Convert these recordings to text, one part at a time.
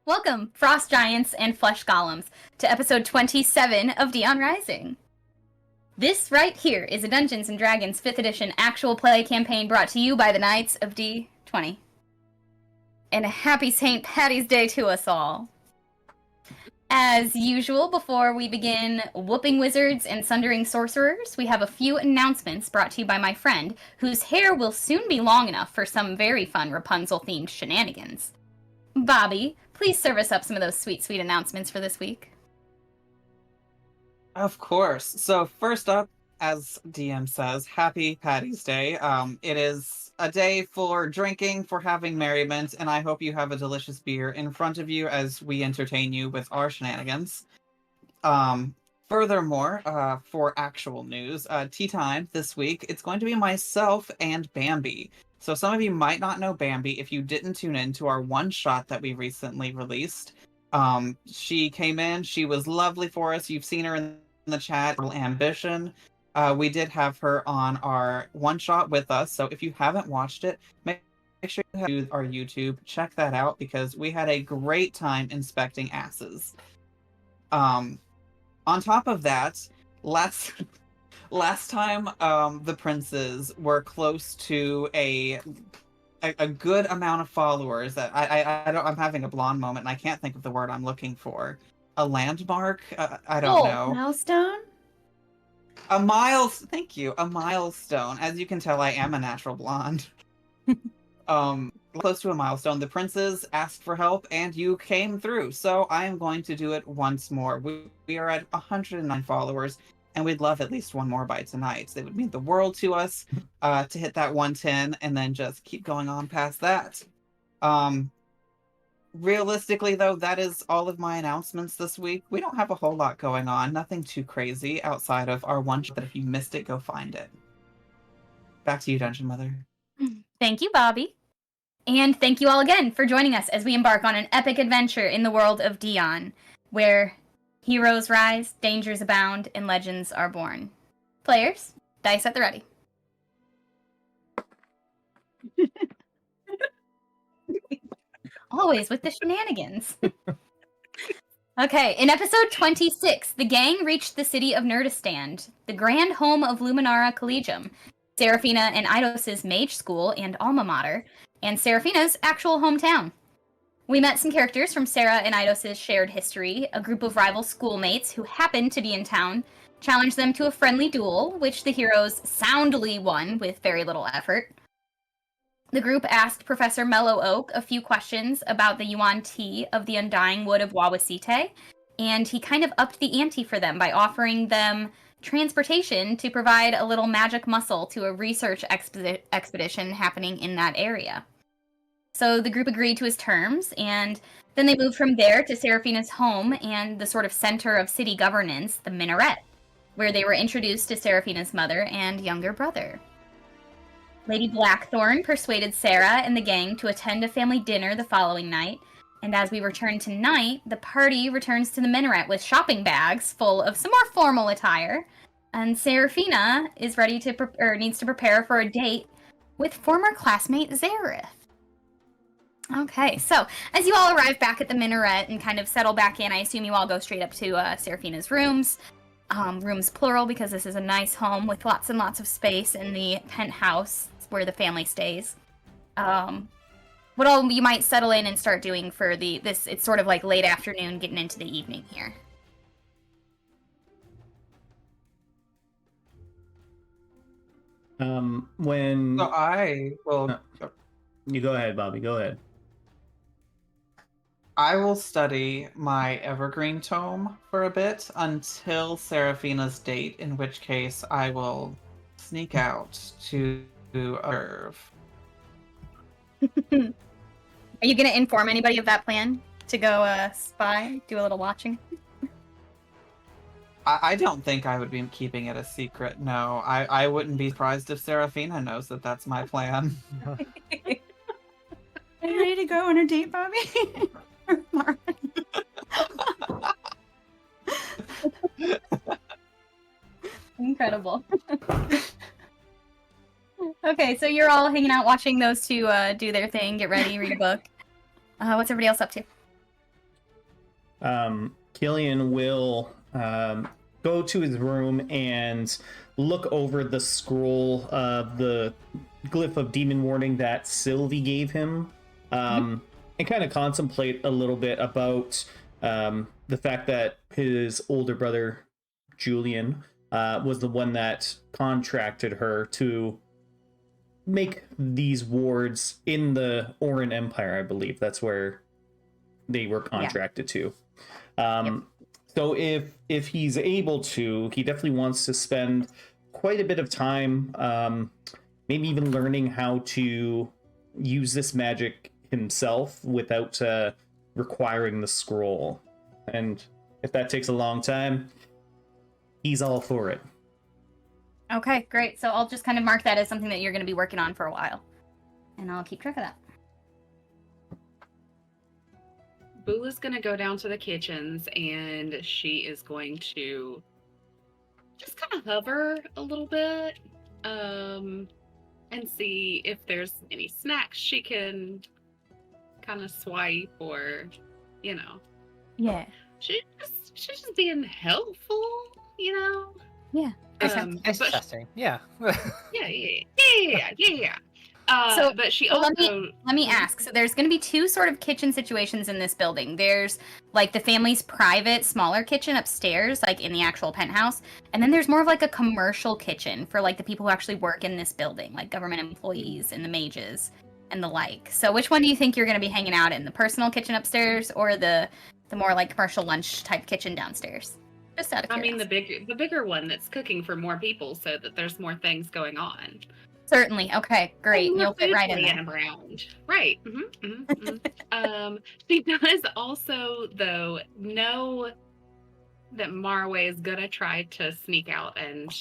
Welcome, Frost Giants and Flesh Golems, to episode 27 of Dion Rising. This right here is a Dungeons & Dragons 5th edition actual play campaign brought to you by the Knights of D20. And a happy St. Patty's Day to us all. As usual, before we begin whooping wizards and sundering sorcerers, we have a few announcements brought to you by my friend, whose hair will soon be long enough for some very fun Rapunzel-themed shenanigans. Bobby, please serve us up some of those sweet, sweet announcements for this week. Of course. So first up, as DM says, happy Patty's Day. It is a day for drinking, for having merriment, and I hope you have a delicious beer in front of you as we entertain you with our shenanigans. Furthermore, for actual news, tea time this week, it's going to be myself and Bambi. So some of you might not know Bambi if you didn't tune in to our one shot that we recently released. She came in, she was lovely for us. You've seen her in the chat, Ambition. We did have her on our one shot with us. So if you haven't watched it, make sure you have our YouTube, check that out because we had a great time inspecting asses. On top of that, last time the princes were close to a good amount of followers. That I'm having a blonde moment and I can't think of the word I'm looking for. A landmark? I don't know. Milestone? Thank you. A milestone. As you can tell, I am a natural blonde. Close to a milestone. The princes asked for help and you came through. So I am going to do it once more. We are at 109 followers. And we'd love at least one more by tonight. It would mean the world to us to hit that 110 and then just keep going on past that. Realistically, though, that is all of my announcements this week. We don't have a whole lot going on. Nothing too crazy outside of our one shot that if you missed it, go find it. Back to you, Dungeon Mother. Thank you, Bobby. And thank you all again for joining us as we embark on an epic adventure in the world of Dion, where heroes rise, dangers abound, and legends are born. Players, dice at the ready. Always with the shenanigans. Okay, in episode 26, the gang reached the city of Nurdistand, the grand home of Luminara Collegium, Seraphina and Eidos' mage school and alma mater, and Seraphina's actual hometown. We met some characters from Sarah and Eidos' shared history. A group of rival schoolmates who happened to be in town challenged them to a friendly duel, which the heroes soundly won with very little effort. The group asked Professor Mellow Oak a few questions about the yuan tea of the undying wood of Wawasite, and he kind of upped the ante for them by offering them transportation to provide a little magic muscle to a research expedition happening in that area. So the group agreed to his terms, and then they moved from there to Seraphina's home and the sort of center of city governance, the minaret, where they were introduced to Seraphina's mother and younger brother. Lady Blackthorn persuaded Sarah and the gang to attend a family dinner the following night, and as we return tonight, the party returns to the minaret with shopping bags full of some more formal attire, and Seraphina is ready to needs to prepare for a date with former classmate Zareth. Okay, so as you all arrive back at the minaret and kind of settle back in, I assume you all go straight up to Seraphina's rooms. Rooms plural because this is a nice home with lots and lots of space in the penthouse where the family stays. What all you might settle in and start doing for this, it's sort of like late afternoon getting into the evening here. When... So I will... You go ahead, Bobby, go ahead. I will study my Evergreen Tome for a bit until Seraphina's date, in which case I will sneak out to observe. Are you going to inform anybody of that plan? To go spy? Do a little watching? I don't think I would be keeping it a secret, no. I wouldn't be surprised if Seraphina knows that that's my plan. Are you ready to go on a date, Bobby? Incredible. Okay, so you're all hanging out watching those two do their thing, get ready, read a book. What's everybody else up to? Killian will go to his room and look over the scroll of the glyph of demon warning that Sylvie gave him, and kind of contemplate a little bit about the fact that his older brother Julian was the one that contracted her to make these wards in the Oran Empire. I believe that's where they were contracted to. So if he's able to, he definitely wants to spend quite a bit of time, maybe even learning how to use this magic himself without requiring the scroll. And if that takes a long time, he's all for it. Okay, great. So I'll just kind of mark that as something that you're going to be working on for a while. And I'll keep track of that. Bula's gonna go down to the kitchens and she is going to just kind of hover a little bit, and see if there's any snacks she can kind of swipe, or, Yeah. she's just being helpful, Yeah. It's but testing. Yeah. yeah. But she So also let me ask. So there's going to be two sort of kitchen situations in this building. There's like the family's private, smaller kitchen upstairs, like in the actual penthouse, and then there's more of like a commercial kitchen for like the people who actually work in this building, like government employees and the mages and the like. So which one do you think you're going to be hanging out in? The personal kitchen upstairs or the more like commercial lunch type kitchen downstairs? Just out of curiosity. the bigger one that's cooking for more people, so that there's more things going on. Certainly. Okay, great. And You'll fit right in there. around. Right. She does also, though, know that Marway is gonna try to sneak out and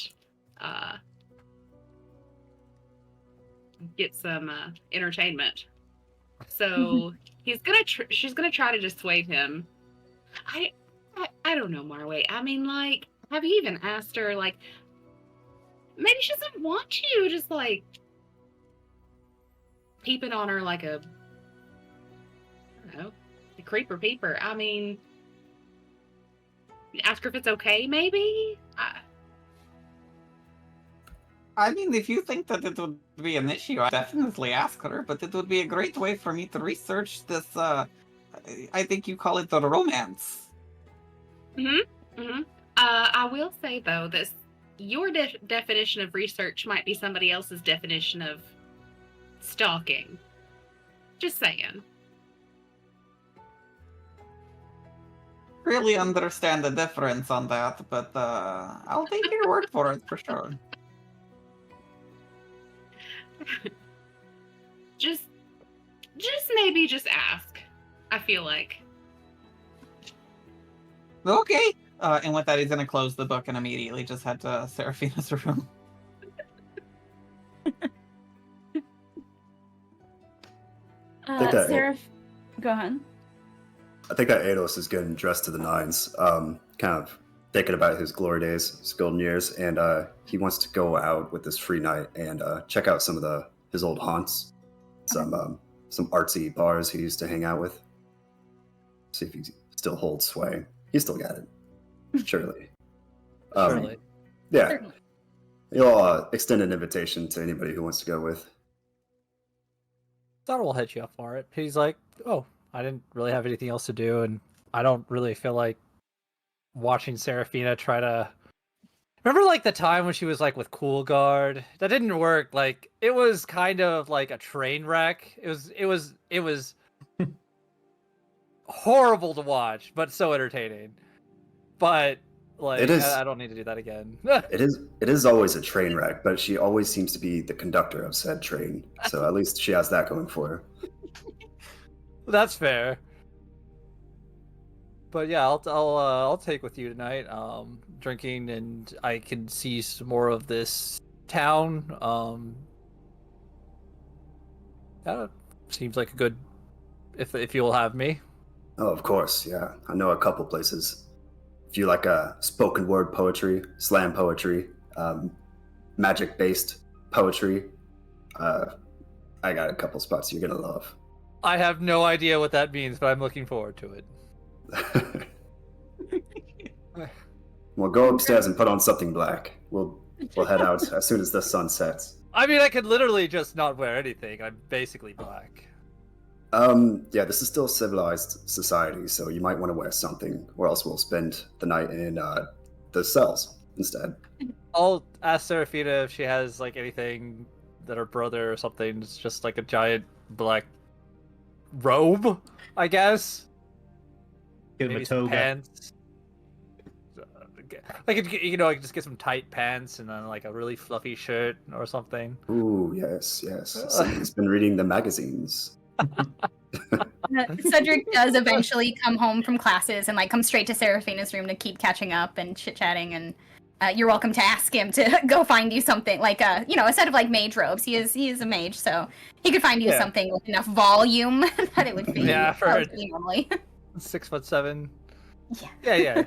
get some entertainment. So she's gonna try to dissuade him. I don't know, Marway. I mean, like, have you even asked her, like, maybe she doesn't want you just, like, peeping on her like a, I don't know, a creeper peeper. I mean, ask her if it's okay, maybe? I mean, if you think that it would be an issue, I'd definitely ask her, but it would be a great way for me to research this, I think you call it the romance. I will say, though, that your definition of research might be somebody else's definition of stalking. Just saying. Really understand the difference on that, but I'll take your word for it for sure. Just maybe just ask. I feel like. Okay. And with that, he's gonna close the book and immediately just head to Seraphina's room. Go ahead. I think that Ados is getting dressed to the nines, kind of thinking about his glory days, his golden years, and he wants to go out with this free night and check out some of his old haunts, some artsy bars he used to hang out with. See if he still holds sway. He still got it, surely. Surely. Yeah. Certainly. He'll extend an invitation to anybody who wants to go with. Thought we'll hit you up for it. He's like, oh, I didn't really have anything else to do, and I don't really feel like watching Seraphina try to. Remember, like, the time when she was like with Cool Guard? That didn't work. Like, it was kind of like a train wreck. It was horrible to watch, but so entertaining. But like, It is. I don't need to do that again. It is always a train wreck, but she always seems to be the conductor of said train. So at least she has that going for her. That's fair. But yeah, I'll take with you tonight. Drinking, and I can see some more of this town. That seems like a good. If you'll have me. Oh, of course, yeah. I know a couple places. If you like spoken word poetry, slam poetry, magic-based poetry, I got a couple spots you're gonna love. I have no idea what that means, but I'm looking forward to it. Well, go upstairs and put on something black. We'll head out as soon as the sun sets. I mean, I could literally just not wear anything. I'm basically black. Yeah, this is still civilized society, so you might want to wear something, or else we'll spend the night in the cells instead. I'll ask Seraphina if she has like anything that her brother or something. It's just like a giant black robe, I guess. Give him a Maybe some toga. pants. Like you know, I could just get some tight pants and then like a really fluffy shirt or something. Ooh, yes. Somebody's been reading the magazines. Cedric does eventually come home from classes and like come straight to Seraphina's room to keep catching up and chit-chatting, and you're welcome to ask him to go find you something like a set of like mage robes. He is a mage, so he could find you something with enough volume that it would fit you normally. 6'7". Yeah.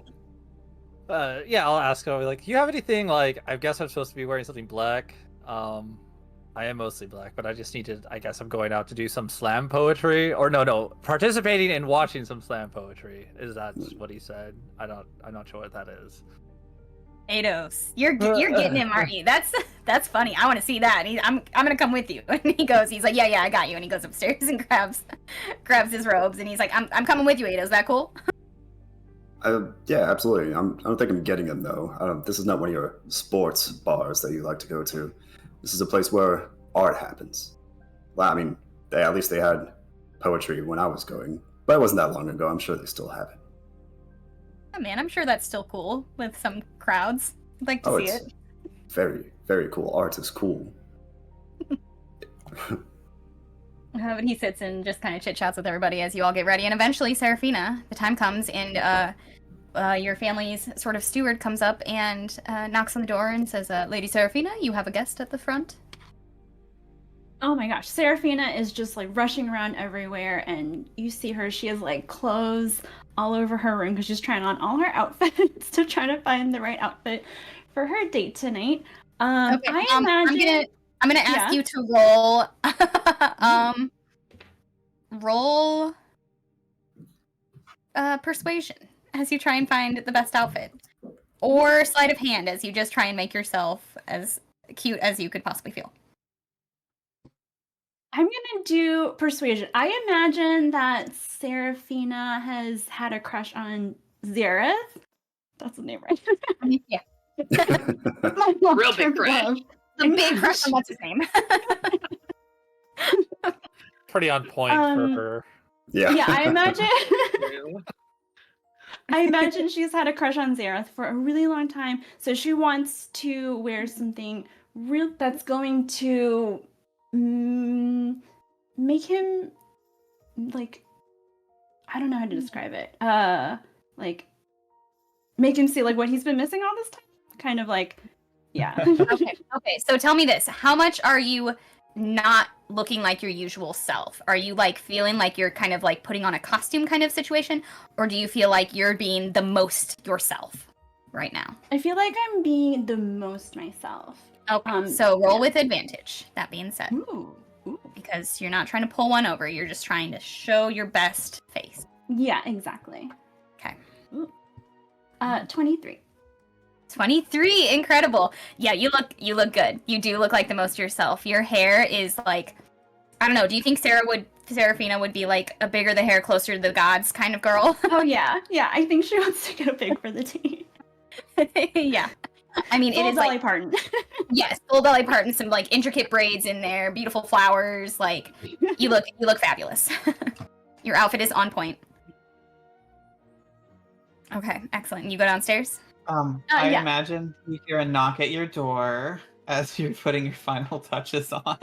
Yeah, I'll ask her like, you have anything like? I guess I'm supposed to be wearing something black. I am mostly black, but I just need to. I guess I'm going out to do some slam poetry, or no, participating in watching some slam poetry. Is that what he said? I'm not sure what that is. Eidos, you're getting him, aren't you? That's funny. I want to see that. I'm gonna come with you. And he's like, yeah, I got you. And he goes upstairs and grabs his robes, and he's like, I'm coming with you, Eidos. Is that cool? Yeah, absolutely. I don't think I'm getting them though. This is not one of your sports bars that you like to go to. This is a place where art happens. Well, I mean, at least they had poetry when I was going, but it wasn't that long ago. I'm sure they still have it. Oh man, I'm sure that's still cool with some crowds. I'd like to see it's it. Very, very cool. Art is cool. But he sits and just kind of chit-chats with everybody as you all get ready, and eventually Seraphina, the time comes, and your family's sort of steward comes up and knocks on the door and says, Lady Seraphina, you have a guest at the front. Oh my gosh, Seraphina is just like rushing around everywhere, and you see her, she has like clothes all over her room because she's trying on all her outfits to try to find the right outfit for her date tonight. Okay, I imagine... I'm gonna ask you to roll roll persuasion as you try and find the best outfit. Or sleight of hand as you just try and make yourself as cute as you could possibly feel. I'm gonna do persuasion. I imagine that Seraphina has had a crush on Xerath. That's the name, right? Yeah. Real big crush. A big crush on what's his name. Pretty on point for her. Yeah. Yeah, I imagine she's had a crush on Xerath for a really long time, so she wants to wear something real that's going to make him like, I don't know how to describe it. Like make him see like what he's been missing all this time. Kind of like, yeah. Okay. So tell me this: how much are you not looking like your usual self? Are you like feeling like you're kind of like putting on a costume kind of situation, or do you feel like you're being the most yourself right now? I feel like I'm being the most myself. Okay. So roll with advantage. That being said, Ooh. because you're not trying to pull one over, you're just trying to show your best face. Yeah, exactly. Okay. 23. 23, incredible. Yeah, you look good. You do look like the most yourself. Your hair is like, I don't know, do you think Seraphina would be like a bigger the hair, closer to the gods kind of girl? Oh yeah, I think she wants to get a big for the team. Yeah. I mean, Full it is belly like parton. Yes, full belly part and some like intricate braids in there, beautiful flowers. Like you look fabulous. Your outfit is on point. Okay, excellent. You go downstairs? I yeah. imagine you hear a knock at your door as you're putting your final touches on.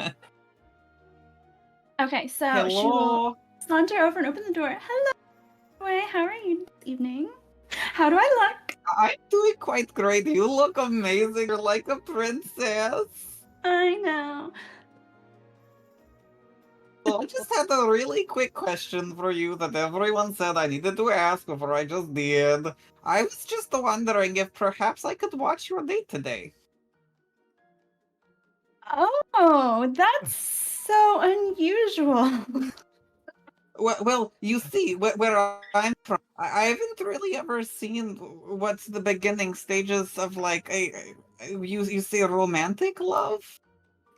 Okay, so she Hello. will saunter over and open the door. Hello, boy. How are you this evening? How do I look? I'm doing quite great. You look amazing. You're like a princess. I know. So I just had a really quick question for you that everyone said I needed to ask before I just did. I was just wondering if perhaps I could watch your date today. Oh, that's so unusual. Well, you see, where I'm from, I haven't really ever seen what's the beginning stages of like you see a romantic love.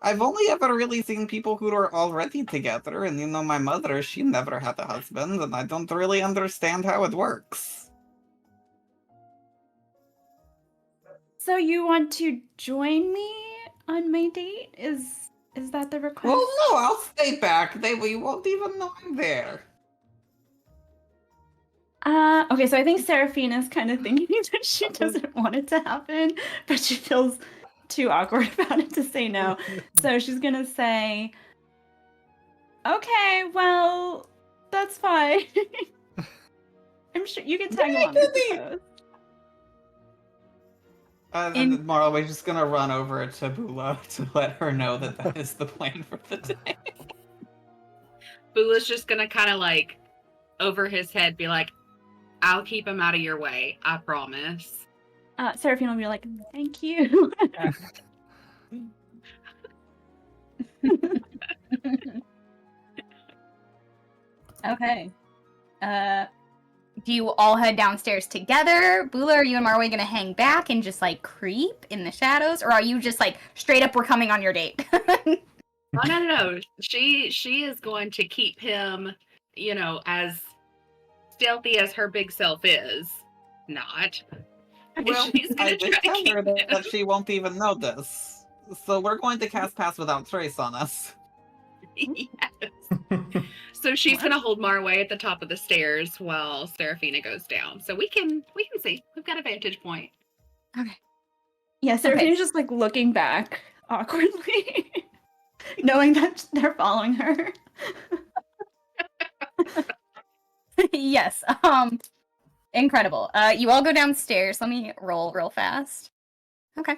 I've only ever really seen people who are already together, and my mother, she never had a husband, and I don't really understand how it works. So you want to join me on my date? Is that the request? Well, no, I'll stay back. We won't even know I'm there. Okay, so I think Seraphina's kind of thinking that she doesn't want it to happen, but she feels too awkward about it to say no. So she's gonna say, "Okay, well, that's fine." I'm sure you can tag along, I suppose. And Marley's just gonna run over to Bula to let her know that is the plan for the day. Bula's just gonna kind of like over his head be like, I'll keep him out of your way, I promise. Seraphina will be like, "Thank you." Okay. Do you all head downstairs together? Bula, are you and Marway gonna hang back and just like creep in the shadows, or are you just like straight up we're coming on your date? Oh no. She is going to keep him, as stealthy as her big self is. Not. Well, She's gonna I try just to keep covered it him. that she won't even know this. So we're going to cast Pass Without Trace on us. Yes. So she's gonna hold Marway at the top of the stairs while Seraphina goes down. So we can see. We've got a vantage point. Okay. Yeah, Seraphina's just like looking back awkwardly, knowing that they're following her. Yes. Incredible. You all go downstairs. Let me roll real fast. Okay.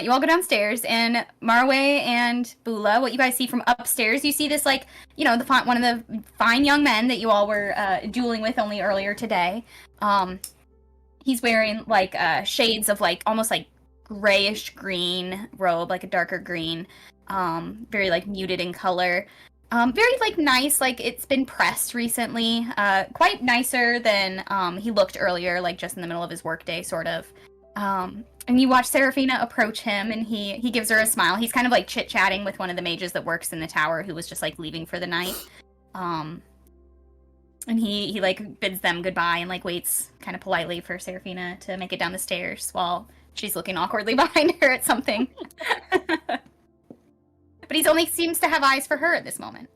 You all go downstairs, and Marway and Bula, what you guys see from upstairs, you see this, like, one of the fine young men that you all were dueling with only earlier today. He's wearing, like, shades of, like, almost, like, grayish green robe, like a darker green, very, like, muted in color. Very, like, nice, like, it's been pressed recently, quite nicer than he looked earlier, like, just in the middle of his workday, sort of. And you watch Seraphina approach him, and he gives her a smile. He's kind of like chit-chatting with one of the mages that works in the tower who was just like leaving for the night. And he like bids them goodbye and like waits kind of politely for Seraphina to make it down the stairs while she's looking awkwardly behind her at something. But he only seems to have eyes for her at this moment.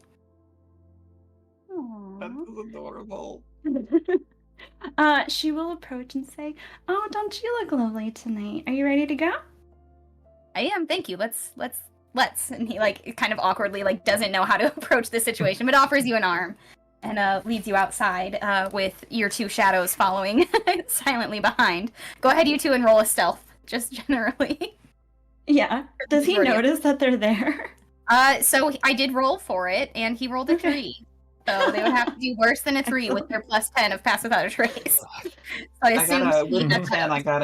That is adorable. She will approach and say, "Oh, don't you look lovely tonight? Are you ready to go?" I am, thank you. Let's. And he like kind of awkwardly like doesn't know how to approach the situation, but offers you an arm and leads you outside with your two shadows following silently behind. Go ahead, you two, and roll a stealth, just generally. Yeah. Does he notice that they're there? So I did roll for it, and he rolled a 3. So they would have to do worse than a 3 with their plus 10 of Pass Without a Trace. So I assume with the 10, I got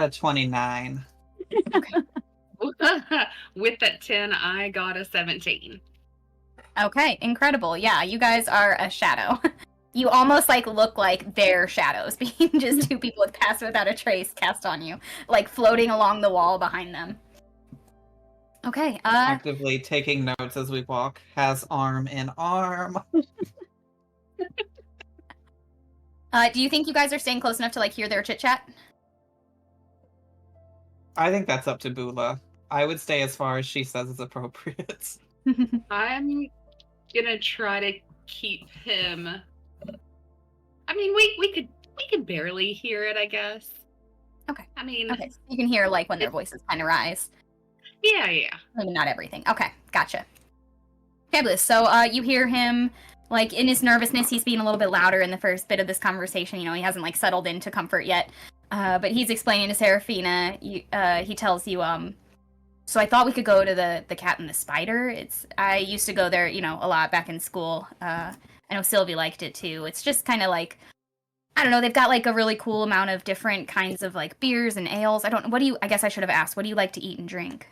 a 29. Okay. With that 10, I got a 17. Okay, incredible. Yeah, you guys are a shadow. You almost like look like their shadows, being just two people with Pass Without a Trace cast on you, like floating along the wall behind them. Okay. Actively taking notes as we walk. Has arm in arm. Do you think you guys are staying close enough to like hear their chit chat? I think that's up to Bula. I would stay as far as she says is appropriate. I'm gonna try to keep him. I mean, we could barely hear it, I guess. Okay. I mean, Okay. So you can hear like when their voices kind of rise. Yeah. Maybe not everything. Okay, gotcha. Fabulous. So you hear him, like, in his nervousness, he's being a little bit louder in the first bit of this conversation. He hasn't, like, settled into comfort yet. But he's explaining to Seraphina, he tells you, so I thought we could go to the Cat and the Spider. I used to go there, a lot back in school. I know Sylvie liked it, too. It's just kind of like, I don't know, they've got, like, a really cool amount of different kinds of, like, beers and ales. I guess I should have asked, what do you like to eat and drink?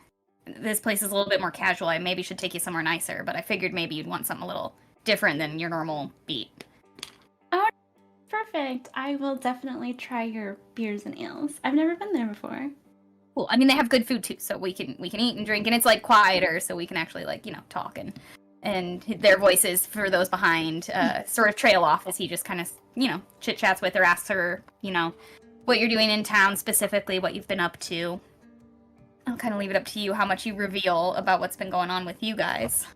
this place is a little bit more casual. I maybe should take you somewhere nicer, but I figured maybe you'd want something a little different than your normal beat. Oh, perfect. I will definitely try your beers and ales. I've never been there before. Cool. I mean, they have good food too, so we can eat and drink, and it's like quieter, so we can actually talk and their voices for those behind sort of trail off as he just kind of chit chats with her, asks her what you're doing in town specifically, what you've been up to. I'll kind of leave it up to you how much you reveal about what's been going on with you guys.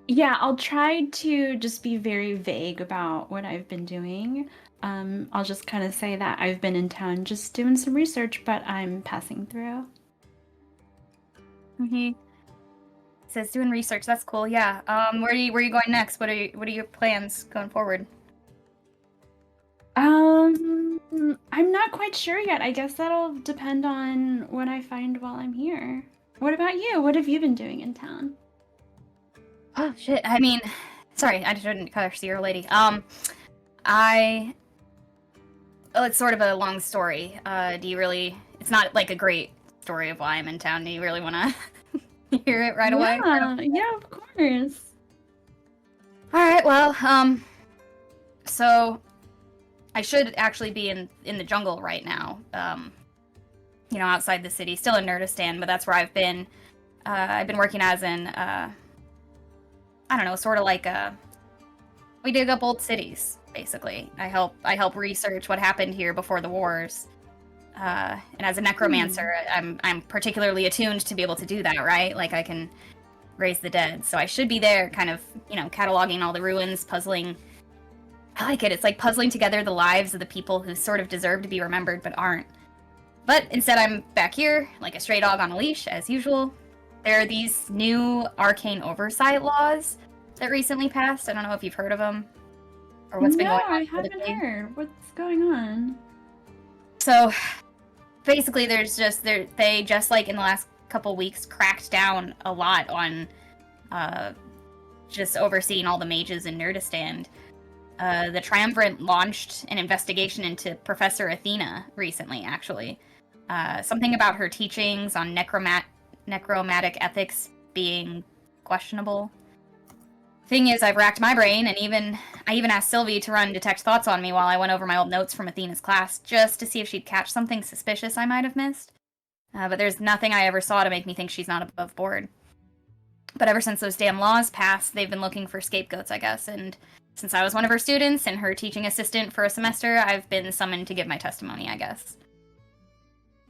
Yeah, I'll try to just be very vague about what I've been doing. I'll just kind of say that I've been in town just doing some research, but I'm passing through. He says doing research. That's cool. Yeah. Where are you going next? What are your plans going forward? I'm not quite sure yet. I guess that'll depend on what I find while I'm here. What about you? What have you been doing in town? Oh shit. I mean, sorry, I didn't see your lady. It's sort of a long story. It's not like a great story of why I'm in town. Do you really want to hear it right away? Yeah, of course. All right. Well, so I should actually be in the jungle right now. Outside the city, still in Nurdistand, but that's where I've been. I've been working as an I don't know, sort of like we dig up old cities, basically. I help research what happened here before the wars. And as a necromancer, I'm particularly attuned to be able to do that, right? Like I can raise the dead. So I should be there kind of, cataloging all the ruins, puzzling. I like it. It's like puzzling together the lives of the people who sort of deserve to be remembered but aren't. But instead I'm back here, like a stray dog on a leash, as usual. There are these new arcane oversight laws that recently passed. I don't know if you've heard of them or what's been going on. No, I haven't heard. What's going on? So basically they just like in the last couple weeks cracked down a lot on just overseeing all the mages in Nurdistand. The Triumvirate launched an investigation into Professor Athena recently, actually. Something about her teachings on necromantic ethics being questionable. Thing is, I've racked my brain, and I even asked Sylvie to run detect thoughts on me while I went over my old notes from Athena's class, just to see if she'd catch something suspicious I might have missed. But there's nothing I ever saw to make me think she's not above board. But ever since those damn laws passed, they've been looking for scapegoats, I guess, and since I was one of her students and her teaching assistant for a semester, I've been summoned to give my testimony, I guess.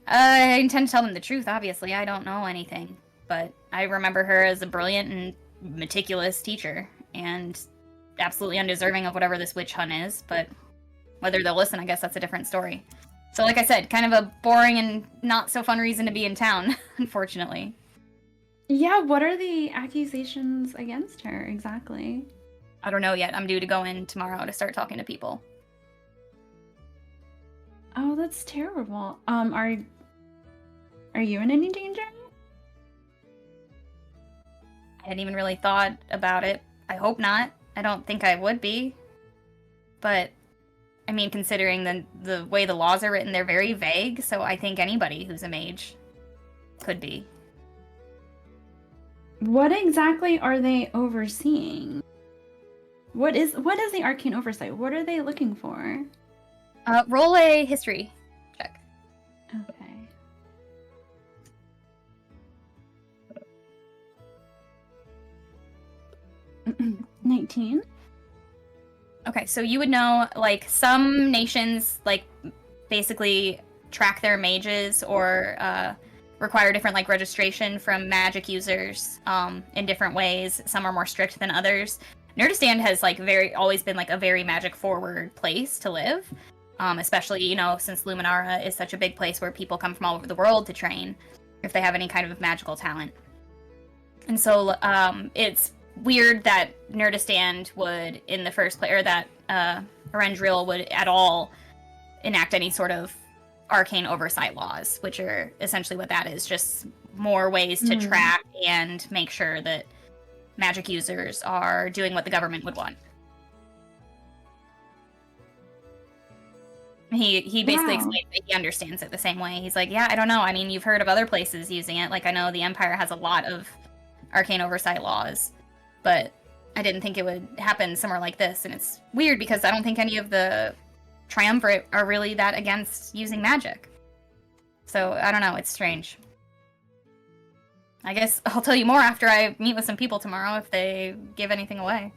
I intend to tell them the truth, obviously. I don't know anything. But I remember her as a brilliant and meticulous teacher, and absolutely undeserving of whatever this witch hunt is, but whether they'll listen, I guess that's a different story. So like I said, kind of a boring and not so fun reason to be in town, unfortunately. Yeah, what are the accusations against her, exactly? I don't know yet. I'm due to go in tomorrow to start talking to people. Oh, that's terrible. Are you in any danger? I hadn't even really thought about it. I hope not. I don't think I would be. But, I mean, considering the way the laws are written, they're very vague, so I think anybody who's a mage could be. What exactly are they overseeing? What is the arcane oversight? What are they looking for? Roll a history check. Okay. 19. Okay, so you would know, like, some nations, like, basically track their mages or require different, like, registration from magic users in different ways. Some are more strict than others. Nurdistand has, like, always been, like, a very magic-forward place to live. Especially, since Luminara is such a big place where people come from all over the world to train, if they have any kind of magical talent. And so, it's weird that Nurdistand would, in the first place, or that Arendril would at all enact any sort of arcane oversight laws, which are essentially what that is, just more ways to track and make sure that magic users are doing what the government would want. He basically Wow. explains that he understands it the same way. He's like, yeah, I don't know. I mean, you've heard of other places using it. Like, I know the Empire has a lot of arcane oversight laws, but I didn't think it would happen somewhere like this. And it's weird because I don't think any of the Triumvirate are really that against using magic. So, I don't know. It's strange. I guess I'll tell you more after I meet with some people tomorrow if they give anything away.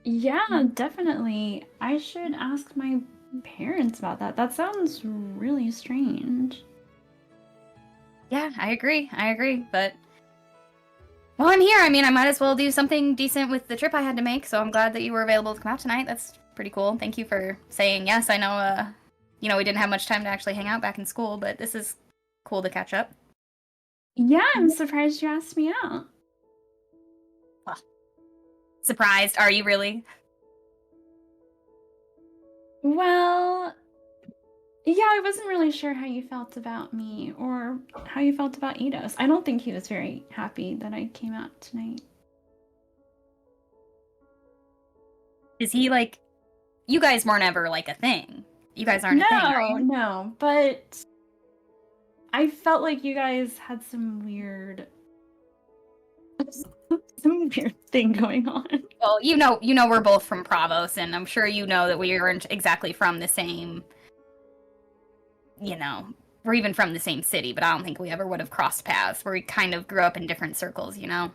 Yeah, definitely. I should ask my parents about that. That sounds really strange. Yeah, I agree. But while I'm here, I mean, I might as well do something decent with the trip I had to make. So I'm glad that you were available to come out tonight. That's pretty cool. Thank you for saying yes. I know, we didn't have much time to actually hang out back in school, but this is cool to catch up. Yeah, I'm surprised you asked me out. Surprised? Are you really? Well, yeah, I wasn't really sure how you felt about me or how you felt about Eidos. I don't think he was very happy that I came out tonight. Is he like? You guys weren't ever like a thing. You guys aren't a thing, are you? No, but I felt like you guys had some weird thing going on. Well, we're both from Bravos, and I'm sure you know that we aren't exactly from the same. We're even from the same city, but I don't think we ever would have crossed paths. We kind of grew up in different circles, when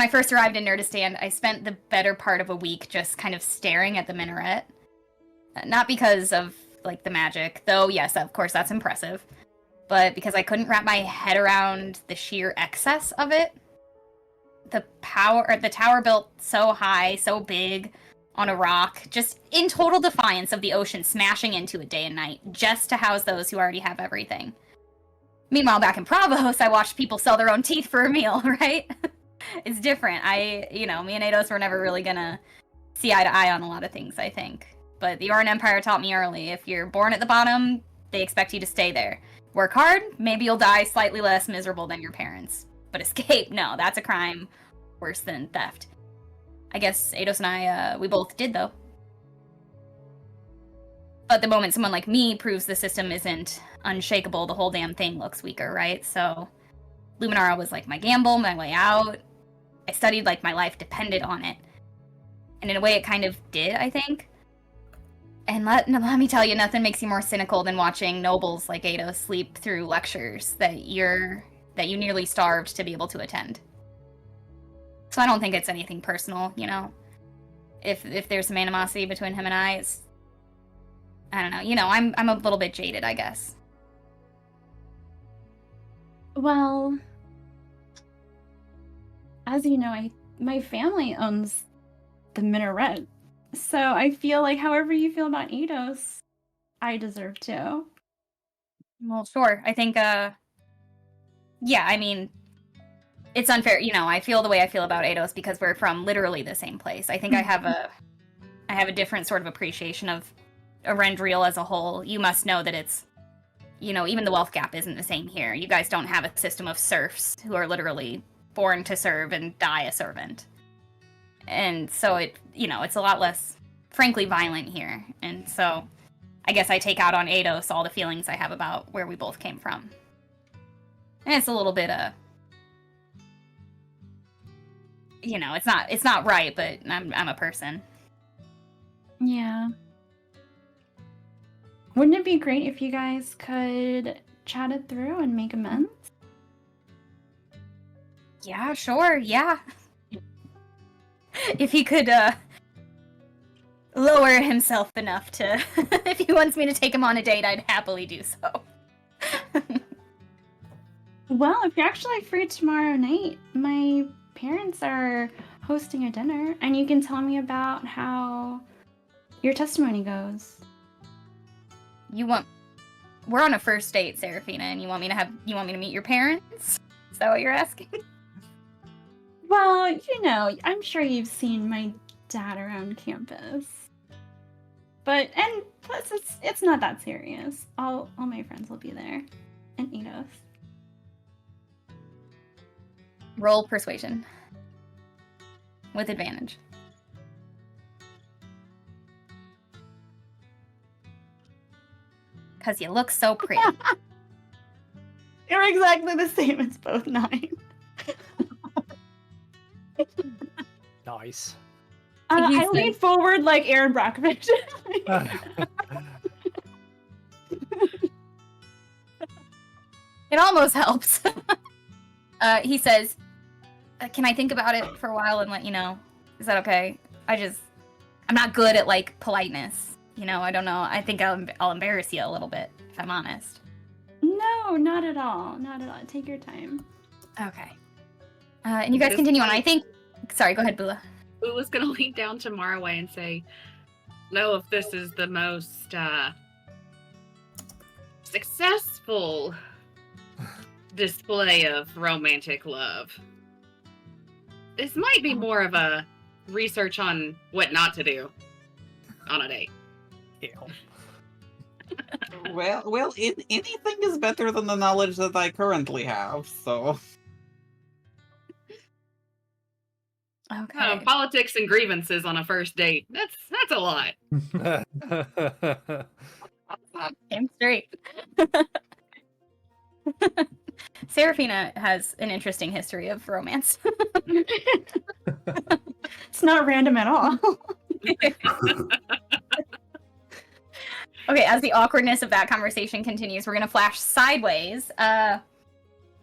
I first arrived in Nurdistand, I spent the better part of a week just kind of staring at the minaret. Not because of, like, the magic, though, yes, of course, that's impressive, but because I couldn't wrap my head around the sheer excess of it. The tower built so high, so big, on a rock, just in total defiance of the ocean smashing into it day and night, just to house those who already have everything. Meanwhile, back in Bravos, I watched people sell their own teeth for a meal, right? It's different. Me and Eidos were never really gonna see eye to eye on a lot of things, I think. But the Oran Empire taught me early, if you're born at the bottom, they expect you to stay there. Work hard, maybe you'll die slightly less miserable than your parents. But escape, no, that's a crime worse than theft. I guess Eidos and I, we both did, though. But the moment someone like me proves the system isn't unshakable, the whole damn thing looks weaker, right? So Luminara was like my gamble, my way out. I studied like my life depended on it. And in a way it kind of did, I think. And let me tell you, nothing makes you more cynical than watching nobles like Eidos sleep through lectures that you nearly starved to be able to attend. So I don't think it's anything personal, If there's some animosity between him and I don't know. I'm a little bit jaded, I guess. Well, as you know, my family owns the minaret. So I feel like however you feel about Eidos, I deserve to. Well, sure. I think, yeah, I mean, it's unfair. I feel the way I feel about Eidos because we're from literally the same place. I think I have a different sort of appreciation of Arendriel as a whole. You must know that it's, even the wealth gap isn't the same here. You guys don't have a system of serfs who are literally born to serve and die a servant. And so it's a lot less, frankly, violent here. And so I guess I take out on Eidos all the feelings I have about where we both came from. And it's a little bit, it's not right, but I'm a person. Yeah. Wouldn't it be great if you guys could chat it through and make amends? Yeah, sure, yeah. If he could, lower himself enough to... if he wants me to take him on a date, I'd happily do so. Well, if you're actually free tomorrow night, my parents are hosting a dinner, and you can tell me about how your testimony goes. We're on a first date, Seraphina, and you want me to meet your parents? Is that what you're asking? Well, I'm sure you've seen my dad around campus. And plus it's not that serious. All my friends will be there. And Eidos. Roll persuasion. With advantage. because you look so pretty. You're exactly the same as both 9. Nice. I lean forward like Aaron Brockovich. It almost helps. He says, can I think about it for a while and let you know? Is that okay? I'm not good at, like, politeness. You know, I don't know. I think I'll embarrass you a little bit, if I'm honest. No, not at all. Not at all. Take your time. Okay. And you guys continue on. I think... Sorry, go ahead, Bula. Bula's gonna lean down to Maraway and say, know if this is the most successful display of romantic love. This might be more of a research on what not to do on a date. Ew. Well, anything is better than the knowledge that I currently have, so... Okay. Politics and grievances on a first date. That's a lot. Damn straight. Seraphina has an interesting history of romance. It's not random at all. Okay, as the awkwardness of that conversation continues, we're going to flash sideways.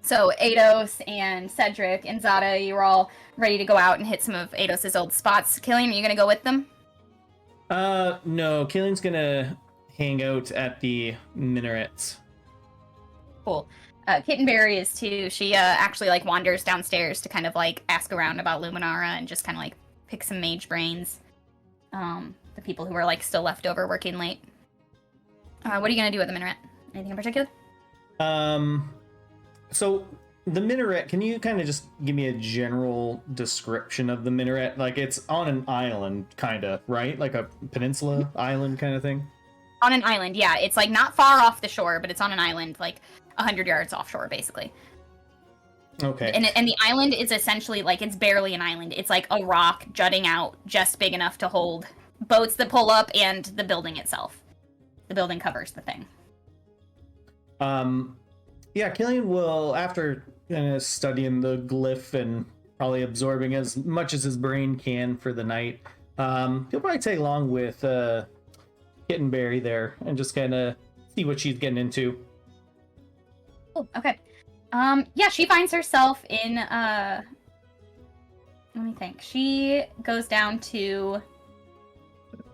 So Eidos and Cedric and Zada, you're all ready to go out and hit some of Eidos' old spots. Killian, are you going to go with them? No, Killian's gonna hang out at the minarets. Cool. Kittenberry is too. She actually like wanders downstairs to kind of like ask around about Luminara and just kind of like pick some mage brains. The people who are like still left over working late. What are you gonna do at the minaret? Anything in particular? So the minaret, can you kind of just give me a general description of the minaret? Like it's on an island, kind of, right? Like a peninsula island kind of thing? On an island, yeah. It's like not far off the shore, but it's on an island, like 100 yards offshore, basically. Okay. And the island is essentially like it's barely an island. It's like a rock jutting out just big enough to hold boats that pull up and the building itself. The building covers the thing. Yeah, Killian will, after studying the glyph and probably absorbing as much as his brain can for the night, he'll probably tag along with Kittenberry there and just kind of see what she's getting into. Oh, okay. Yeah, she finds herself in, let me think. She goes down to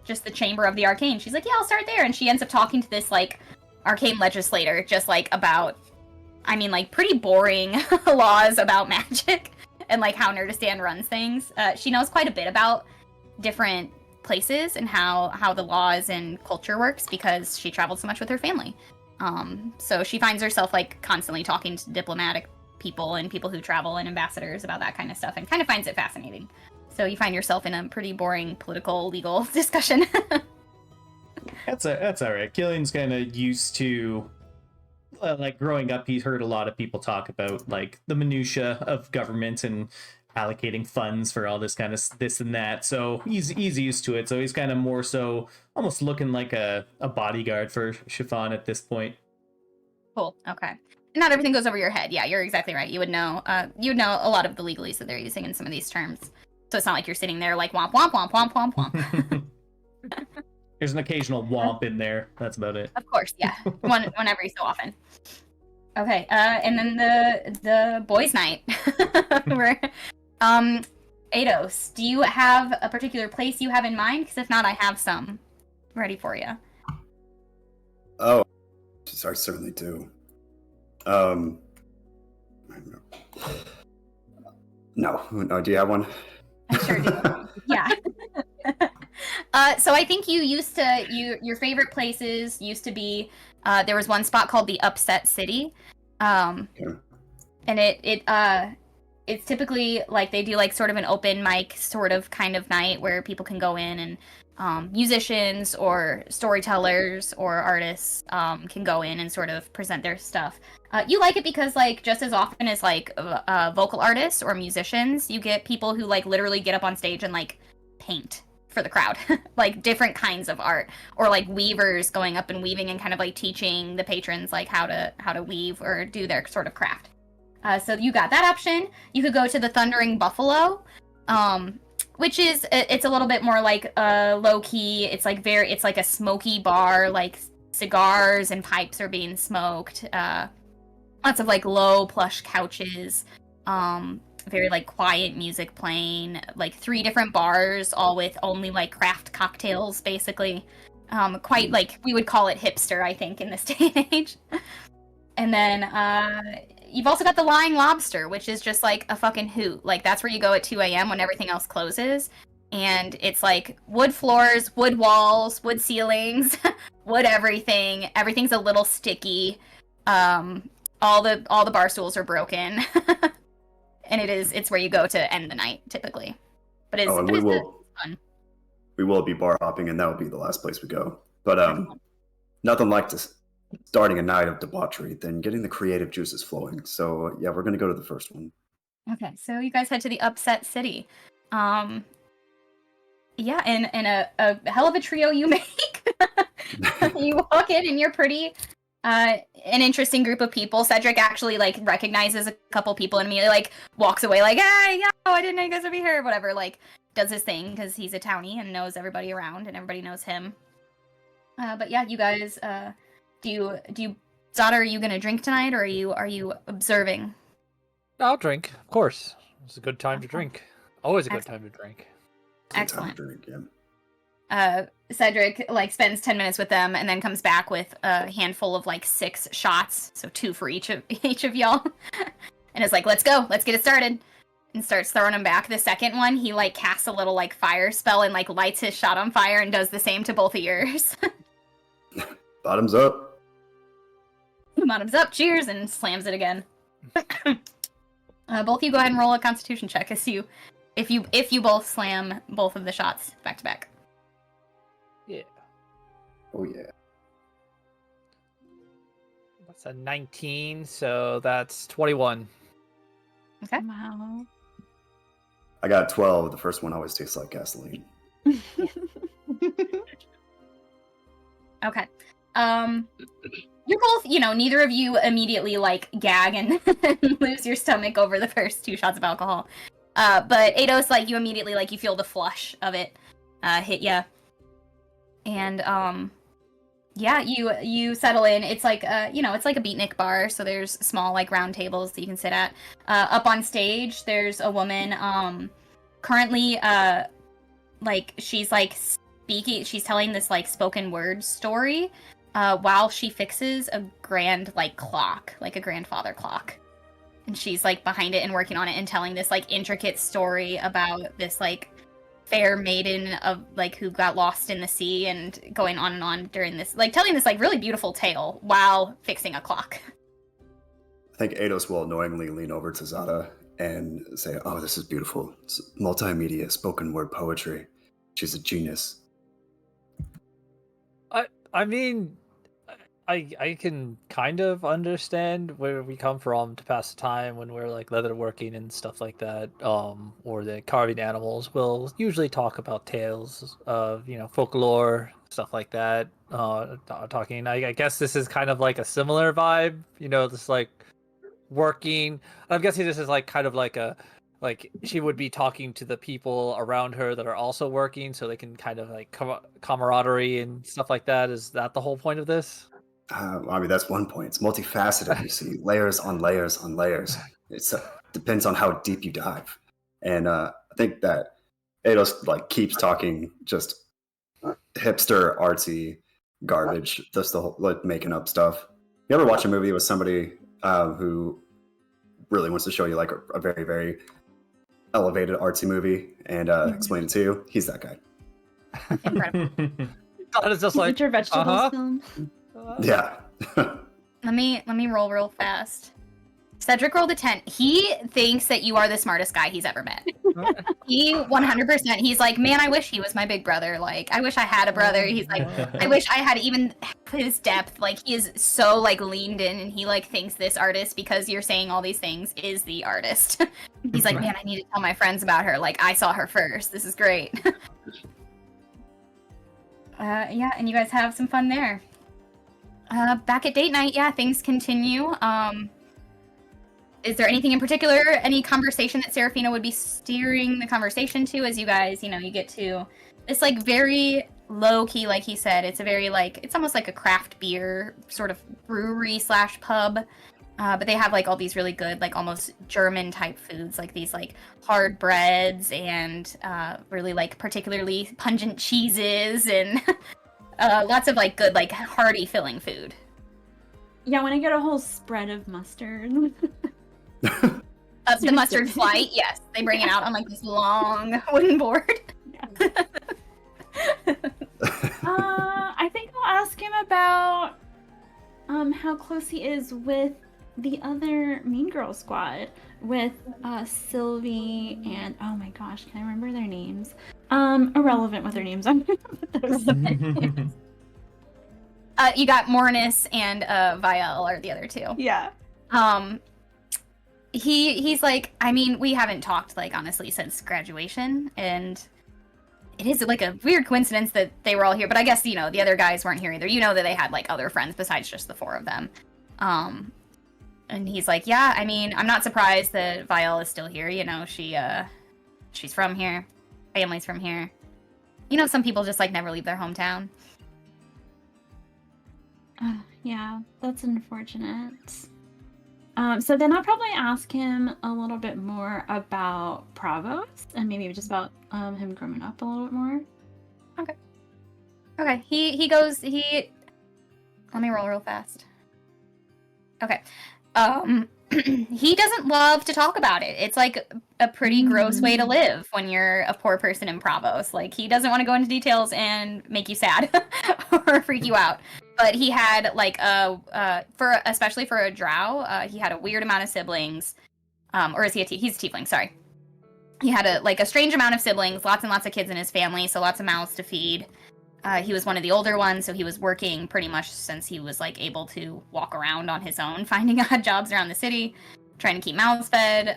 just the Chamber of the Arcane. She's like, yeah, I'll start there. And she ends up talking to this, like, arcane legislator, just, like, about, I mean, like, pretty boring laws about magic and, like, how Nurdistan runs things. She knows quite a bit about different places and how the laws and culture works because she traveled so much with her family. So she finds herself, like, constantly talking to diplomatic people and people who travel and ambassadors about that kind of stuff and kind of finds it fascinating. So you find yourself in a pretty boring political, legal discussion. That's all right. Killian's kind of used to, like, growing up, he's heard a lot of people talk about, like, the minutia of government and allocating funds for all this kind of this and that. So he's used to it. So he's kind of more so almost looking like a bodyguard for Chiffon at this point. Cool. Okay. Not everything goes over your head. Yeah, you're exactly right. You would know a lot of the legalese that they're using in some of these terms. So it's not like you're sitting there like womp womp womp womp womp womp. There's an occasional womp in there. That's about it. Of course, yeah. One every so often. Okay, and then the boys' night. Where, Eidos, do you have a particular place you have in mind? Because if not, I have some ready for you. Oh, I certainly do. No. Do you have one? I sure do. Yeah. So I think your favorite places used to be, there was one spot called the Upset City. And it's typically like they do like sort of an open mic sort of kind of night where people can go in and musicians or storytellers or artists can go in and sort of present their stuff. You like it because like just as often as like vocal artists or musicians, you get people who like literally get up on stage and like paint for the crowd, like different kinds of art, or like weavers going up and weaving and kind of like teaching the patrons like how to weave or do their sort of craft. So you got that option. You could go to the Thundering Buffalo, which is it's a little bit more like low key. It's like a smoky bar, like cigars and pipes are being smoked. Lots of like low plush couches. Very like quiet music playing, like 3 different bars, all with only like craft cocktails, basically. Quite like we would call it hipster, I think, in this day and age. And then you've also got the Lying Lobster, which is just like a fucking hoot. Like that's where you go at 2 a.m. when everything else closes, and it's like wood floors, wood walls, wood ceilings, wood everything. Everything's a little sticky. All the bar stools are broken. And it's where you go to end the night typically, but it's fun. We will be bar hopping, and that will be the last place we go. But nothing like starting a night of debauchery than getting the creative juices flowing. So yeah, we're gonna go to the first one. Okay, so you guys head to the Upset City. Yeah, and a hell of a trio you make. You walk in and you're pretty an interesting group of people. Cedric actually like recognizes a couple people and immediately like walks away like, hey, yo, I didn't know you guys would be here, whatever, like does his thing because he's a townie and knows everybody around and everybody knows him. But yeah, you guys, do you Zada, are you gonna drink tonight, or are you observing? I'll drink, of course. It's a good time to drink. Always a good time to drink. Excellent. Good time to drink, yeah. Cedric like spends 10 minutes with them and then comes back with a handful of like 6 shots, so 2 for each of y'all, and is like, let's go, let's get it started, and starts throwing them back. The second one, he like casts a little like fire spell and like lights his shot on fire and does the same to both of yours. Bottoms up. Bottoms up, cheers, and slams it again. Both of you go ahead and roll a Constitution check if you both slam both of the shots back to back. Yeah. Oh yeah. That's a 19, so that's 21. Okay. Wow. I got 12. The first one always tastes like gasoline. Okay. You're both, neither of you immediately like gag and lose your stomach over the first 2 shots of alcohol. But Eidos, like, you immediately, like, you feel the flush of it hit ya. And yeah, you settle in. It's like it's like a beatnik bar, so there's small like round tables that you can sit at. Up on stage, there's a woman currently like she's like speaking. She's telling this like spoken word story while she fixes a grand like clock, like a grandfather clock. And she's like behind it and working on it and telling this like intricate story about this like fair maiden of like who got lost in the sea, and going on and on during this, like telling this like really beautiful tale while fixing a clock. I think Eidos will annoyingly lean over to Zada and say, "Oh, this is beautiful. It's multimedia spoken word poetry. She's a genius." I mean, I can kind of understand where we come from to pass the time when we're like leatherworking and stuff like that, or the carving animals. We'll usually talk about tales of folklore, stuff like that. Talking, I guess this is kind of like a similar vibe, just like working. I'm guessing this is like kind of like she would be talking to the people around her that are also working, so they can kind of like camaraderie and stuff like that. Is that the whole point of this? I mean, that's one point. It's multifaceted. You see layers on layers on layers. It depends on how deep you dive. And I think that Eidos like keeps talking just hipster, artsy garbage, just the whole like making up stuff. You ever watch a movie with somebody who really wants to show you like a very, very elevated artsy movie and explain it to you? He's that guy. Incredible. It's just like Get your vegetables film. Yeah. Let me roll real fast. Cedric rolled a 10. He thinks that you are the smartest guy he's ever met. He 100%. He's like, man, I wish he was my big brother. Like, I wish I had a brother. He's like, I wish I had even his depth. Like, he is so like leaned in, and he like thinks this artist, because you're saying all these things, is the artist. He's like, man, I need to tell my friends about her. Like, I saw her first. This is great. Yeah, and you guys have some fun there. Back at date night, yeah, things continue. Is there anything in particular, any conversation that Seraphina would be steering the conversation to as you guys, you get to it's like very low key, like he said. It's a very it's almost like a craft beer sort of brewery / pub. But they have like all these really good, like almost German type foods, like these like hard breads and really like particularly pungent cheeses and lots of like good, like hearty filling food. Yeah, when I get a whole spread of mustard. The mustard flight, yes. They bring it out on like this long wooden board. Yeah. I think I'll ask him about how close he is with the other Mean Girl squad, with Sylvie and oh my gosh, can I remember their names? Irrelevant what their names are. You got Mornis and Vial are the other two. Yeah. He's like, I mean, we haven't talked like honestly since graduation, and it is like a weird coincidence that they were all here, but I guess the other guys weren't here either. That they had like other friends besides just the four of them. And he's like, yeah, I mean, I'm not surprised that Vial is still here. She's from here, family's from here. Some people just like never leave their hometown. Yeah, that's unfortunate. So then I'll probably ask him a little bit more about Provost and maybe just about him growing up a little bit more. Okay. He goes. Let me roll real fast. Okay. He doesn't love to talk about it. It's like a pretty gross way to live when you're a poor person in Provost. Like he doesn't want to go into details and make you sad or freak you out. But he had like especially for a drow, he had a weird amount of siblings. Or is he he's a tiefling, sorry. He had a strange amount of siblings, lots and lots of kids in his family, so lots of mouths to feed. He was one of the older ones, so he was working pretty much since he was like able to walk around on his own, finding odd jobs around the city, trying to keep mouths fed.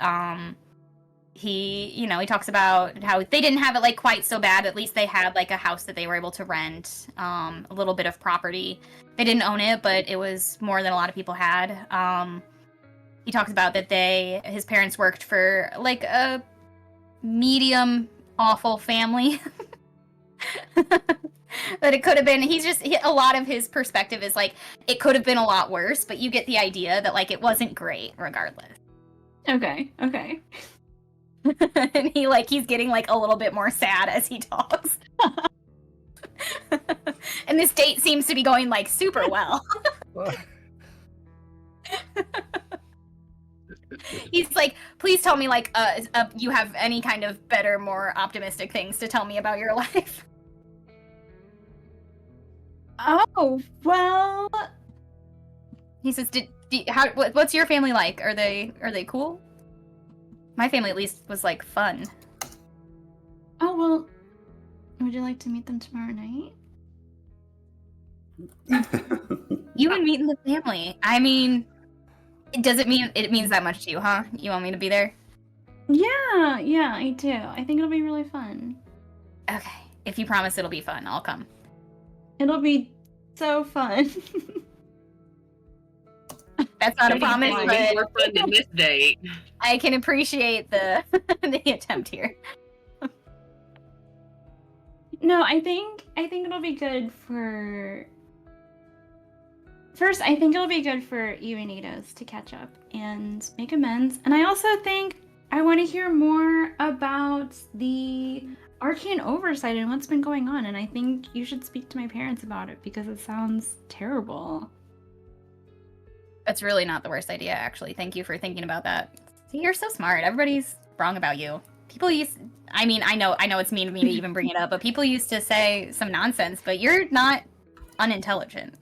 He talks about how they didn't have it like quite so bad. At least they had like a house that they were able to rent, a little bit of property. They didn't own it, but it was more than a lot of people had. He talks about that his parents worked for like a medium awful family. That it could have been, a lot of his perspective is like, it could have been a lot worse, but you get the idea that like it wasn't great regardless. Okay. And he's getting like a little bit more sad as he talks. And this date seems to be going like super well. He's like, please tell me like you have any kind of better, more optimistic things to tell me about your life. Oh, well. He says, what's your family like? Are they cool? My family at least was like fun. Oh, well, would you like to meet them tomorrow night? You and meeting the family. I mean, it means that much to you, huh? You want me to be there? Yeah, I do. I think it'll be really fun. Okay. If you promise it'll be fun, I'll come. It'll be so fun. That's not a promise, but more fun than this date. I can appreciate the attempt here. No, I think it'll be good for. First, I think it'll be good for you and Eidos to catch up and make amends. And I also think I want to hear more about the arcane oversight and what's been going on. And I think you should speak to my parents about it because it sounds terrible. That's really not the worst idea, actually. Thank you for thinking about that. See, you're so smart. Everybody's wrong about you. I know it's mean of me to even bring it up, but people used to say some nonsense, but you're not unintelligent.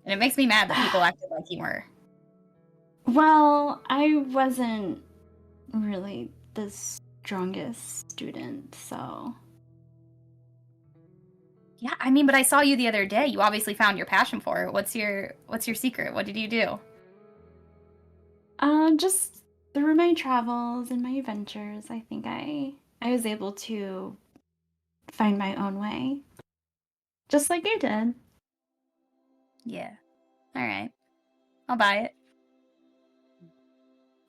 And it makes me mad that people acted like you were. Well, I wasn't really the strongest student, so. Yeah, I mean, but I saw you the other day. You obviously found your passion for it. What's your secret? What did you do? Just through my travels and my adventures, I think I was able to find my own way. Just like you did. Yeah. All right. I'll buy it.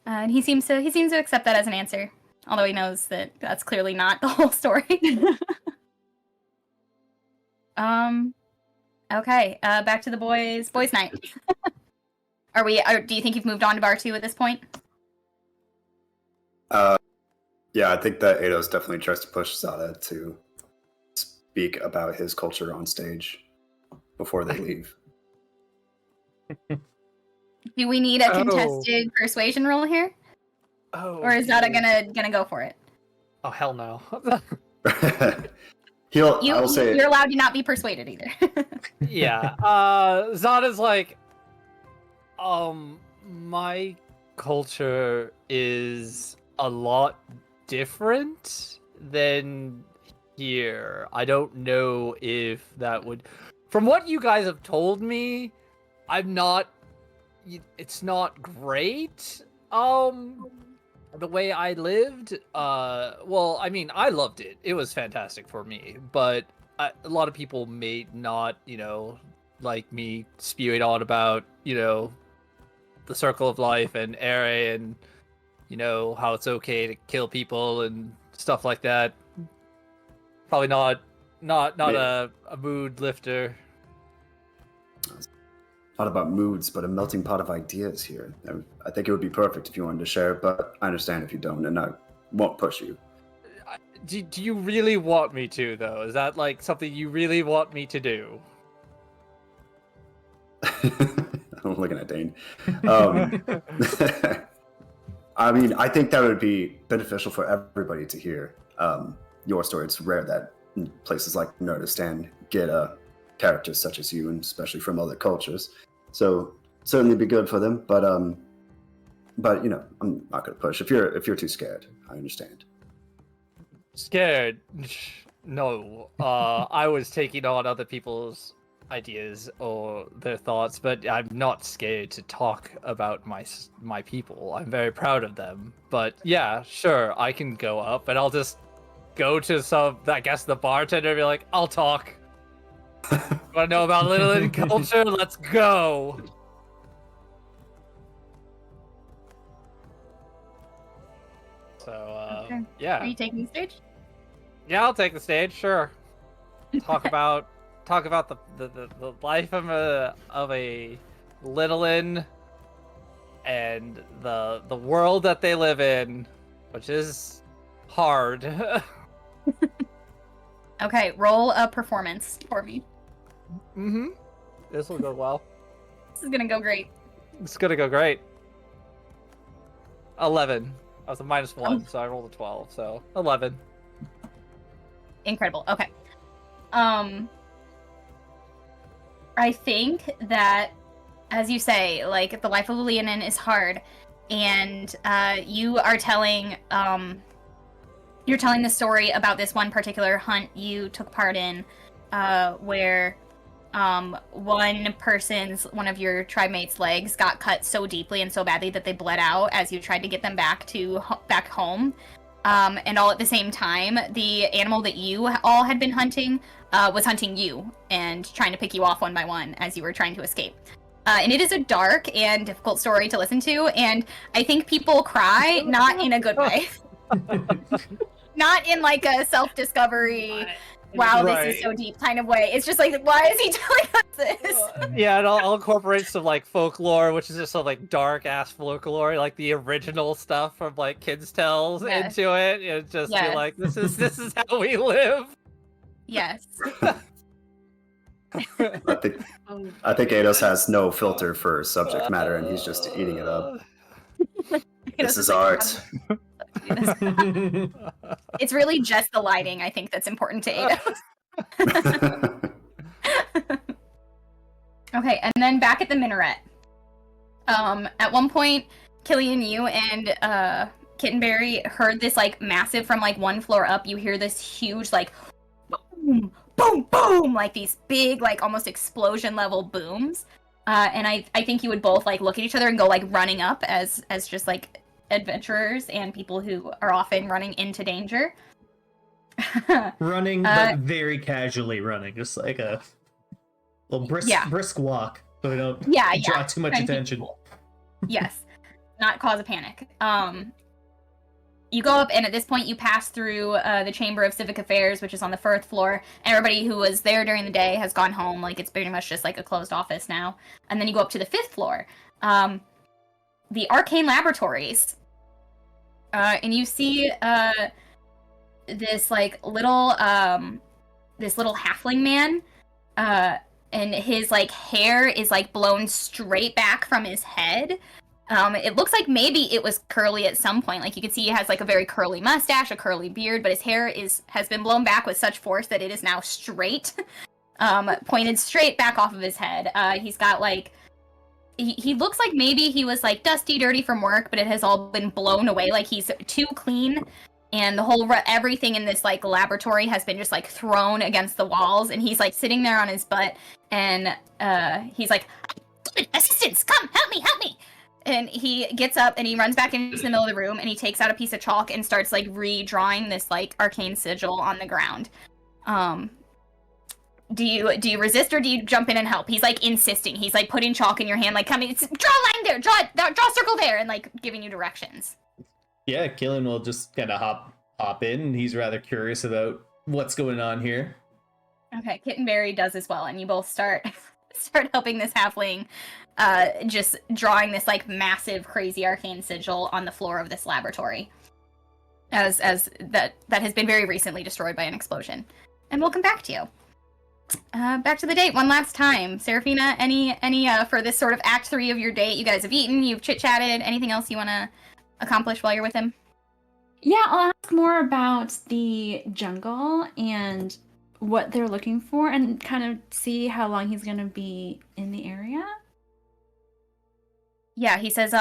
And he seems to accept that as an answer, although he knows that that's clearly not the whole story. Okay. Back to the boys' night. Do you think you've moved on to bar 2 at this point? Yeah, I think that Eidos definitely tries to push Zada to speak about his culture on stage before they leave. Do we need a contested persuasion roll here? Oh. Or is Zada gonna go for it? Oh, hell no. I'll say you're allowed to not be persuaded either. Yeah. Zada's like, my culture is a lot different than here. I don't know if that would... From what you guys have told me, it's not great. The way I lived, well, I mean, I loved it. It was fantastic for me, but a lot of people may not, like me spewing on about, the circle of life and Ere and, how it's okay to kill people and stuff like that. Probably not a mood lifter. Not about moods, but a melting pot of ideas here. I think it would be perfect if you wanted to share, but I understand if you don't, and I won't push you. Do you really want me to, though? Is that, like, something you really want me to do? I'm looking at Dane. I mean, I think that would be beneficial for everybody to hear your story. It's rare that places like Nurdistand get characters such as you, and especially from other cultures. So certainly be good for them, but I'm not gonna push. If you're too scared, I understand. Scared? No. I was taking on other people's ideas or their thoughts, but I'm not scared to talk about my people. I'm very proud of them. But yeah, sure, I can go up, and I'll just go to the bartender and be like, I'll talk. Want to know about Little culture? Let's go. So, Okay. yeah. Are you taking the stage? Yeah, I'll take the stage. Sure. Talk about the life of a Littlin and the world that they live in, which is hard. Okay, roll a performance for me. Mm-hmm. This will go well. This is gonna go great. It's gonna go great. 11. I was a -1, so I rolled a 12. So 11. Incredible. Okay. I think that, as you say, like, the life of Lilianen is hard, and you are telling you're telling the story about this one particular hunt you took part in, where one of your tribe mates' legs got cut so deeply and so badly that they bled out as you tried to get them back home. And all at the same time, the animal that you all had been hunting was hunting you and trying to pick you off one by one as you were trying to escape. And it is a dark and difficult story to listen to, and I think people cry, not in a good way. Not in, like, a self-discovery, wow, Right. this is so deep kind of way. It's just like, why is he telling us this? Yeah, and I'll incorporate some, like, folklore, which is just some, like, dark-ass folklore, like the original stuff from, like, Kids' Tales into it. And just be like, this is how we live. Yes. I think Eidos has no filter for subject matter, and he's just eating it up. This is art. It's really just the lighting, I think, that's important to Eidos. Okay, and then back at the minaret. At one point, Killian, you and Kittenberry heard this, like, massive, from, like, one floor up, you hear this huge, like, boom, boom, boom, like these big, like, almost explosion level booms. And I think you would both, like, look at each other and go, like, running up as just, like, adventurers and people who are often running into danger. running, but very casually running, just like a little brisk walk, so we don't draw too much attention. Cool. Yes, not cause a panic. You go up, and at this point, you pass through the Chamber of Civic Affairs, which is on the 4th floor. And everybody who was there during the day has gone home. Like, it's pretty much just like a closed office now. And then you go up to the 5th floor, the Arcane Laboratories. And you see this like little halfling man, and his like hair is like blown straight back from his head. It looks like maybe it was curly at some point. Like, you can see he has like a very curly mustache, a curly beard, but his hair has been blown back with such force that it is now straight, pointed straight back off of his head. He's got like, he looks like maybe he was like dusty, dirty from work, but it has all been blown away. Like, he's too clean, and the whole everything in this like laboratory has been just like thrown against the walls, and he's like sitting there on his butt, and he's like, assistants, come, help me. And he gets up and he runs back into the middle of the room, and he takes out a piece of chalk and starts like redrawing this like arcane sigil on the ground. Do you resist, or do you jump in and help? He's like insisting. He's like putting chalk in your hand, like, come in, draw a line there, draw a circle there, and like giving you directions. Yeah, Killen will just kind of hop in, and he's rather curious about what's going on here. Okay, Kittenberry does as well, and you both start helping this halfling, just drawing this like massive, crazy arcane sigil on the floor of this laboratory, as that has been very recently destroyed by an explosion. And we'll come back to you. Back to the date one last time. Seraphina, any for this sort of act 3 of your date? You guys have eaten, you've chit-chatted. Anything else you want to accomplish while you're with him? Yeah, I'll ask more about the jungle and what they're looking for, and kind of see how long he's going to be in the area. Yeah, he says,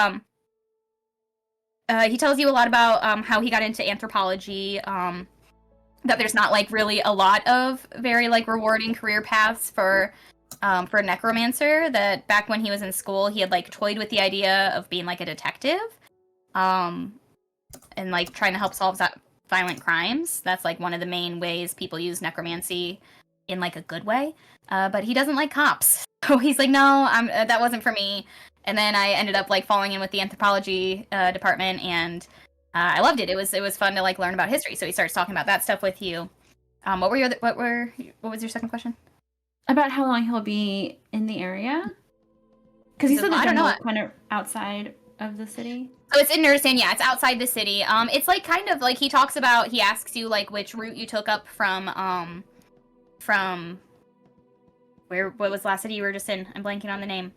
he tells you a lot about how he got into anthropology, that there's not like really a lot of very like rewarding career paths for a necromancer, that back when he was in school he had like toyed with the idea of being like a detective, and like trying to help solve violent crimes. That's like one of the main ways people use necromancy in like a good way, but he doesn't like cops, so he's like, no, that wasn't for me. And then I ended up like falling in with the anthropology department, and I loved it. It was fun to like learn about history. So he starts talking about that stuff with you. What was your second question? About how long he'll be in the area? Because he said the jungle is kind of outside of the city. Oh, it's in Nurdistand. Yeah, it's outside the city. It's like kind of like he asks you like which route you took up from what was the last city you were just in? I'm blanking on the name.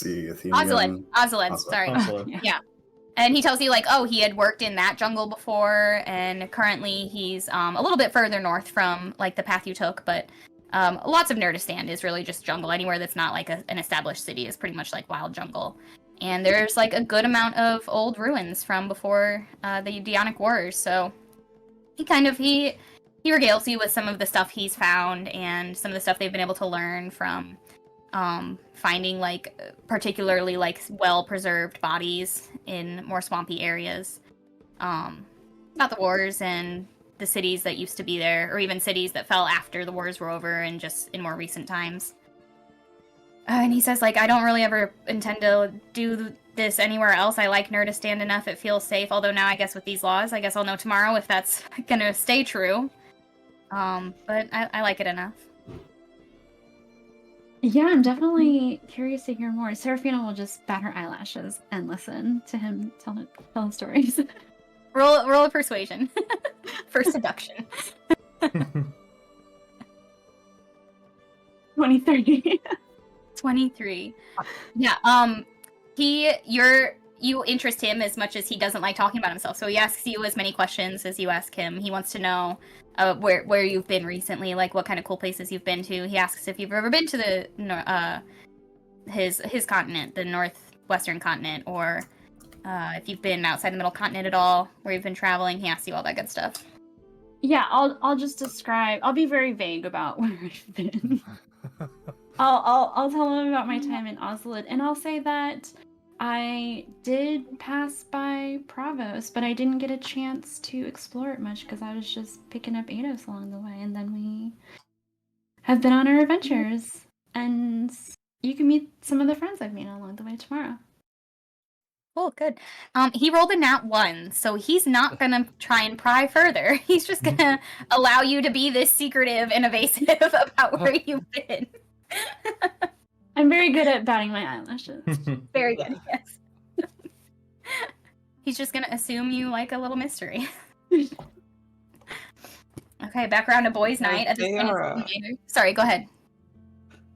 The Athenian... Ozoled, sorry. Yeah. And he tells you, like, oh, he had worked in that jungle before, and currently he's a little bit further north from, like, the path you took, but lots of Nurdistand is really just jungle. Anywhere that's not, like, an established city is pretty much, like, wild jungle. And there's, like, a good amount of old ruins from before the Dionic Wars, so he regales you with some of the stuff he's found and some of the stuff they've been able to learn from finding like particularly like well-preserved bodies in more swampy areas, about the wars and the cities that used to be there, or even cities that fell after the wars were over and just in more recent times. And he says, like, I don't really ever intend to do this anywhere else. I like Nurdistand enough, it feels safe, although now I guess with these laws, I guess I'll know tomorrow if that's gonna stay true. But I like it enough. Yeah, I'm definitely curious to hear more. Seraphina will just bat her eyelashes and listen to him tell stories. Roll a persuasion for seduction. 23. 23. Yeah. You interest him as much as he doesn't like talking about himself. So he asks you as many questions as you ask him. He wants to know where you've been recently, like what kind of cool places you've been to. He asks if you've ever been to the his continent, the northwestern continent, or if you've been outside the middle continent at all, where you've been traveling. He asks you all that good stuff. Yeah, I'll just describe. I'll be very vague about where I've been. I'll tell him about my time in Ozoled, and I'll say that I did pass by Pravos, but I didn't get a chance to explore it much because I was just picking up Ados along the way, and then we have been on our adventures. And you can meet some of the friends I've made along the way tomorrow. Cool, good. He rolled a nat 1, so he's not gonna try and pry further. He's just gonna allow you to be this secretive and evasive about where you've been. I'm very good at batting my eyelashes. Very good, yes. He's just gonna assume you like a little mystery. Okay, back around to boys' night. At this point, sorry, go ahead.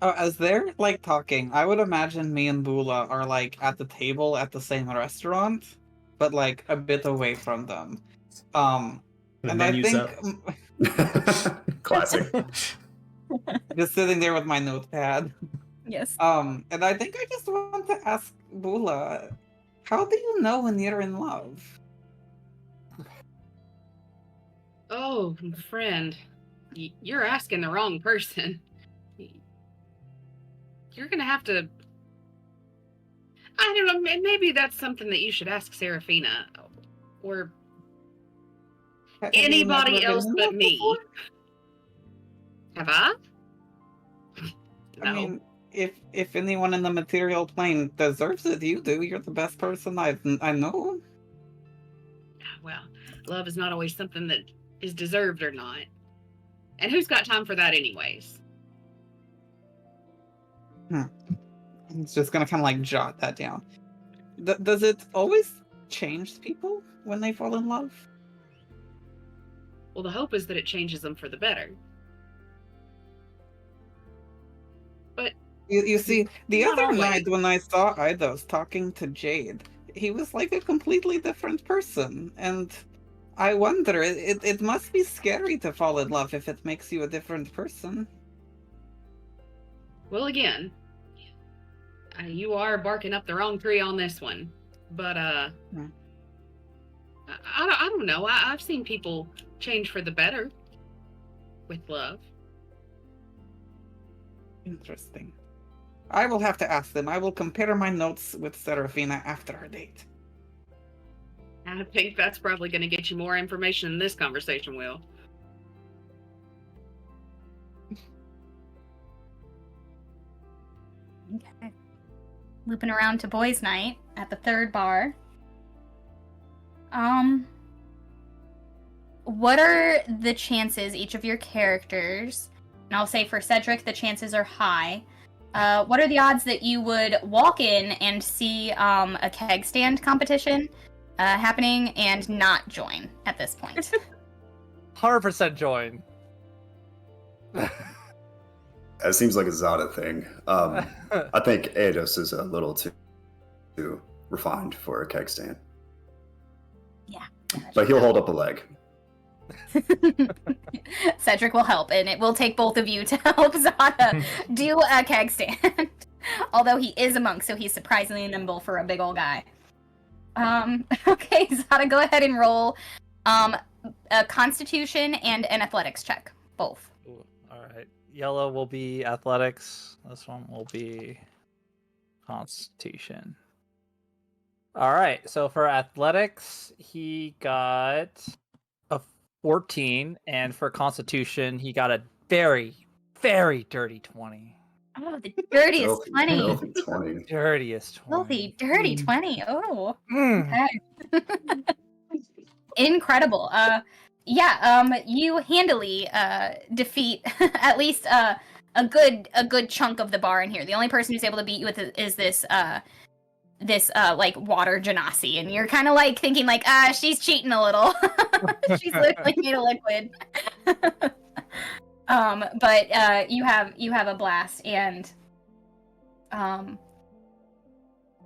Oh, as they're like talking, I would imagine me and Bula are like at the table at the same restaurant, but like a bit away from them. The And I menu's think Classic. just sitting there with my notepad. Yes. And I think I just want to ask Bula, how do you know when you're in love? Oh, friend, you're asking the wrong person. You're gonna have to. I don't know. Maybe that's something that you should ask Seraphina, or Have you anybody never been else in but love me. before? Have I? No. I mean, if anyone in the material plane deserves it, you do. You're the best person I know. Well, love is not always something that is deserved or not. And who's got time for that, anyways? It's just gonna kind of like jot that down. Does it always change people when they fall in love? Well, the hope is that it changes them for the better. But You see, the Not other always. night when I saw Eidos talking to Jade, he was like a completely different person, and I wonder, it must be scary to fall in love if it makes you a different person. well, again, you are barking up the wrong tree on this one. But I don't know. I've seen people change for the better with love. Interesting. I will have to ask them. I will compare my notes with Seraphina after our date. I think that's probably going to get you more information than this conversation will. Okay. Looping around to boys' night at the third bar. What are the chances each of your characters, and I'll say for Cedric the chances are high, what are the odds that you would walk in and see a keg stand competition happening and not join at this point? 100% join. It seems like a Zada thing. I think Eidos is a little too refined for a keg stand. Yeah. But he'll hold up a leg. Cedric will help, and it will take both of you to help Zada do a keg stand. Although he is a monk, so he's surprisingly nimble for a big old guy. Okay, Zada, go ahead and roll a Constitution and an Athletics check, both. Ooh, all right. Yellow will be athletics. This one will be Constitution. All right. So for athletics, he got a 14, and for Constitution, he got a very, very dirty 20. Oh, the dirtiest 20. Filthy 20. Dirtiest 20. Filthy, dirty 20. Oh, Mm. okay. Incredible. You handily defeat at least a good chunk of the bar in here. The only person who's able to beat you with it is this like water genasi, and you're kind of like thinking like, she's cheating a little. She's literally made a liquid. But you have a blast, and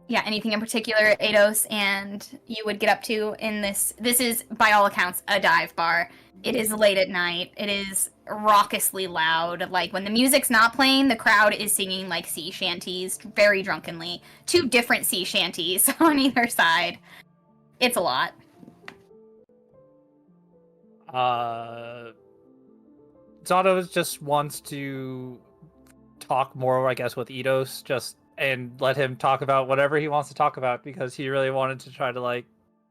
yeah, anything in particular, Eidos, and you would get up to in this? This is, by all accounts, a dive bar. It is late at night. It is raucously loud. Like, when the music's not playing, the crowd is singing, like, sea shanties very drunkenly. 2 different sea shanties on either side. It's a lot. Zato just wants to talk more, I guess, with Eidos, just and let him talk about whatever he wants to talk about, because he really wanted to try to like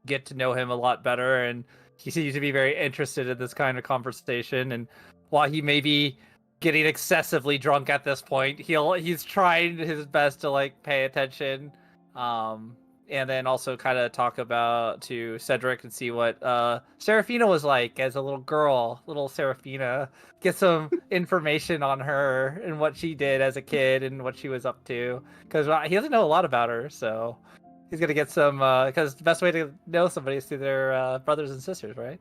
get to know him a lot better, and he seems to be very interested in this kind of conversation. And while he may be getting excessively drunk at this point, he's trying his best to like pay attention, and then also kind of talk about to Cedric and see what Seraphina was like as a little girl, little Seraphina. Get some information on her and what she did as a kid and what she was up to, because he doesn't know a lot about her, so he's gonna get some. Because the best way to know somebody is through their brothers and sisters, right?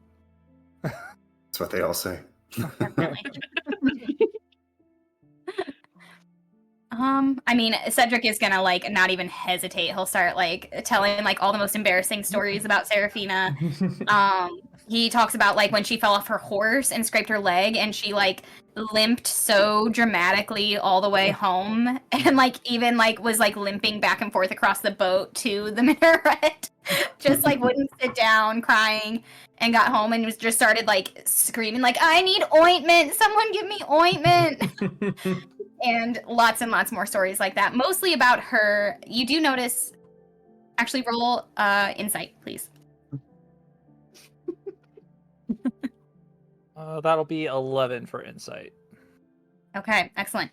That's what they all say. Definitely. I mean, Cedric is gonna like not even hesitate. He'll start like telling like all the most embarrassing stories about Seraphina. He talks about like when she fell off her horse and scraped her leg, and she like limped so dramatically all the way home, and like even like was like limping back and forth across the boat to the minaret, just like wouldn't sit down, crying, and got home and was just started like screaming like, "I need ointment! Someone give me ointment!" And lots more stories like that, mostly about her. You do notice, actually roll insight, please. That'll be 11 for insight. Okay, excellent.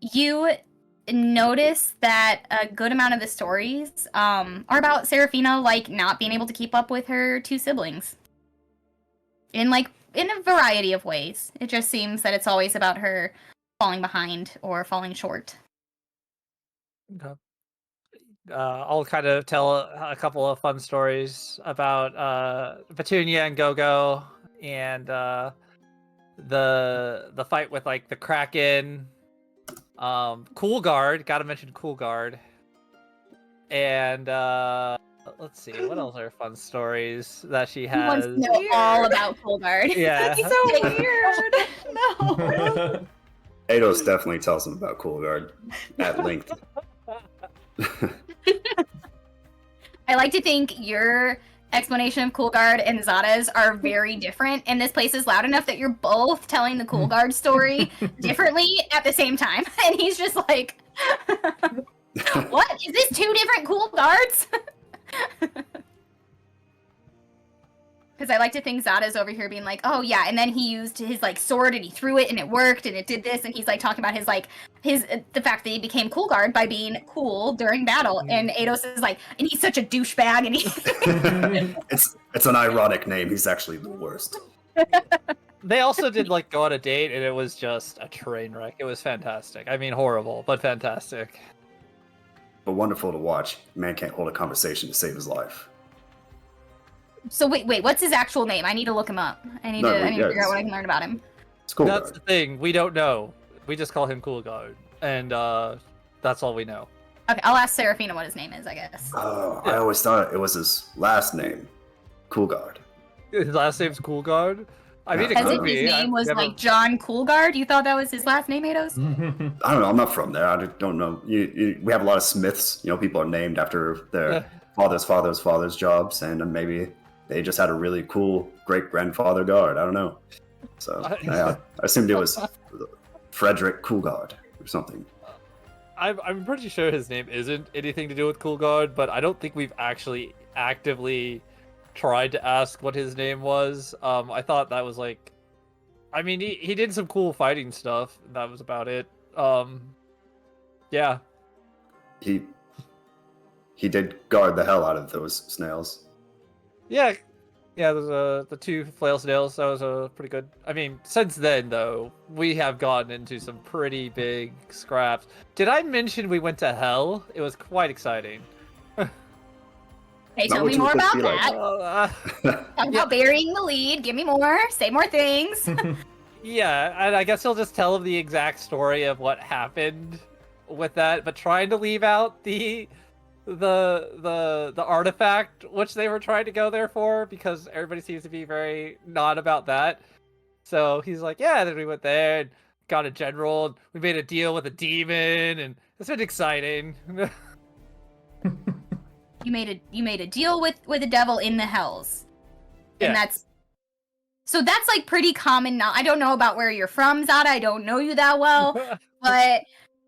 You notice that a good amount of the stories are about Seraphina like not being able to keep up with her two siblings. In a variety of ways. It just seems that it's always about her falling behind or falling short. Okay. I'll kind of tell a couple of fun stories about Petunia and Go-Go, and the fight with like the Kraken, Cool Guard. Got to mention Cool Guard, and let's see, what else are fun stories that she He wants has. to know all about Coolguard. Yeah. That's so weird. No. Eidos definitely tells him about Coolguard at length. I like to think your explanation of Coolguard and Zada's are very different, and this place is loud enough that you're both telling the Coolguard story differently at the same time. And he's just like, what? Is this two different Coolguards? Because I like to think Zada's over here being like, oh yeah, and then he used his like sword and he threw it and it worked and it did this, and he's like talking about his like the fact that he became Coolguard by being cool during battle, and Eidos is like, and he's such a douchebag, and he it's an ironic name. He's actually the worst. They also did like go on a date, and it was just a train wreck. It was fantastic. I mean, horrible, but fantastic. But wonderful to watch. Man can't hold a conversation to save his life. So wait, what's his actual name? I need to look him up. I need to figure out what I can learn about him. It's cool. That's the thing. We don't know. We just call him Cool Guard, and that's all we know. Okay, I'll ask Seraphina what his name is, I guess. Oh, I always thought it was his last name, Coolguard. His last name's Cool Guard. I mean, it As could if be. his name was I've never- like John Coolguard. You thought that was his last name, Eidos? I don't know. I'm not from there. I don't know. We have a lot of Smiths. You know, people are named after their father's jobs, and maybe they just had a really cool great grandfather guard. I don't know. So I assumed it was Frederick Coolguard or something. I'm pretty sure his name isn't anything to do with Cool Guard, but I don't think we've actually actively tried to ask what his name was. I thought that was like, I mean, he did some cool fighting stuff. That was about it. Yeah. He did guard the hell out of those snails. Yeah, there's the two flail snails. That was pretty good. I mean, since then though, we have gotten into some pretty big scraps. Did I mention we went to hell? It was quite exciting. Hey, Not tell what me you more would about be like. that. Talk about burying the lead. Give me more. Say more things. Yeah, and I guess he'll just tell him the exact story of what happened with that, but trying to leave out the artifact which they were trying to go there for, because everybody seems to be very not about that. So he's like, yeah, then we went there and got a general, and we made a deal with a demon, and it's been exciting. You made a deal with the devil in the hells. And Yeah. that's like pretty common. I don't know about where you're from, Zada. I don't know you that well, but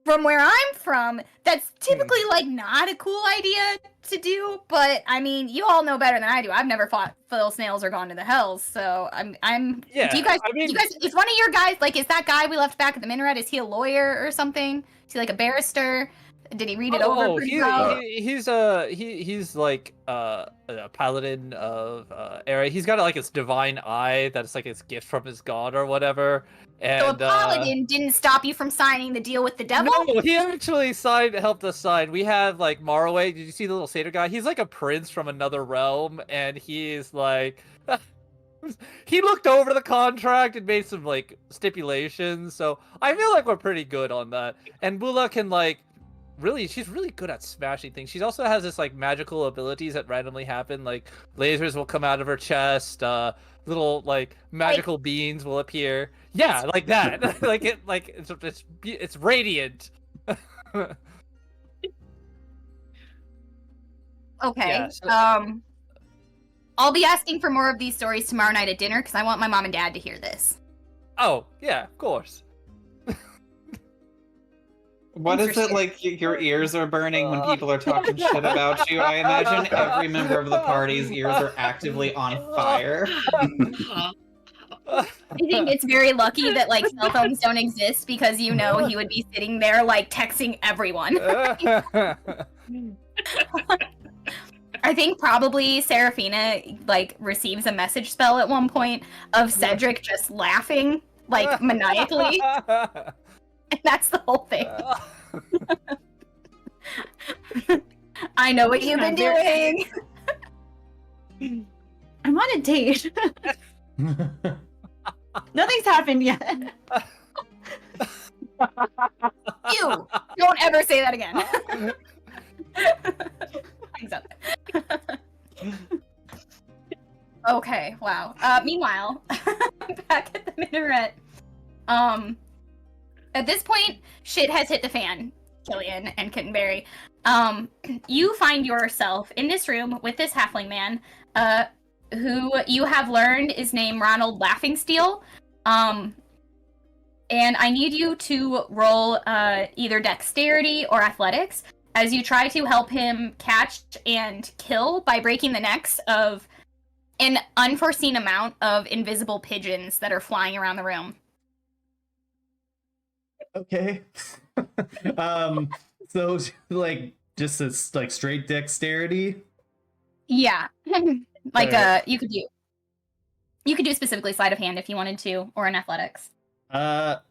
from where I'm from, that's typically like not a cool idea to do. But I mean, you all know better than I do. I've never fought feral snails or gone to the hells, so I'm. Yeah, Do you guys? I mean- do you guys? Is one of your guys like? Is that guy we left back at the minaret? Is he a lawyer or something? Is he like a barrister? Did he read it over pretty well? He's like a paladin of area. He's got like his divine eye that's like his gift from his god or whatever. And So a paladin didn't stop you from signing the deal with the devil? no, he actually helped us sign. We have like Marway. Did you see the little satyr guy? He's like a prince from another realm, and he's like. He looked over the contract and made some like stipulations, so I feel like we're pretty good on that. And Bula can like she's really good at smashing things. She also has this like magical abilities that randomly happen, like lasers will come out of her chest, little like magical beans will appear. Yeah, like that. It's radiant. Okay. Yeah, so- I'll be asking for more of these stories tomorrow night at dinner because I want my mom and dad to hear this. Oh, yeah, of course. What is it like your ears are burning when people are talking shit about you? I imagine every member of the party's ears are actively on fire. I think it's very lucky that like cell phones don't exist because you know he would be sitting there like texting everyone. I think probably Seraphina like receives a message spell at one point of Cedric just laughing like maniacally. And that's the whole thing. I know what you've been doing. I'm on a date. Nothing's happened yet. You don't ever say that again. Hangs up. Okay, wow. Meanwhile, back at the minaret, at this point, shit has hit the fan, Killian and Kittenberry. You find yourself in this room with this halfling man, who you have learned is named Ronald Laughingsteel. And I need you to roll either dexterity or athletics as you try to help him catch and kill by breaking the necks of an unforeseen amount of invisible pigeons that are flying around the room. Okay. So like just this like straight dexterity. Yeah. Like Alright. you could do specifically sleight of hand if you wanted to, or an athletics. I'll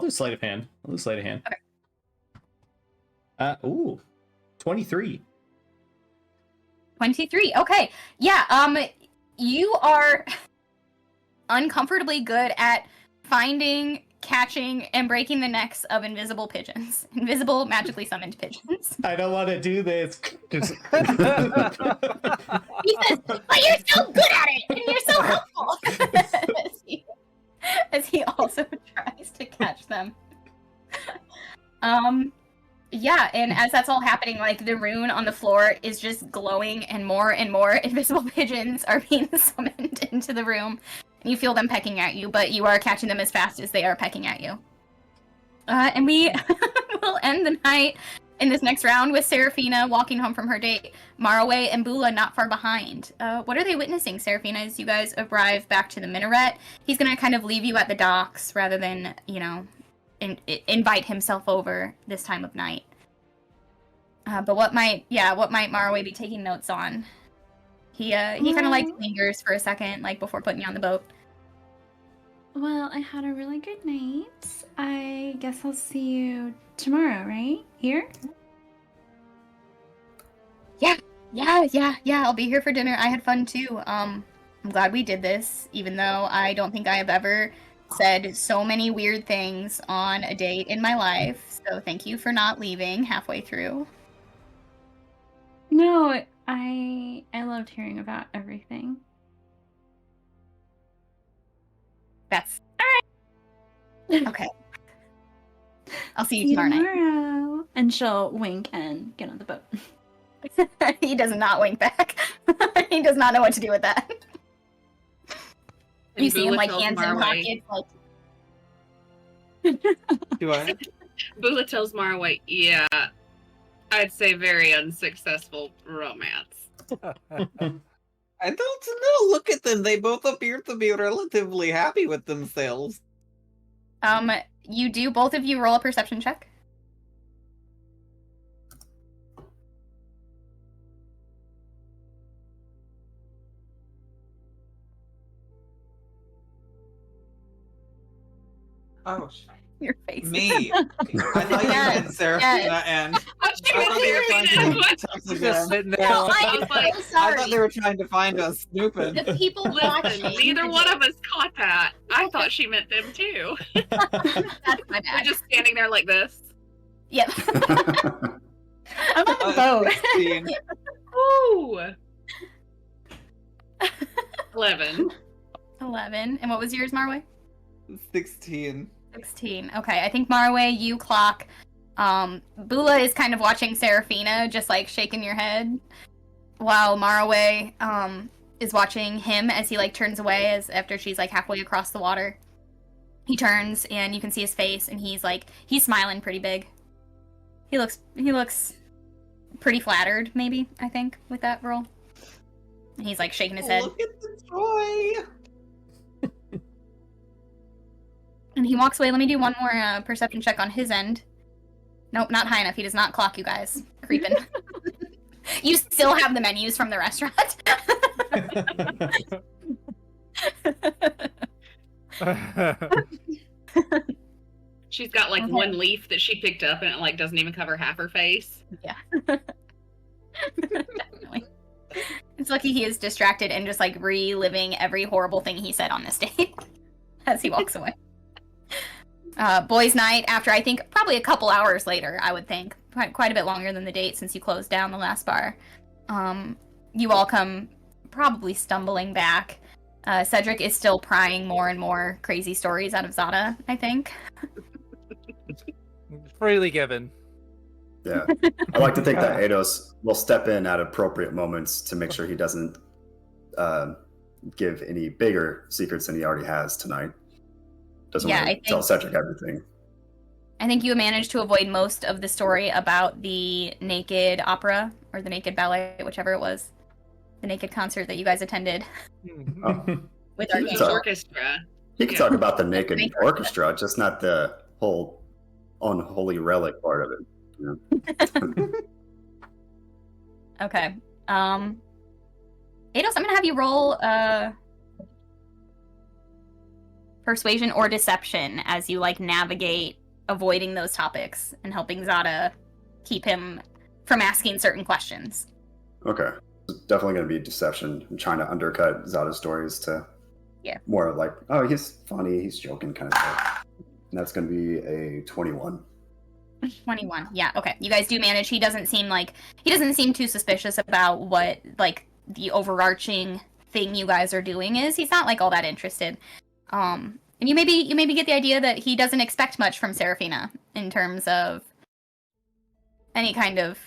do sleight of hand. Okay. Ooh, 23. 23. Okay. Yeah, you are uncomfortably good at finding, catching, and breaking the necks of invisible pigeons. Invisible, magically summoned pigeons. I don't want to do this. He says, but you're so good at it, and you're so helpful. as he also tries to catch them. Yeah, and as that's all happening, like, the rune on the floor is just glowing, and more invisible pigeons are being summoned into the room. And you feel them pecking at you, but you are catching them as fast as they are pecking at you. And we will end the night in this next round with Seraphina walking home from her date, Maraway and Bula not far behind. What are they witnessing, Seraphina, as you guys arrive back to the minaret? He's gonna kind of leave you at the docks rather than, you know, invite himself over this time of night. But what might Maraway be taking notes on? He kind of like lingers for a second, like before putting you on the boat. Well, I had a really good night. I guess I'll see you tomorrow, right? Here? Yeah, I'll be here for dinner. I had fun too. I'm glad we did this, even though I don't think I have ever said so many weird things on a date in my life. So thank you for not leaving halfway through. No, I loved hearing about everything. That's alright. Okay. I'll see you tomorrow night. And she'll wink and get on the boat. He does not wink back. He does not know what to do with that. And You see him Bula like tells hands in Marway- pockets, like Do I? Bula tells Marway, yeah, I'd say very unsuccessful romance. I don't know. Look at them. They both appear to be relatively happy with themselves. You do, both of you roll a perception check. Oh, Your face. me. I thought you meant Seraphina and... I I thought they were trying to text Just again. sitting there. No, like, I am was like, so I sorry. thought they were trying to find us stupid. The people Listen, watching. neither one of us caught that. I thought she meant them too. That's my We're bad. just standing there like this. Yep. I'm on the boat. 16. Ooh. 11. 11. And what was yours, Marway? 16. 16. Okay, I think Marway, you clock. Bula is kind of watching Seraphina, just like shaking your head, while Marway is watching him as he like turns away as after she's like halfway across the water. He turns and you can see his face, and he's smiling pretty big. He looks pretty flattered, maybe, I think, with that roll. And he's like shaking his head. Look at the joy. And he walks away. Let me do one more perception check on his end. Nope, not high enough. He does not clock you guys. Creeping. You still have the menus from the restaurant. She's got like Okay. one leaf that she picked up and it like doesn't even cover half her face. Yeah. Definitely. It's lucky he is distracted and just like reliving every horrible thing he said on this date as he walks away. Boys' night, after I think probably a couple hours later, I would think. Quite a bit longer than the date since you closed down the last bar. You all come probably stumbling back. Cedric is still prying more and more crazy stories out of Zada, I think. Freely given. Yeah. I like to think that Eidos will step in at appropriate moments to make sure he doesn't give any bigger secrets than he already has tonight. Doesn't Yeah, want I to tell think- Cedric everything. I think you managed to avoid most of the story about the naked opera or the naked ballet, whichever it was. The naked concert that you guys attended Oh. with He our can The talk- orchestra. He can Yeah. talk about the naked Naked orchestra, just not the whole unholy relic part of it. Okay. Eidos, I'm gonna have you roll persuasion or deception as you like navigate avoiding those topics and helping Zada keep him from asking certain questions. Okay. It's definitely going to be deception. I'm trying to undercut Zada's stories to more like, oh, he's funny, he's joking kind of stuff. And that's going to be a 21. 21. Yeah, okay. You guys do manage. He doesn't seem too suspicious about what like the overarching thing you guys are doing is. He's not like all that interested. And you maybe get the idea that he doesn't expect much from Seraphina in terms of any kind of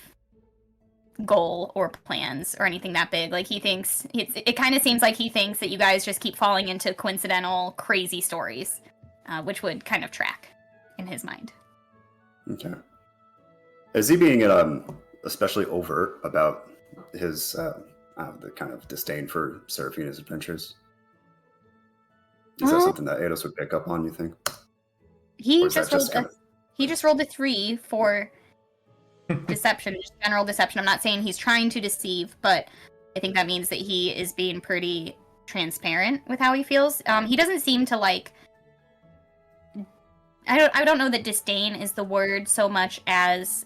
goal or plans or anything that big. Like he thinks it kind of seems like he thinks that you guys just keep falling into coincidental crazy stories, which would kind of track in his mind. Okay. Is he being especially overt about his the kind of disdain for Seraphina's adventures? Is that something that Eidos would pick up on, you think? He Or is that just rolled just he just rolled a 3 for deception, just general deception. I'm not saying he's trying to deceive, but I think that means that he is being pretty transparent with how he feels. He doesn't seem to like I don't know that disdain is the word so much as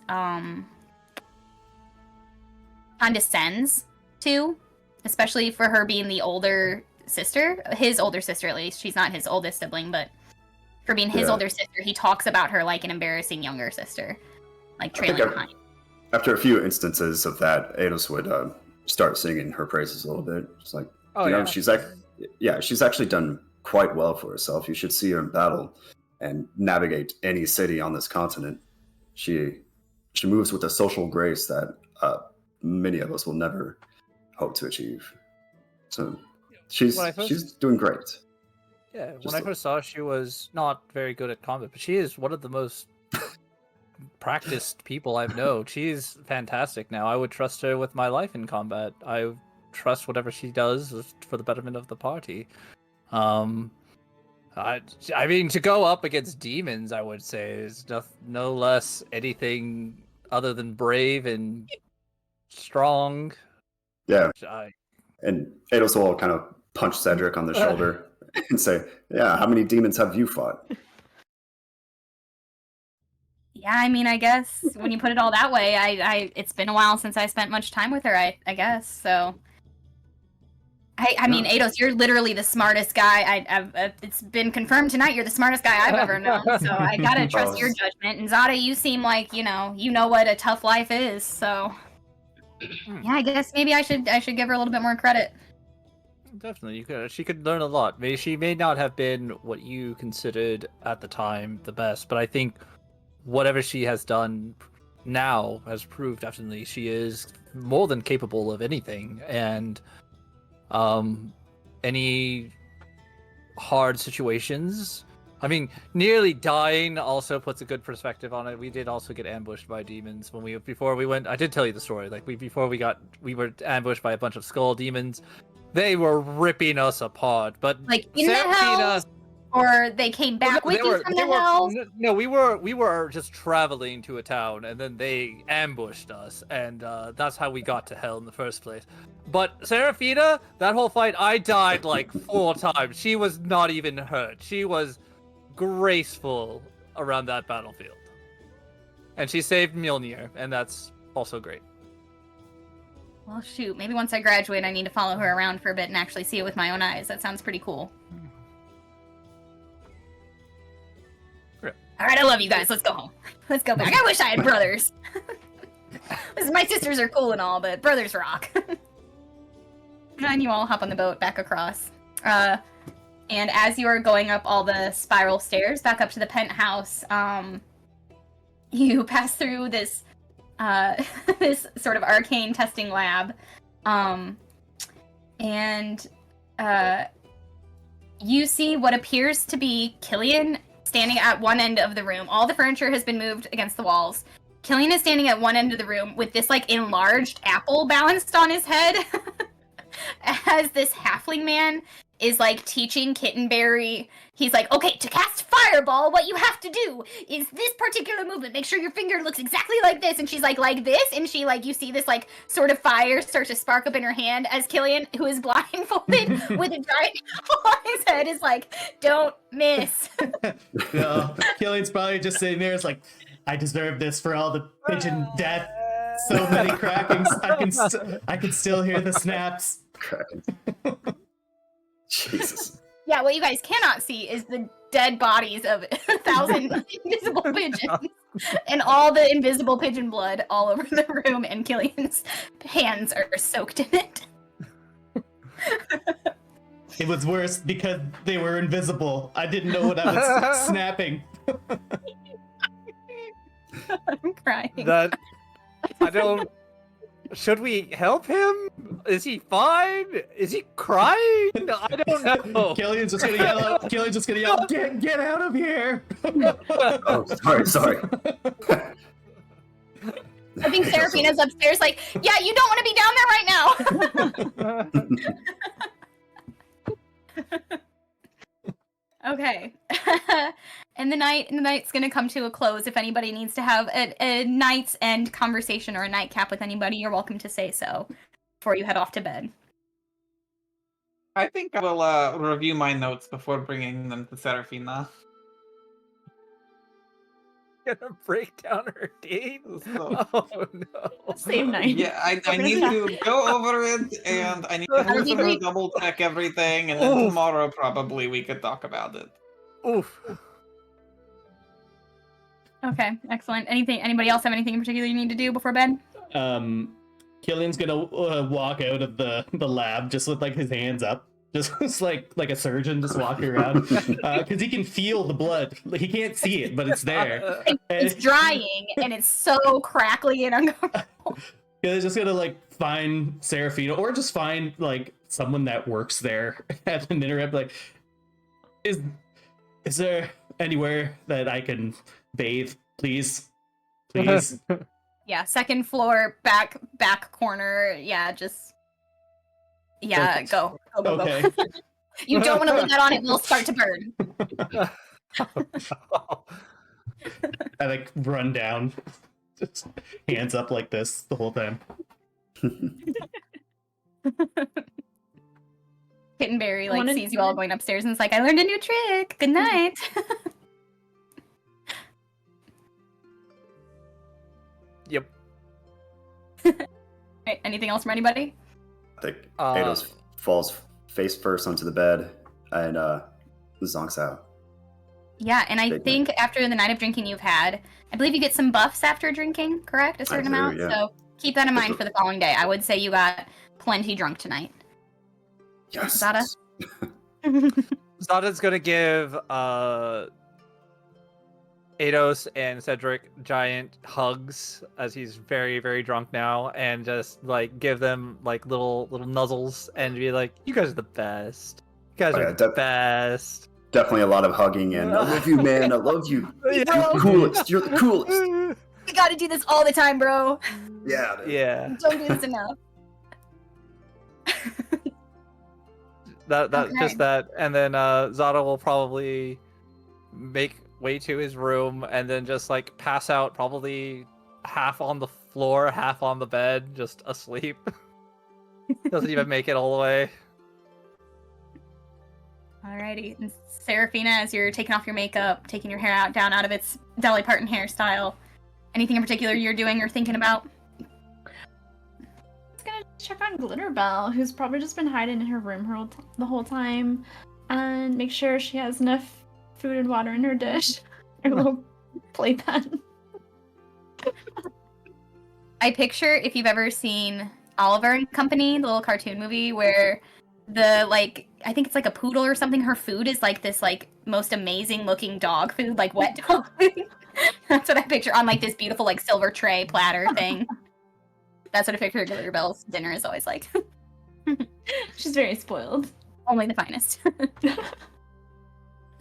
condescends to, especially for her being the older sister, his older sister at least. She's not his oldest sibling, but for being his Yeah. older sister, he talks about her like an embarrassing younger sister, like I think trailing behind. After a few instances of that, Eidos would start singing her praises a little bit. It's like, Oh, you know, yeah. she's actually done quite well for herself. You should see her in battle and navigate any city on this continent. She moves with a social grace that many of us will never hope to achieve. So she's doing great. Yeah, Just when I like- first saw her, she was not very good at combat, but she is one of the most practiced people I've known. She's fantastic now. I would trust her with my life in combat. I trust whatever she does is for the betterment of the party. I mean, to go up against demons, I would say, is no less anything other than brave and strong. Yeah. I, And Ados will kind of punch Cedric on the shoulder and say, "Yeah, how many demons have you fought?" Yeah, I mean, I guess when you put it all that way, it's been a while since I spent much time with her, I guess, so. I mean, Ados, you're literally the smartest guy. It's been confirmed tonight you're the smartest guy I've ever known, so I gotta trust your judgment. And Zada, you seem like, you know what a tough life is, so. Yeah, I guess maybe I should give her a little bit more credit. definitely, she could learn a lot. She may not have been what you considered at the time the best, but I think whatever she has done now has proved definitely she is more than capable of anything. And any hard situations, I mean, nearly dying also puts a good perspective on it. We did also get ambushed by demons before we went. I did tell you the story. Like we were ambushed by a bunch of skull demons. They were ripping us apart. But like in the hells, or they came back with you from the hells? No, we were just traveling to a town, and then they ambushed us, and that's how we got to hell in the first place. But Seraphina, that whole fight, I died like 4 times. She was not even hurt. She was graceful around that battlefield. And she saved Mjolnir, and that's also great. Well, shoot, maybe once I graduate, I need to follow her around for a bit and actually see it with my own eyes. That sounds pretty cool. All right, I love you guys. Let's go home. Let's go back. I wish I had brothers. My sisters are cool and all, but brothers rock. And you all hop on the boat back across. And as you are going up all the spiral stairs back up to the penthouse, you pass through this this sort of arcane testing lab, and you see what appears to be Killian standing at one end of the room. All the furniture has been moved against the walls. Killian is standing at one end of the room with this like enlarged apple balanced on his head. As this halfling man is like teaching Kittenberry, he's like, okay, to cast Fireball, what you have to do is this particular movement. Make sure your finger looks exactly like this. And she's like this, and she like, you see this like sort of fire start to spark up in her hand as Killian, who is blindfolded with a giant apple on his head, is like, don't miss. No, Killian's probably just sitting there. It's like, I deserve this for all the pigeon death. So many crackings. I can still hear the snaps. Cracking. Jesus. Yeah, what you guys cannot see is the dead bodies of 1,000 invisible pigeons and all the invisible pigeon blood all over the room, and Killian's hands are soaked in it. It was worse because they were invisible. I didn't know what I was snapping. I'm crying. Should we help him? Is he fine? Is he crying? I don't know. Killian's just gonna yell out. Killian's just gonna yell, "Get out of here!" Oh, sorry. I think Seraphina's upstairs like, yeah, you don't want to be down there right now. Okay. And the night's gonna come to a close. If anybody needs to have a night's end conversation or a nightcap with anybody, you're welcome to say so before you head off to bed. I think I will review my notes before bringing them to Seraphina. Gonna break down her date? So, Oh no. Same night. yeah, I need to go over it, and I need to listen to double check everything, and then tomorrow probably we could talk about it. Oof. Okay, excellent. Anybody else have anything in particular you need to do before bed? Killian's gonna walk out of the lab just with like his hands up, just like a surgeon just walking around, because he can feel the blood. Like, he can't see it, but it's there. It's drying, and it's so crackly and uncomfortable. Killian's just gonna like find Seraphina, or just find like someone that works there at an interrupt. Like, is there anywhere that I can bathe, please? please. Yeah, second floor, back corner. Yeah, just Okay. go. Okay. You don't want to leave that on; it will start to burn. I like run down, just hands up like this the whole time. Kittenberry I wanted sees you all going upstairs and is like, "I learned a new trick. Good night." Yep. Right, anything else from anybody? I think Eidos falls face first onto the bed and zonks out. Yeah, and I Big think after the night of drinking you've had, I believe you get some buffs after drinking, correct? A certain do, amount. yeah. So keep that in That's mind for the following day. I would say you got plenty drunk tonight. Yes. Zada? Zada's gonna give Eidos and Cedric giant hugs as he's very, very drunk now, and just like give them like little nuzzles and be like, "You guys are the best. You guys are the best." Definitely a lot of hugging and I love you, man. I love you. You're the coolest. You're the coolest. We gotta do this all the time, bro. Yeah. Dude. Yeah. Don't do this enough. That Okay. just that, and then Zada will probably make way to his room and then just like pass out, probably half on the floor, half on the bed, just asleep. Doesn't even make it all the way. Alrighty. And Seraphina, as you're taking off your makeup, taking your hair down out of its Dolly Parton hairstyle, anything in particular you're doing or thinking about? I was gonna check on Glitterbell, who's probably just been hiding in her room the whole time, and make sure she has enough food and water in her dish. Her little playpen. I picture, if you've ever seen Oliver and Company, the little cartoon movie where the I think it's like a poodle or something, her food is like this most amazing looking dog food, like wet dog food. That's what I picture on this beautiful silver tray platter thing. That's what I picture Glitterbell's dinner is always like. She's very spoiled. Only the finest.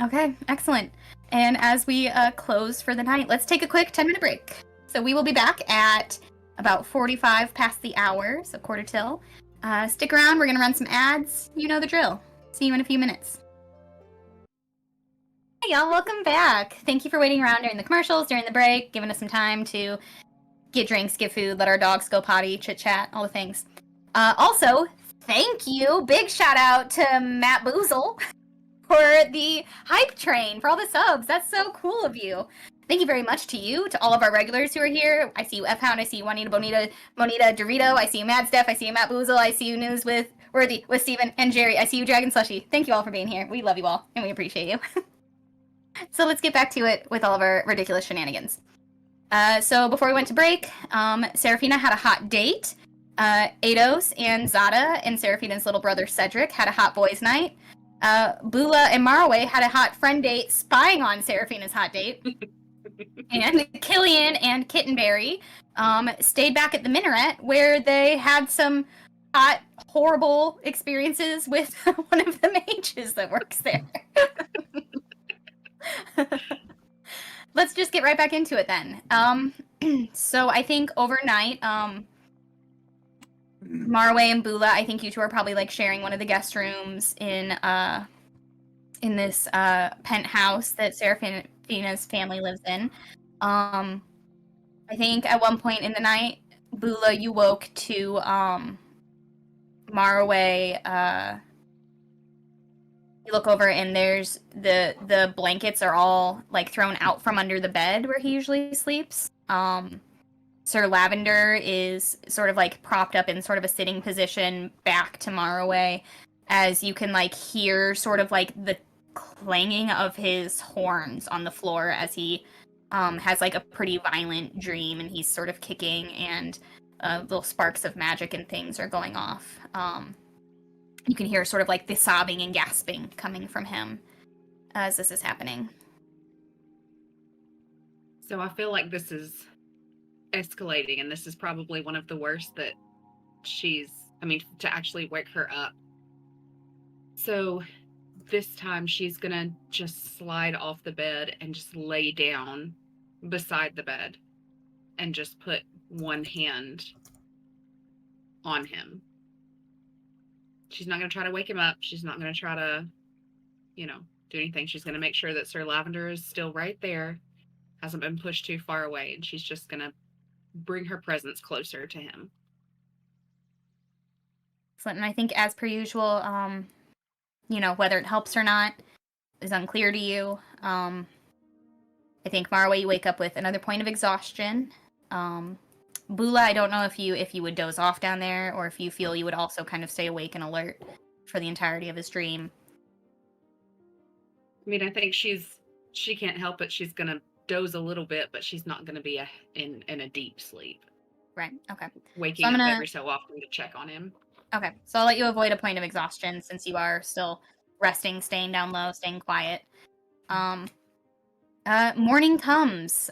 Okay, excellent. And as we close for the night, let's take a quick 10-minute break. So we will be back at about 45 past the hour, so quarter till. Stick around, we're going to run some ads. You know the drill. See you in a few minutes. Hey y'all, welcome back. Thank you for waiting around during the commercials, during the break, giving us some time to get drinks, get food, let our dogs go potty, chit-chat, all the things. Also, thank you. Big shout out to Matt Boozle for the hype train, for all the subs. That's so cool of you. Thank you very much to you, to all of our regulars who are here. I see you, F-Hound. I see you, Juanita Bonita Dorito. I see you, Mad Steph. I see you, Matt Boozle. I see you, News with Worthy, with Steven and Jerry. I see you, Dragon Slushy. Thank you all for being here. We love you all, and we appreciate you. So let's get back to it with all of our ridiculous shenanigans. So before we went to break, Seraphina had a hot date. Eidos and Zada and Seraphina's little brother Cedric had a hot boys' night. Bula and Maraway had a hot friend date spying on Seraphina's hot date. And Killian and Kittenberry stayed back at the Minaret where they had some hot, horrible experiences with one of the mages that works there. Let's just get right back into it then. So I think overnight, Marway and Bula, I think you two are probably sharing one of the guest rooms in this penthouse that Seraphina's family lives in. I think at one point in the night, Bula, you woke to Marway. You look over and there's the blankets are all thrown out from under the bed where he usually sleeps. Sir Lavender is sort of propped up in sort of a sitting position back to Marway, as you can hear sort of the clanging of his horns on the floor as he has a pretty violent dream, and he's sort of kicking, and little sparks of magic and things are going off. You can hear sort of the sobbing and gasping coming from him as this is happening. So I feel like this is escalating, and this is probably one of the worst that to actually wake her up. So this time she's gonna just slide off the bed and just lay down beside the bed. and just put one hand on him. She's not going to try to wake him up. She's not going to try to, do anything. She's going to make sure that Sir Lavender is still right there, hasn't been pushed too far away, and she's just going to bring her presence closer to him. Excellent. And I think, as per usual, whether it helps or not is unclear to you. I think, Marwa, you wake up with another point of exhaustion. Bula, I don't know if you would doze off down there, or if you feel you would also kind of stay awake and alert for the entirety of his dream. I mean, I think she can't help it. She's going to doze a little bit, but she's not going to be in a deep sleep. Right, okay. Waking up every so often to check on him. Okay, so I'll let you avoid a point of exhaustion since you are still resting, staying down low, staying quiet. Morning comes.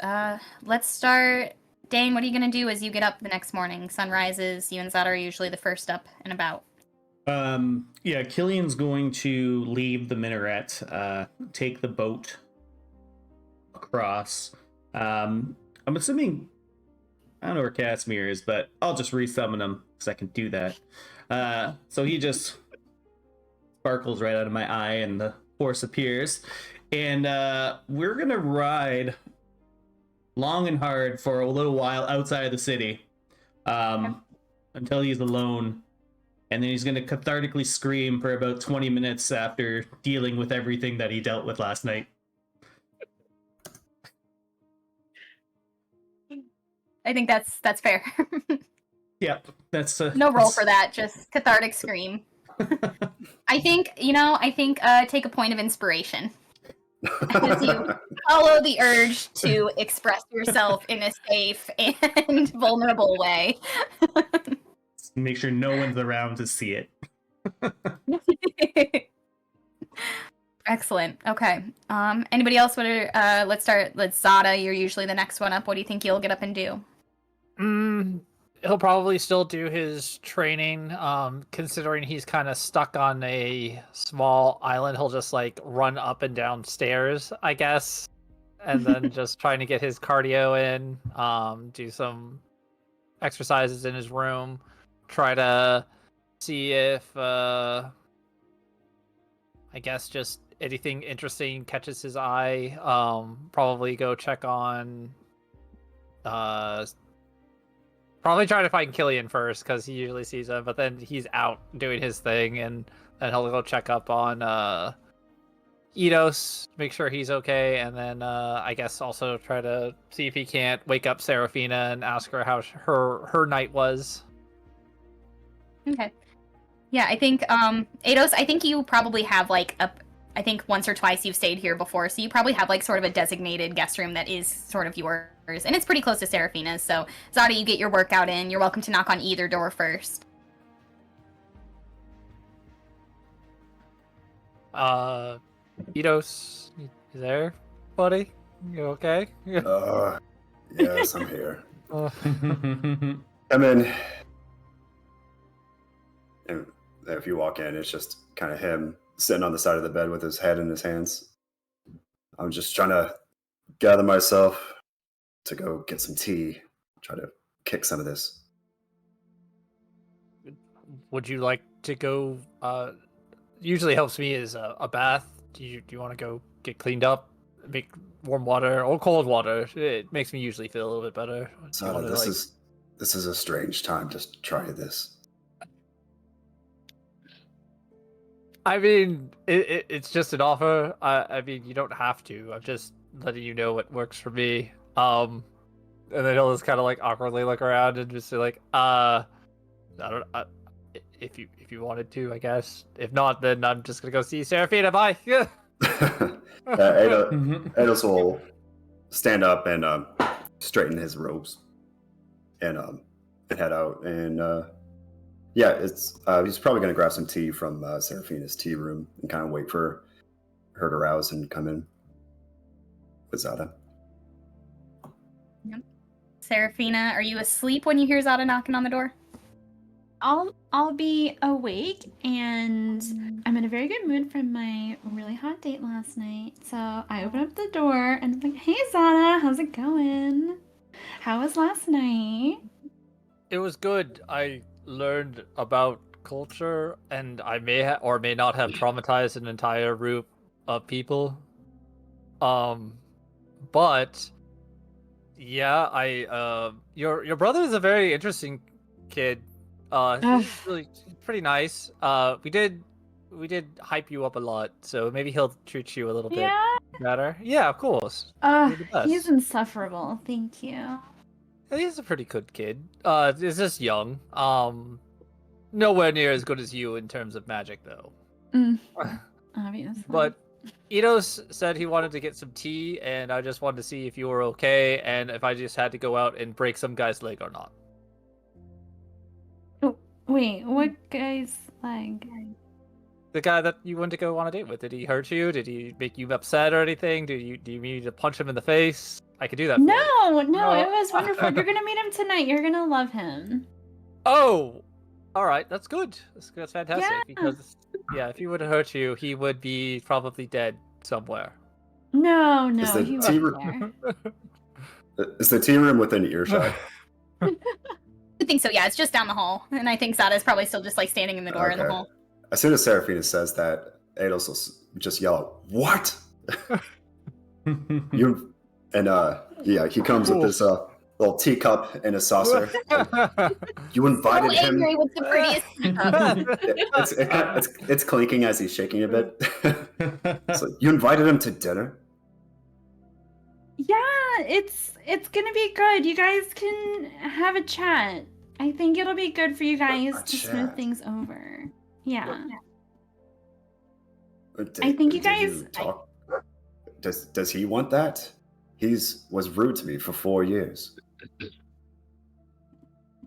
Let's start. Dane, what are you going to do as you get up the next morning? Sun rises. You and Zada are usually the first up and about. Yeah, Killian's going to leave the minaret, take the boat across. I'm assuming, I don't know where Casimir is, but I'll just resummon him because I can do that. So he just sparkles right out of my eye and the horse appears. And we're going to ride long and hard for a little while outside of the city until he's alone. And then he's going to cathartically scream for about 20 minutes after dealing with everything that he dealt with last night. I think that's fair. Yeah, that's no roll for that, just cathartic scream. I think take a point of inspiration. As you follow the urge to express yourself in a safe and vulnerable way. Make sure no one's around to see it. Excellent. Okay. Anybody else? Let's start. Zada, you're usually the next one up. What do you think you'll get up and do? He'll probably still do his training. Considering he's kind of stuck on a small island, he'll just run up and down stairs, I guess, and then just trying to get his cardio in. Do some exercises in his room. Try to see if I guess just anything interesting catches his eye. Probably go check on probably try to find Killian first because he usually sees him, but then he's out doing his thing, and then he'll go check up on Eidos, make sure he's okay, and then I guess also try to see if he can't wake up Seraphina and ask her how her night was. Okay. Yeah, I think Eidos, I think you probably have I think once or twice you've stayed here before, so you probably have sort of a designated guest room that is sort of yours, and it's pretty close to Seraphina's. So Zada, you get your workout in. You're welcome to knock on either door first. Eidos, you there, buddy? You okay? Yes, I'm here. Come in. And if you walk in, it's just kind of him sitting on the side of the bed with his head in his hands. I'm just trying to gather myself to go get some tea, try to kick some of this. Would you like to go? Usually helps me is a bath. Do you want to go get cleaned up, make warm water or cold water? It makes me usually feel a little bit better. Sada, this is a strange time to try this. I mean, it's just an offer. I mean, you don't have to. I'm just letting you know what works for me. And then he'll just kind of awkwardly look around and just say I don't. If you wanted to, I guess. If not, then I'm just gonna go see Seraphina. Bye. Yeah. Eidos will stand up and straighten his robes and head out and. Yeah, it's he's probably going to grab some tea from Seraphina's tea room and kind of wait for her to rouse and come in with Zada. Yep. Seraphina, are you asleep when you hear Zada knocking on the door? I'll be awake, and I'm in a very good mood from my really hot date last night. So I open up the door and I'm like, "Hey Zada, how's it going?" How was last night? It was good. I learned about culture, and I or may not have traumatized an entire group of people. But yeah, your brother is a very interesting kid. He's really pretty nice. We did hype you up a lot, so maybe he'll treat you a little bit Yeah. better. Yeah, of course. You're the best. He's insufferable. Thank you. He's a pretty good kid. He's just young. Nowhere near as good as you in terms of magic, though. Obviously. But Eidos said he wanted to get some tea, and I just wanted to see if you were okay, and if I just had to go out and break some guy's leg or not. Oh, wait, what guy's leg? The guy that you went to go on a date with, did he hurt you? Did he make you upset or anything? Do you need me to punch him in the face? I could do that. No, it was wonderful. You're gonna meet him tonight. You're gonna love him. Oh, all right, that's good. That's fantastic. Yeah. Because if he would have hurt you, he would be probably dead somewhere. No, Is the he tea wasn't there. Is the tea room within earshot? I think so, yeah. It's just down the hall. And I think Sada's probably still just like standing in the door in the Okay. hall. As soon as Seraphina says that, Eidos will just yell out, "What?" You and he comes with this little teacup and a saucer. You invited So him. angry with the prettiest teacup. It's clinking as he's shaking a bit. So you invited him to dinner? Yeah, it's gonna be good. You guys can have a chat. I think it'll be good for you guys A to smooth chat. things over. Yeah. Did- I think you did guys- talk? Does he want that? Was rude to me for 4 years.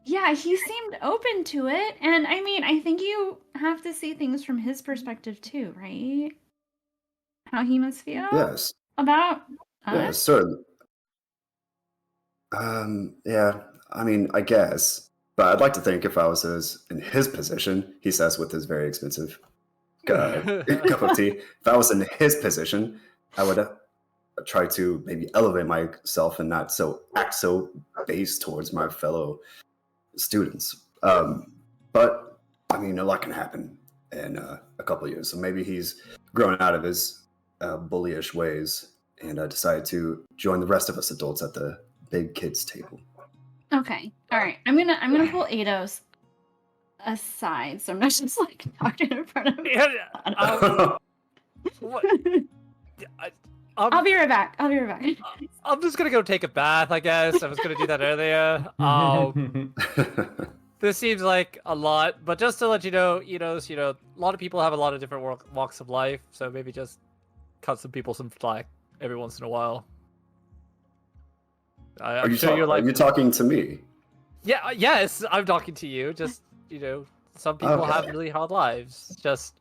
Yeah, he seemed open to it, and I mean, I think you have to see things from his perspective too, right? How he must feel Yes. about Yeah, us. certainly. Yeah, I mean, I guess. But I'd like to think if I was in his position, he says with his very expensive cup of tea, if I was in his position, I would try to maybe elevate myself and not act so base towards my fellow students. But I mean, a lot can happen in a couple of years. So maybe he's grown out of his bullyish ways and decided to join the rest of us adults at the big kids table. Okay. All right. I'm gonna pull Eidos aside, so I'm not just like talking in front of him. What? I'll be right back. I'm just gonna go take a bath, I guess. I was gonna do that earlier. This seems like a lot, but just to let you know, a lot of people have a lot of different walks of life, so maybe just cut some people some slack every once in a while. Are you talking to me? Yeah, yes, I'm talking to you. Just, some people have really hard lives. Just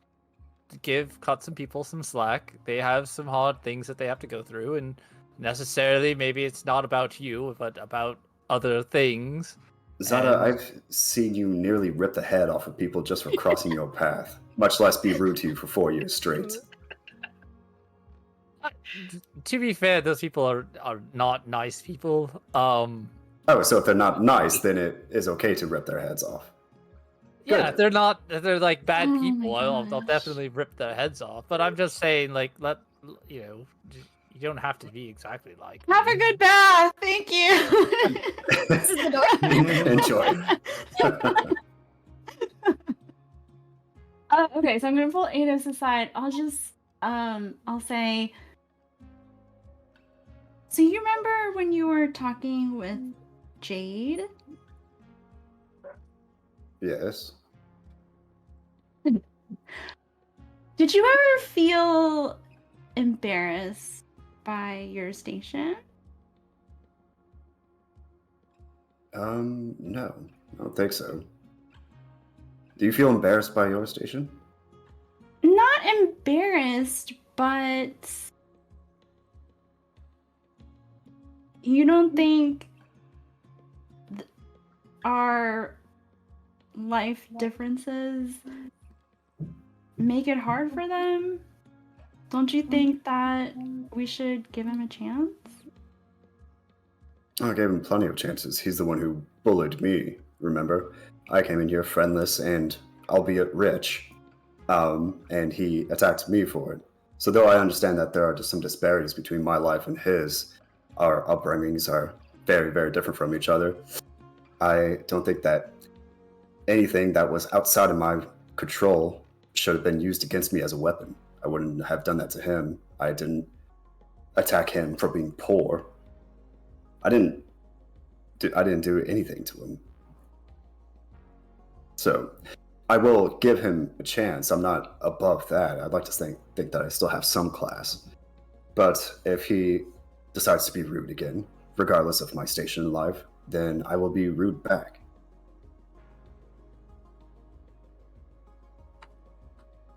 cut some people some slack. They have some hard things that they have to go through, and necessarily maybe it's not about you, but about other things. Zada, I've seen you nearly rip the head off of people just for crossing your path, much less be rude to you for 4 years straight. To be fair, those people are not nice people. Oh, so if they're not nice, then it is okay to rip their heads off. Yeah, Good. if they're like bad Oh my people, I'll gosh. definitely rip their heads off. But I'm just saying, like, you don't have to be exactly like. Have a good bath. Thank you. This is the door. Enjoy. Okay, so I'm gonna pull Eidos aside. I'll just I'll say, so you remember when you were talking with Jade? Yes. Did you ever feel embarrassed by your station? No, I don't think so. Do you feel embarrassed by your station? Not embarrassed, but you don't think our life differences make it hard for them? Don't you think that we should give him a chance? I gave him plenty of chances. He's the one who bullied me, remember? I came in here friendless and albeit rich, and he attacked me for it. So though I understand that there are just some disparities between my life and his, our upbringings are very, very different from each other. I don't think that anything that was outside of my control should have been used against me as a weapon. I wouldn't have done that to him. I didn't attack him for being poor. I didn't do anything to him. So I will give him a chance. I'm not above that. I'd like to think that I still have some class. But if he decides to be rude again, regardless of my station in life, then I will be rude back.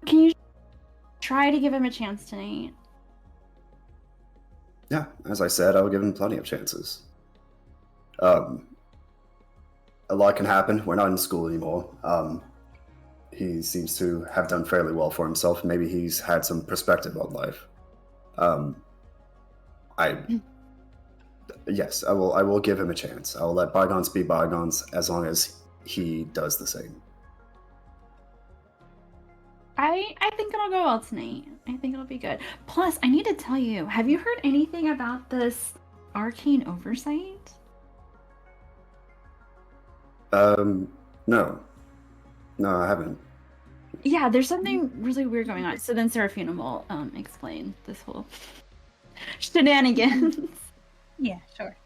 Can you try to give him a chance tonight? Yeah, as I said, I will give him plenty of chances. A lot can happen. We're not in school anymore. He seems to have done fairly well for himself. Maybe he's had some perspective on life. Yes, I will give him a chance. I will let bygones be bygones as long as he does the same. I think it'll go well tonight. I think it'll be good. Plus, I need to tell you, have you heard anything about this arcane oversight? No. No, I haven't. Yeah, there's something really weird going on. So then Seraphina will explain this whole shenanigans. Yeah, sure.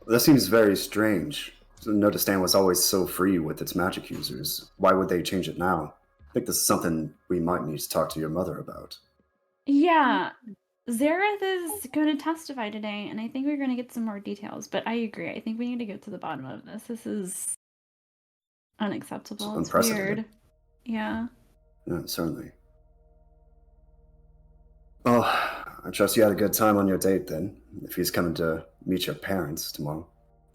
That seems very strange. Nurdistand was always so free with its magic users. Why would they change it now? I think this is something we might need to talk to your mother about. Yeah, Zareth is going to testify today, and I think we're going to get some more details. But I agree. I think we need to get to the bottom of this. This is unacceptable. It's unprecedented. weird. Yeah. Yeah, certainly. Well, I trust you had a good time on your date then, if he's coming to meet your parents tomorrow,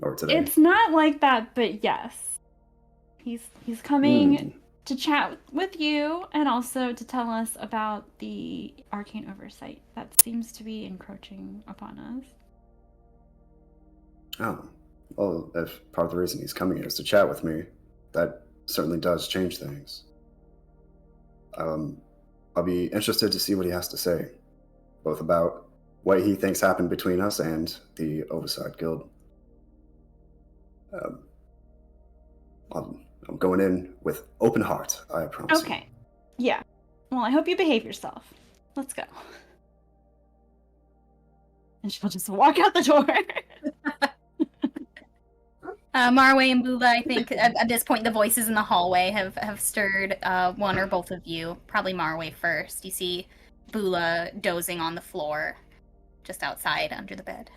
or today. It's not like that, but yes. He's coming to chat with you and also to tell us about the arcane oversight that seems to be encroaching upon us. Oh, well, if part of the reason he's coming here is to chat with me, that certainly does change things. I'll be interested to see what he has to say, both about what he thinks happened between us and the Oversight Guild. I'm going in with open heart, I promise. Okay. Yeah. Well, I hope you behave yourself. Let's go. And she'll just walk out the door. Marway and Bula, I think at this point the voices in the hallway have stirred one or both of you. Probably Marway first. You see Bula dozing on the floor just outside under the bed.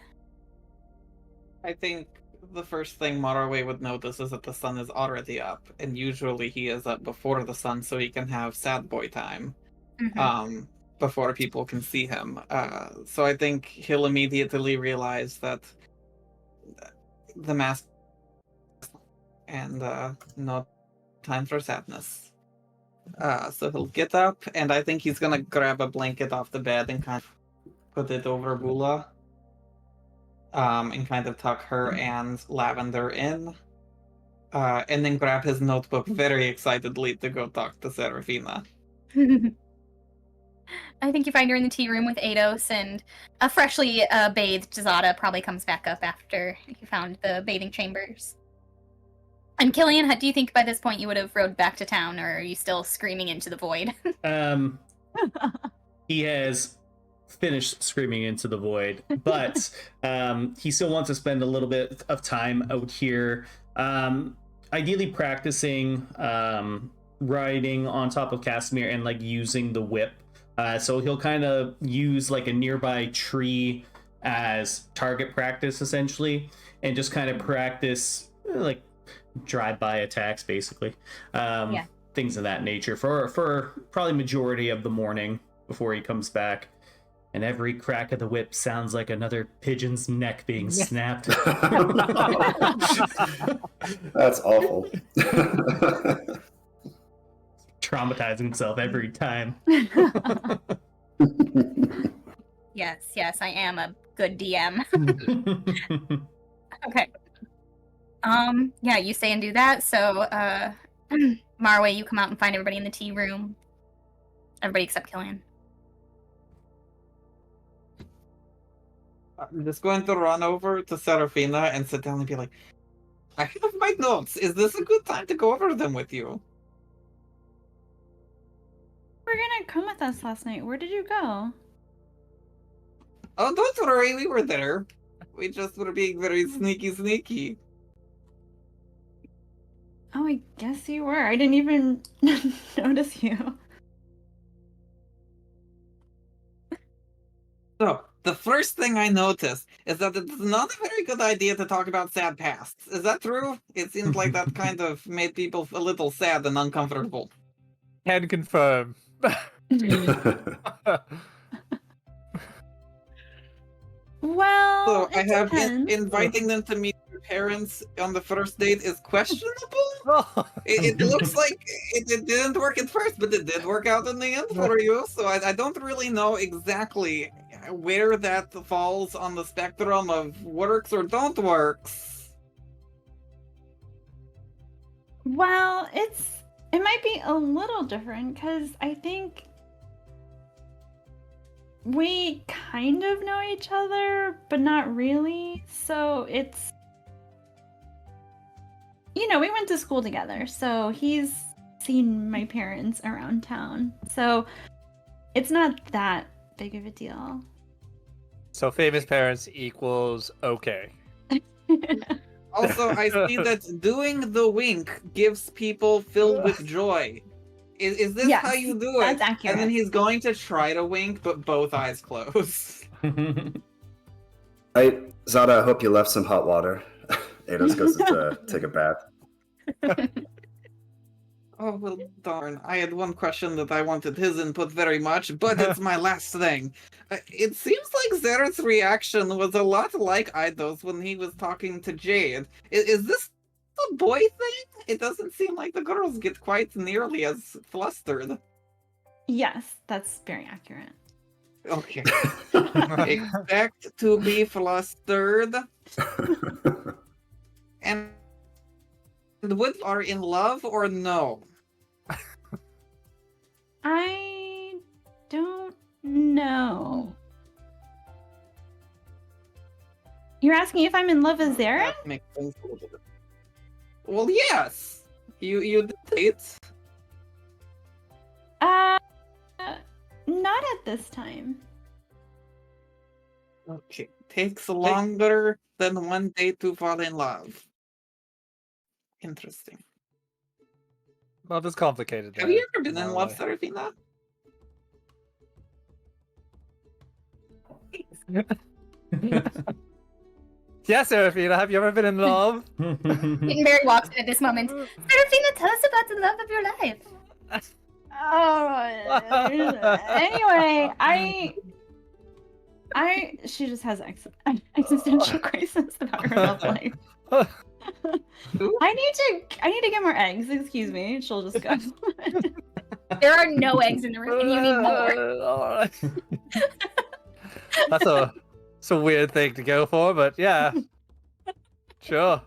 I think the first thing Marway would notice is that the sun is already up, and usually he is up before the sun so he can have sad boy time before people can see him. So I think he'll immediately realize that the mask and no time for sadness. So he'll get up, and I think he's gonna grab a blanket off the bed and kind of put it over Bula. And kind of tuck her and Lavender in. And then grab his notebook very excitedly to go talk to Seraphina. I think you find her in the tea room with Ados, and a freshly bathed Zada probably comes back up after you found the bathing chambers. And Killian, do you think by this point you would have rode back to town, or are you still screaming into the void? He has finished screaming into the void, but he still wants to spend a little bit of time out here, ideally practicing riding on top of Casimir and like using the whip. So he'll kind of use like a nearby tree as target practice essentially, and just kind of practice like drive-by attacks basically, things of that nature for probably majority of the morning before he comes back. And every crack of the whip sounds like another pigeon's neck being snapped. That's awful. Traumatizing himself every time. Yes, I am a Good DM. Okay. Yeah, you say and do that. So, Marway, you come out and find everybody in the tea room. Everybody except Killian. I'm just going to run over to Seraphina and sit down and be like, I have my notes. Is this a good time to go over them with you? You were gonna come with us last night. Where did you go? Oh, don't worry, we were there. We just were being very sneaky. Oh, I guess you were. I didn't even notice you. So, the first thing I noticed is that it's not a very good idea to talk about sad pasts. Is that true? It seems like that kind of made people a little sad and uncomfortable. Can confirm. Well, So, I it have depends. inviting them to meet your parents on the first date is questionable. It looks like it didn't work at first, but it did work out in the end for you. So I don't really know exactly where that falls on the spectrum of works or don't works. Well, it might be a little different because I think we kind of know each other, but not really. So it's, we went to school together. So he's seen my parents around town. So it's not that big of a deal. So famous parents equals okay. Also, I see that doing the wink gives people filled with joy. Is this Yes, how you do it? that's accurate. And then he's going to try to wink, but both eyes closed. Zada, I hope you left some hot water. Ados goes to take a bath. Oh, well, darn. I had one question that I wanted his input very much, but it's my last thing. It seems like Zera's reaction was a lot like Ido's when he was talking to Jade. Is this a boy thing? It doesn't seem like the girls get quite nearly as flustered. Yes, that's very accurate. Okay. Expect to be flustered. And would are in love or no? I don't know. You're asking if I'm in love with Zara? That makes sense a little bit. Well, yes. You date. Not at this time. Okay. Takes longer than one day to fall in love. Interesting. Love is complicated. Have you ever been in love, Seraphina? Yeah, Seraphina, have you ever been in love? Mary walks in at this moment. Seraphina, tell us about the love of your life. Oh, anyway, she just has existential crisis about her love life. I need to get more eggs. Excuse me. She'll just go. There are no eggs in the room, and you need more. That's a weird thing to go for, but yeah, sure.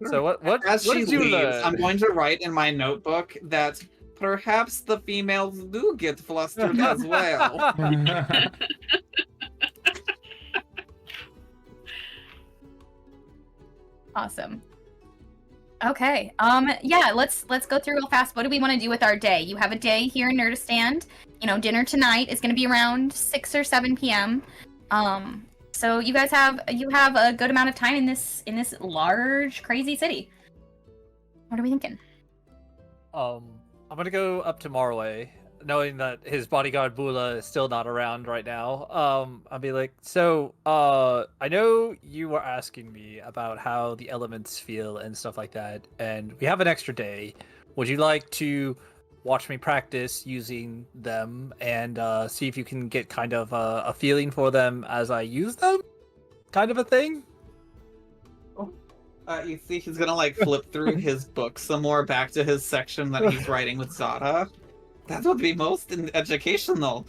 So what As what she did you leaves, learn? I'm going to write in my notebook that perhaps the females do get flustered as well. Awesome. Okay. Yeah, let's go through real fast. What do we want to do with our day? You have a day here in Nurdistand. Dinner tonight is going to be around 6 or 7 p.m. So you guys have a good amount of time in this large, crazy city. What are we thinking? I'm gonna go up to Marway, knowing that his bodyguard Bula is still not around right now. I'll be like, so, I know you were asking me about how the elements feel and stuff like that, and we have an extra day. Would you like to watch me practice using them and see if you can get kind of a feeling for them as I use them? Kind of a thing? You see, he's gonna flip through his book some more back to his section that he's writing with Zada. That would be most educational.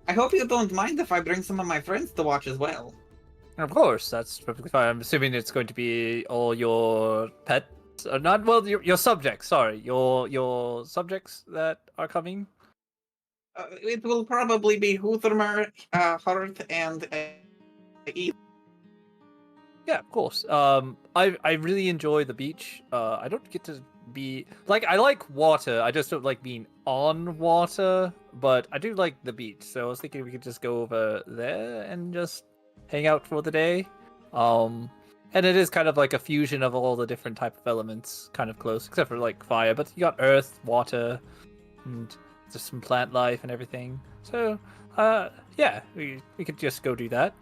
I hope you don't mind if I bring some of my friends to watch as well. Of course, that's perfectly fine. I'm assuming it's going to be all your pets, or not? Well, your subjects. Sorry, your subjects that are coming. It will probably be Huthermer, Hart, and Ethan. Yeah, of course. I really enjoy the beach. I don't get to be like I like water. I just don't like being on water, but I do like the beach. So I was thinking we could just go over there and just hang out for the day. And it is kind of like a fusion of all the different type of elements, kind of close, except for like fire. But you got earth, water, and just some plant life and everything. So, yeah, we could just go do that.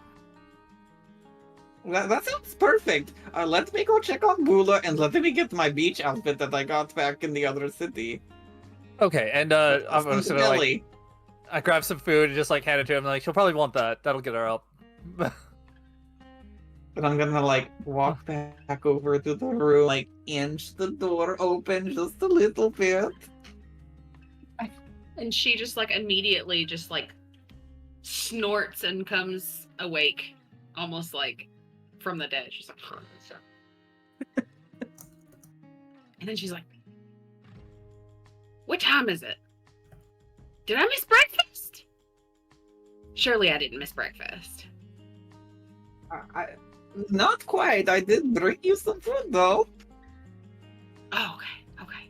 That sounds perfect. Let me go check on Bula and let me get my beach outfit that I got back in the other city. Okay, and I'm Some just gonna like jelly. I grab some food and just like hand it to him. Like she'll probably want that. That'll get her up. But I'm gonna like walk back over to the room, like inch the door open just a little bit. And she just like immediately just like snorts and comes awake, almost like from the dead. She's like, and then she's like, "What time is it? Did I miss breakfast? Surely I didn't miss breakfast." Not quite. I did bring you some food though. Oh, okay.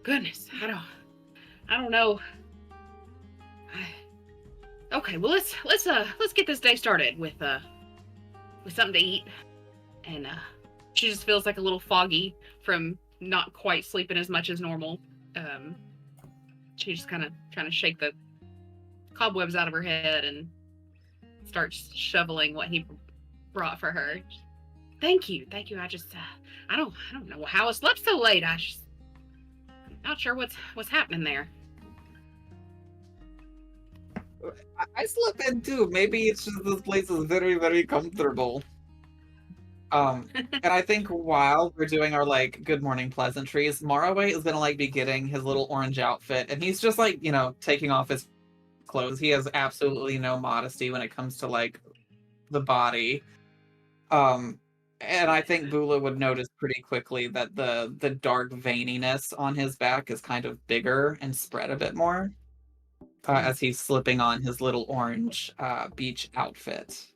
Goodness, I don't know. Okay, well let's get this day started with something to eat. And she just feels like a little foggy from not quite sleeping as much as normal. She's just kind of trying to shake the cobwebs out of her head and starts shoveling what he brought for her. Thank you. I just I don't know how I slept so late. I'm not sure what's happening there. I slept in too. Maybe it's just this place is very, very comfortable. And I think while we're doing our like good morning pleasantries, Maraway is gonna like be getting his little orange outfit, and he's just like, taking off his clothes. He has absolutely no modesty when it comes to like the body. And I think Bula would notice pretty quickly that the dark veininess on his back is kind of bigger and spread a bit more as he's slipping on his little orange beach outfit.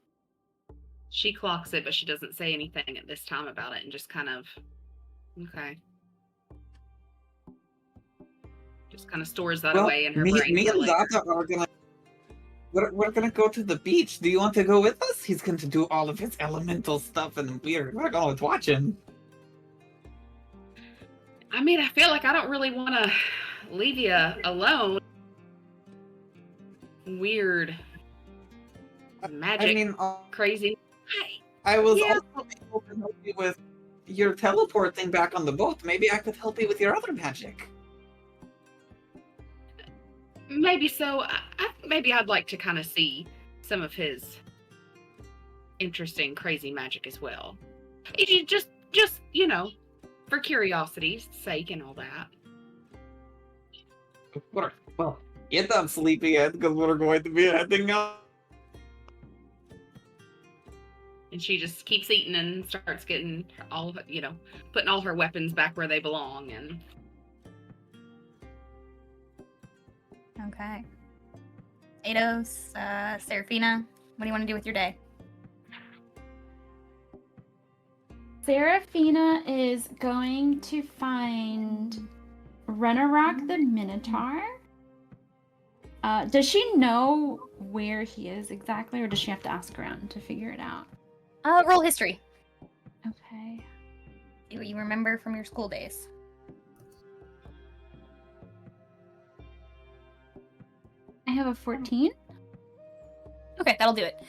She clocks it, but she doesn't say anything at this time about it and just kind of, okay. Just kind of stores that away in her brain. Me for and later. Zata are gonna we're gonna go to the beach. Do you want to go with us? He's going to do all of his elemental stuff, and we're gonna watch him. I mean, I feel like I don't really want to leave you alone. Weird, magic, I mean, crazy. I was Yeah. also able to help you with your teleport thing back on the boat. Maybe I could help you with your other magic. Maybe so. Maybe I'd like to kind of see some of his interesting, crazy magic as well. Just for curiosity's sake and all that. Well, get up, sleepyhead, because we're going to be heading out. And she just keeps eating and starts getting all of it, putting all her weapons back where they belong. And Okay. Ados, Seraphina, what do you want to do with your day? Seraphina is going to find Renarak the Minotaur. Does she know where he is exactly, or does she have to ask around to figure it out? Roll history. Okay. See what you remember from your school days. I have a 14. Okay, that'll do it.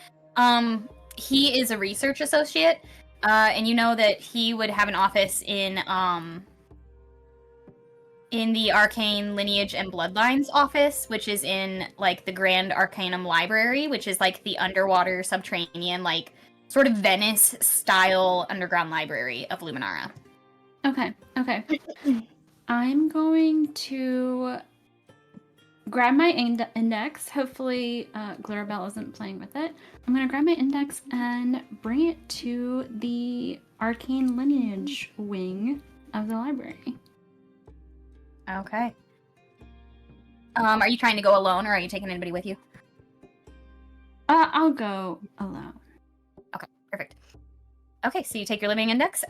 He is a research associate, and you know that he would have an office in the Arcane Lineage and Bloodlines office, which is in like the Grand Arcanum Library, which is like the underwater subterranean, like sort of Venice style underground library of Luminara. Okay. I'm going to grab my index. Hopefully, Clarabelle isn't playing with it. I'm gonna grab my index and bring it to the arcane lineage wing of the library. Okay. Are you trying to go alone, or are you taking anybody with you? I'll go alone. Okay, perfect. Okay, so you take your living index.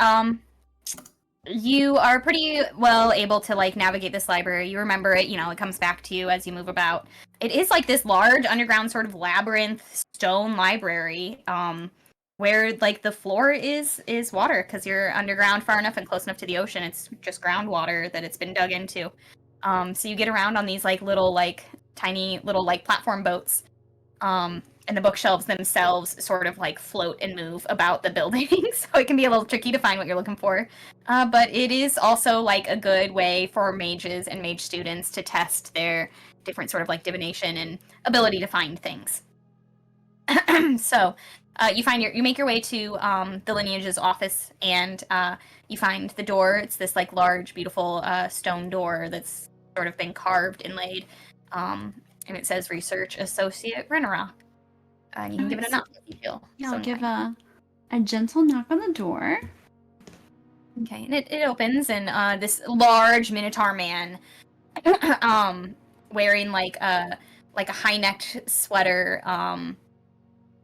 You are pretty well able to like navigate this library. You remember it, it comes back to you as you move about. It is like this large underground sort of labyrinth stone library, where like the floor is water because you're underground far enough and close enough to the ocean. It's just groundwater that it's been dug into. So you get around on these like little like tiny little like platform boats. And the bookshelves themselves sort of like float and move about the building, so it can be a little tricky to find what you're looking for. But it is also like a good way for mages and mage students to test their different sort of like divination and ability to find things. So you make your way to the lineage's office, and you find the door. It's this like large, beautiful stone door that's sort of been carved, inlaid, and it says Research Associate Rennerock. And you can give it a knock if you feel. Yeah, I'll give a gentle knock on the door. Okay, and it opens, and this large Minotaur man, wearing like a high-necked sweater,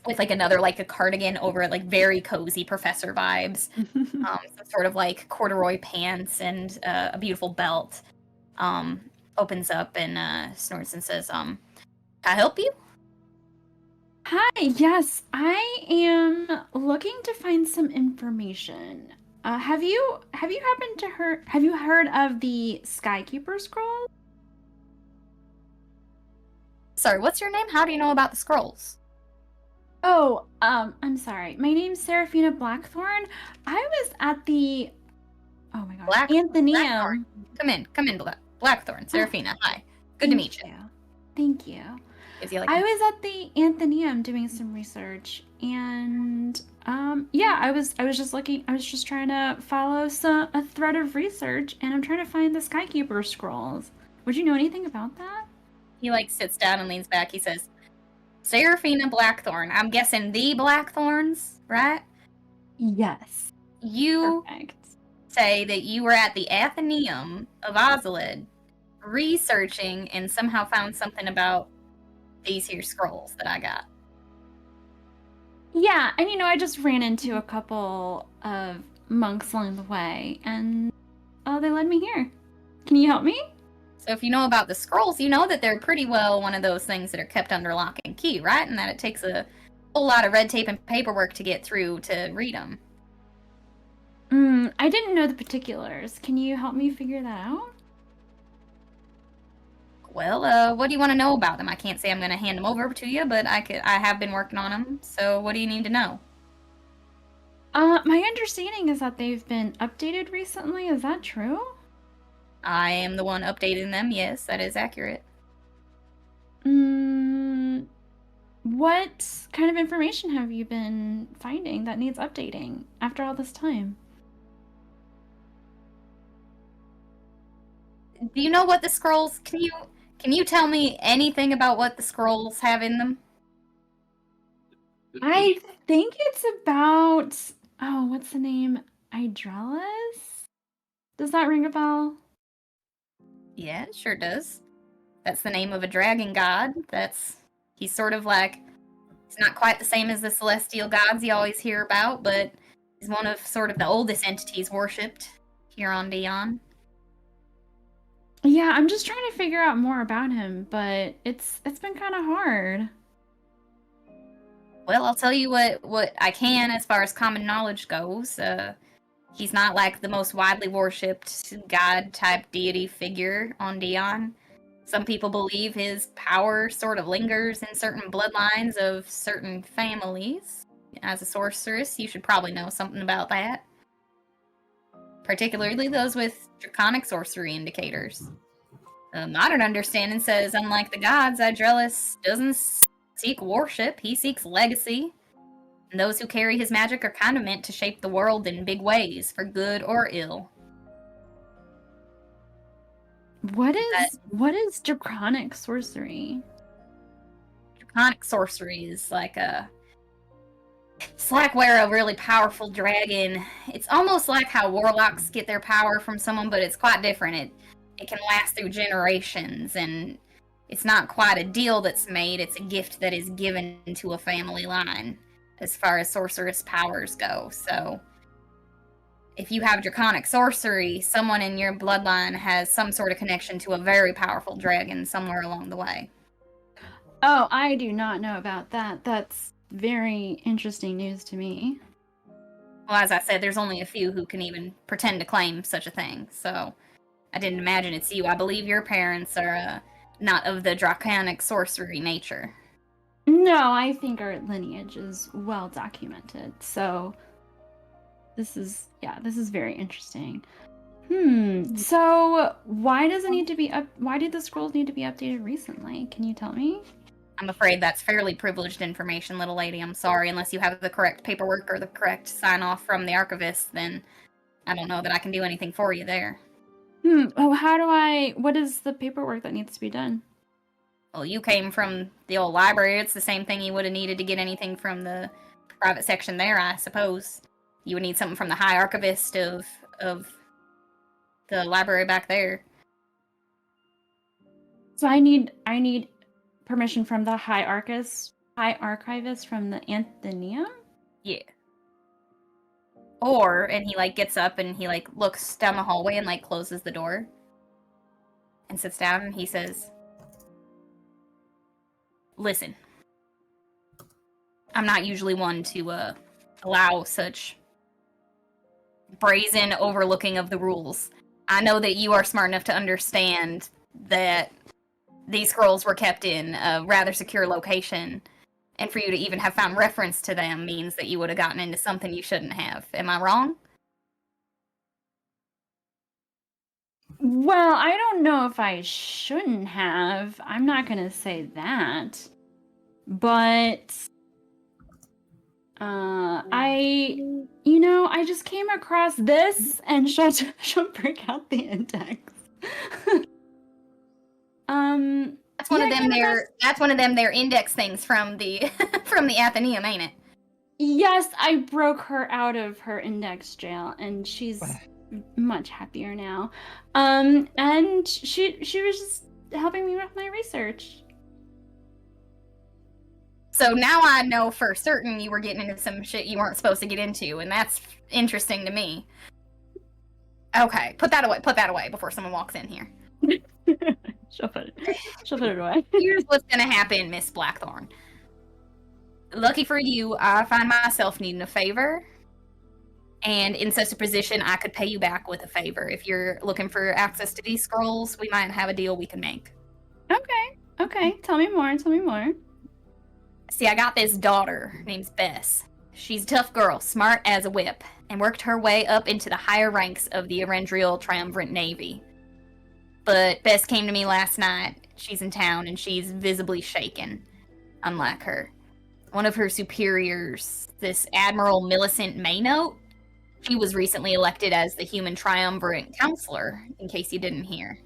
with like another like a cardigan over it, like very cozy professor vibes. Some sort of like corduroy pants and a beautiful belt. Opens up and snorts and says, "Can I help you?" Hi, yes, I am looking to find some information. Have you heard of the Skykeeper scroll? Sorry, what's your name? How do you know about the scrolls? Oh, I'm sorry. My name's Seraphina Blackthorn. I was at the oh my gosh, Anthonyum. Come in, Blackthorn, Seraphina. Hi. Good to meet you. Thank you. I was at the Anthonyum doing some research, and I was just trying to follow a thread of research, and I'm trying to find the Skykeeper scrolls. Would you know anything about that? He like sits down and leans back. He says, "Seraphina Blackthorn. I'm guessing the Blackthorns, right?" Yes. You Perfect. say that you were at the Athenaeum of Ozilid researching and somehow found something about these here scrolls that I got. Yeah, and I just ran into a couple of monks along the way, and they led me here. Can you help me? So if you know about the scrolls, you know that they're pretty well one of those things that are kept under lock and key, right? And that it takes a whole lot of red tape and paperwork to get through to read them. I didn't know the particulars. Can you help me figure that out? Well, what do you want to know about them? I can't say I'm going to hand them over to you, but I have been working on them. So what do you need to know? My understanding is that they've been updated recently. Is that true? I am the one updating them. Yes, that is accurate. What kind of information have you been finding that needs updating after all this time? Do you know what the scrolls... Can you tell me anything about what the scrolls have in them? I think it's about... Oh, what's the name? Idrelis? Does that ring a bell? Yeah, it sure does. That's the name of a dragon god. He's sort of like... He's not quite the same as the celestial gods you always hear about, but he's one of sort of the oldest entities worshipped here on Dion. Yeah, I'm just trying to figure out more about him, but it's been kind of hard. Well, I'll tell you what I can as far as common knowledge goes. He's not like the most widely worshipped god-type deity figure on Dion. Some people believe his power sort of lingers in certain bloodlines of certain families. As a sorceress, you should probably know something about that. Particularly those with draconic sorcery indicators. A modern understanding says, unlike the gods, Idrelis doesn't seek worship, he seeks legacy. And those who carry his magic are kind of meant to shape the world in big ways, for good or ill. What is draconic sorcery? Draconic sorcery is like it's like where a really powerful dragon. It's almost like how warlocks get their power from someone, but it's quite different. It can last through generations, and it's not quite a deal that's made. It's a gift that is given to a family line, as far as sorceress powers go. So, if you have draconic sorcery, someone in your bloodline has some sort of connection to a very powerful dragon somewhere along the way. Oh, I do not know about that. That's very interesting news to me. Well, as I said, there's only a few who can even pretend to claim such a thing, so I didn't imagine it's you. I believe your parents are not of the draconic sorcery nature. No, I think our lineage is well documented. So this is very interesting. So why does it need to be why did the scrolls need to be updated recently? Can you tell me? I'm afraid that's fairly privileged information, little lady. I'm sorry. Unless you have the correct paperwork or the correct sign-off from the archivist, then I don't know that I can do anything for you there. Oh, what is the paperwork that needs to be done? Well, you came from the old library. It's the same thing you would have needed to get anything from the private section there, I suppose. You would need something from the high archivist of the library back there. So I need permission from the high archivist from the Athenaeum? Yeah. Or, and he, gets up and he, looks down the hallway and, closes the door. And sits down and he says, "Listen. I'm not usually one to, allow such brazen overlooking of the rules. I know that you are smart enough to understand that these scrolls were kept in a rather secure location, and for you to even have found reference to them means that you would have gotten into something you shouldn't have. Am I wrong?" Well, I don't know if I shouldn't have. I'm not going to say that. But I just came across this and she'll break out the index. That's one of them their index things from the from the Athenaeum, ain't it? Yes, I broke her out of her index jail and she's much happier now. And she was just helping me with my research. So now I know for certain you were getting into some shit you weren't supposed to get into, and that's interesting to me. Okay, put that away before someone walks in here. She'll put it away. Here's what's gonna happen, Miss Blackthorn. Lucky for you, I find myself needing a favor. And in such a position, I could pay you back with a favor. If you're looking for access to these scrolls, we might have a deal we can make. Okay. Tell me more. See, I got this daughter named Bess. She's a tough girl, smart as a whip, and worked her way up into the higher ranks of the Erendriel Triumvirate Navy. But Bess came to me last night. She's in town, and she's visibly shaken, unlike her. One of her superiors, this Admiral Millicent Maynote, she was recently elected as the Human Triumvirate Counselor, in case you didn't hear.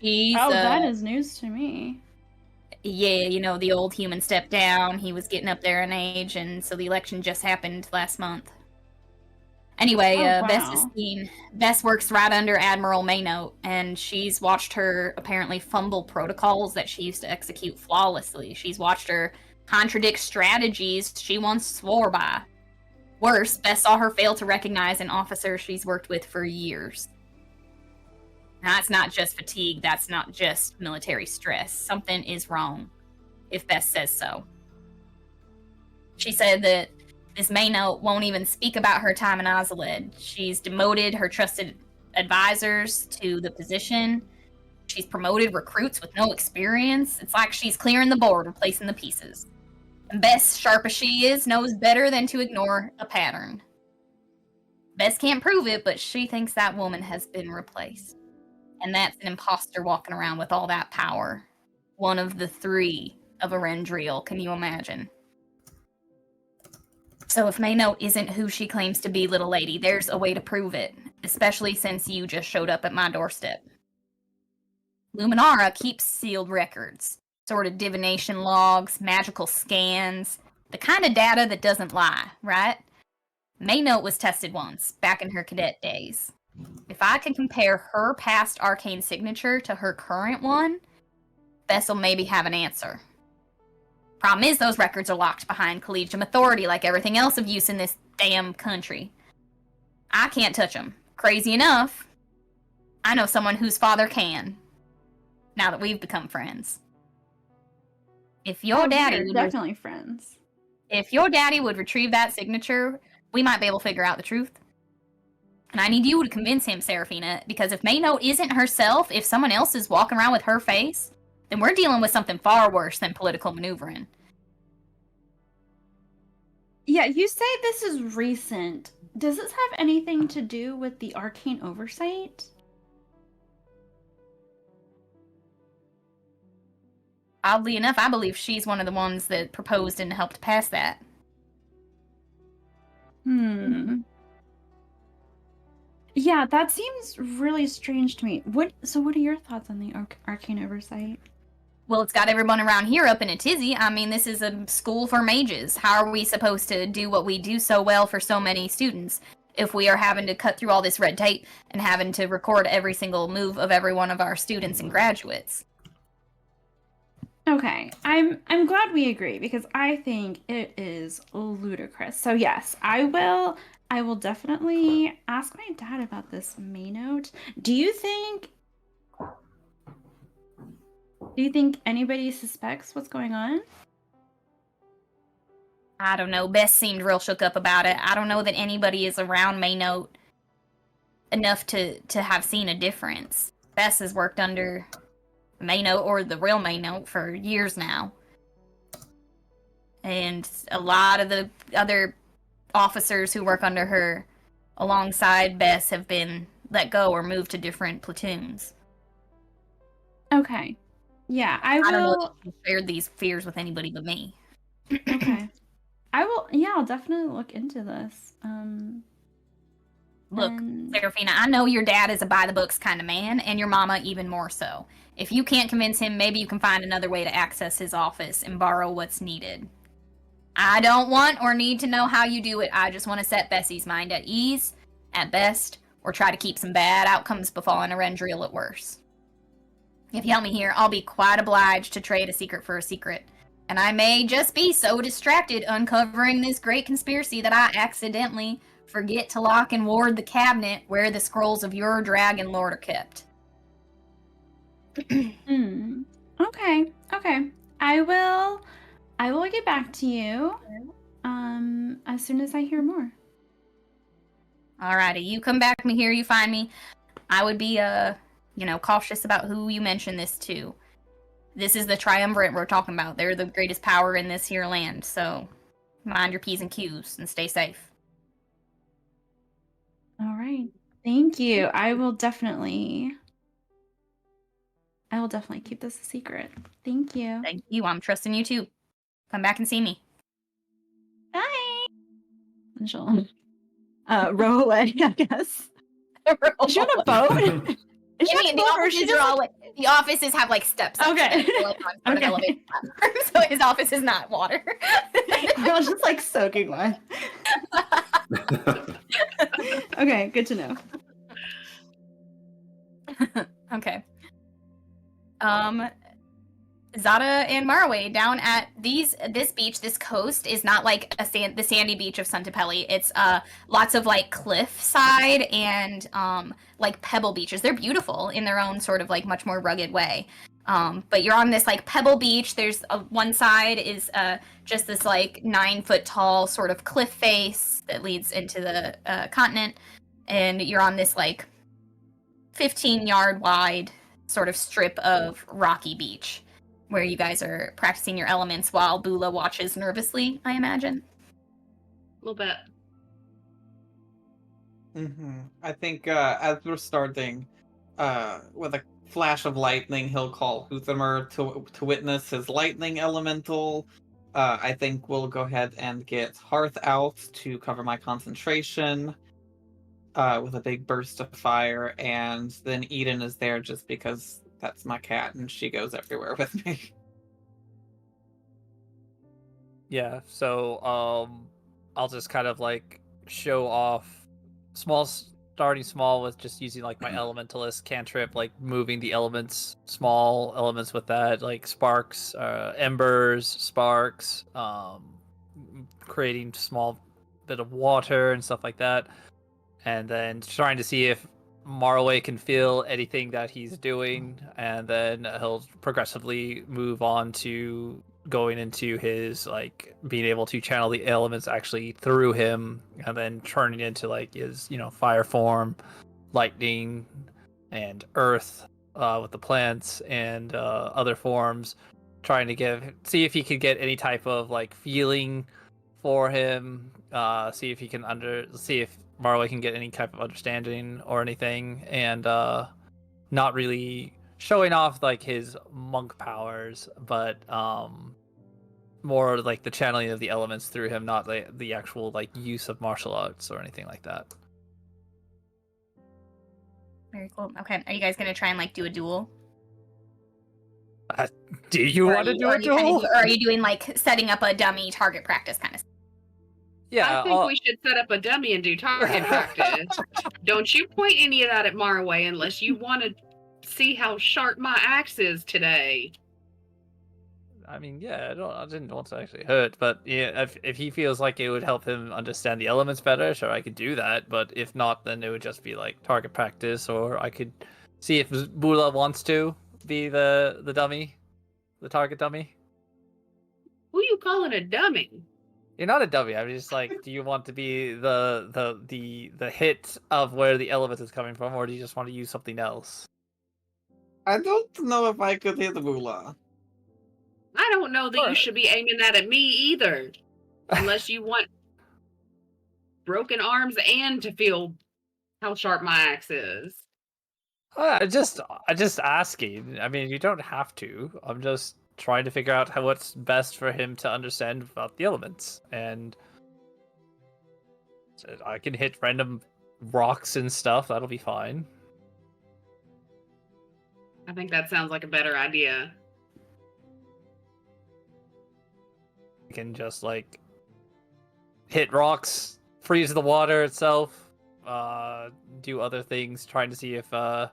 That is news to me. Yeah, the old human stepped down. He was getting up there in age, and so the election just happened last month. Anyway, wow. Bess works right under Admiral Maynote, and she's watched her apparently fumble protocols that she used to execute flawlessly. She's watched her contradict strategies she once swore by. Worse, Bess saw her fail to recognize an officer she's worked with for years. Now, that's not just fatigue, that's not just military stress. Something is wrong, if Bess says so. She said that Miss Maynote won't even speak about her time in Ozaled. She's demoted her trusted advisors to the position. She's promoted recruits with no experience. It's like she's clearing the board, replacing the pieces. And Bess, sharp as she is, knows better than to ignore a pattern. Bess can't prove it, but she thinks that woman has been replaced. And that's an imposter walking around with all that power. One of the three of Erendriel, can you imagine? So if Maynote isn't who she claims to be, little lady, there's a way to prove it. Especially since you just showed up at my doorstep. Luminara keeps sealed records, sort of divination logs, magical scans, the kind of data that doesn't lie, right? Maynote was tested once, back in her cadet days. If I could compare her past arcane signature to her current one, Bess'll maybe have an answer. Problem is, those records are locked behind collegium authority like everything else of use in this damn country. I can't touch them. Crazy enough, I know someone whose father can. Now that we've become friends. If your daddy We're would definitely friends. if your daddy would retrieve that signature, we might be able to figure out the truth. And I need you to convince him, Seraphina, because if Maynote isn't herself, if someone else is walking around with her face, then we're dealing with something far worse than political maneuvering. Yeah, you say this is recent. Does this have anything to do with the arcane oversight? Oddly enough, I believe she's one of the ones that proposed and helped pass that. Yeah, that seems really strange to me. What are your thoughts on the arcane oversight? Well, it's got everyone around here up in a tizzy. I mean, this is a school for mages. How are we supposed to do what we do so well for so many students if we are having to cut through all this red tape and having to record every single move of every one of our students and graduates? Okay, I'm glad we agree because I think it is ludicrous. So yes, I will definitely ask my dad about this Maynote. Do you think anybody suspects what's going on? I don't know. Bess seemed real shook up about it. I don't know that anybody is around Maynote enough to have seen a difference. Bess has worked under Maynote, or the real Maynote, for years now. And a lot of the other officers who work under her alongside Bess have been let go or moved to different platoons. Okay. Yeah, I I don't know will. if she shared these fears with anybody but me. Okay. I will. Yeah, I'll definitely look into this. Look, and- Seraphina, I know your dad is a by-the-books kind of man, and your mama even more so. If you can't convince him, maybe you can find another way to access his office and borrow what's needed. I don't want or need to know how you do it. I just want to set Bessie's mind at ease, at best, or try to keep some bad outcomes befalling Arendriel at worst. If you help me here, I'll be quite obliged to trade a secret for a secret. And I may just be so distracted uncovering this great conspiracy that I accidentally forget to lock and ward the cabinet where the scrolls of your dragon lord are kept. Okay. I will get back to you as soon as I hear more. Alrighty, you come back to me here, you find me. I would be cautious about who you mention this to. This is the triumvirate we're talking about. They're the greatest power in this here land, so mind your P's and Q's and stay safe. All right. Thank you. I will definitely keep this a secret. Thank you. Thank you. I'm trusting you too. Come back and see me. Bye. And she'll row away, I guess. Is she on a boat? Is she on a boat or is she just the offices have like steps. Okay. Like on an elevator platform, so his office is not water. Girl's just like soaking wet. Okay, good to know. Okay. Zada and Marway down at this beach, this coast is not like the sandy beach of Santapelli. It's lots of like cliffside and like pebble beaches. They're beautiful in their own sort of like much more rugged way. But you're on this like pebble beach. There's one side is just this like 9-foot tall sort of cliff face that leads into the continent, and you're on this like 15-yard wide sort of strip of rocky beach where you guys are practicing your elements while Bula watches nervously, I imagine. A little bit. I think as we're starting, with a flash of lightning, he'll call Huthamer to witness his lightning elemental. I think we'll go ahead and get Hearth out to cover my concentration with a big burst of fire, and then Eden is there just because That's my cat, and she goes everywhere with me. Yeah, so I'll just kind of like show off starting small with just using like my elementalist cantrip, like moving the elements, small elements with that, like sparks, embers, sparks, creating small bit of water and stuff like that, and then trying to see if Marway can feel anything that he's doing, and then he'll progressively move on to going into his like being able to channel the elements actually through him, and then turning into like his fire form, lightning, and earth with the plants and other forms, trying to see if he could get any type of like feeling for him, see if he can see if Marley can get any type of understanding or anything, and not really showing off like his monk powers, but more like the channeling of the elements through him, not the actual like use of martial arts or anything like that. Very cool. Okay, are you guys gonna try and like do a duel? Do you want to do a duel? Or are you doing like setting up a dummy target practice kind of stuff? Yeah, I think we should set up a dummy and do target practice. Don't you point any of that at Marway unless you want to see how sharp my axe is today. I mean, yeah, I didn't want to actually hurt, but yeah, if he feels like it would help him understand the elements better, sure, I could do that. But if not, then it would just be like target practice, or I could see if Bula wants to be the dummy, the target dummy. Who you calling a dummy? You're not a dummy. I'm just like, do you want to be the hit of where the element is coming from, or do you just want to use something else? I don't know if I could hit the Bula. I don't know that you should be aiming that at me either. Unless you want broken arms and to feel how sharp my axe is. I just asking. I mean, you don't have to. I'm just trying to figure out what's best for him to understand about the elements, and I can hit random rocks and stuff. That'll be fine. I think that sounds like a better idea. I can just like hit rocks, freeze the water itself, do other things, trying to see if you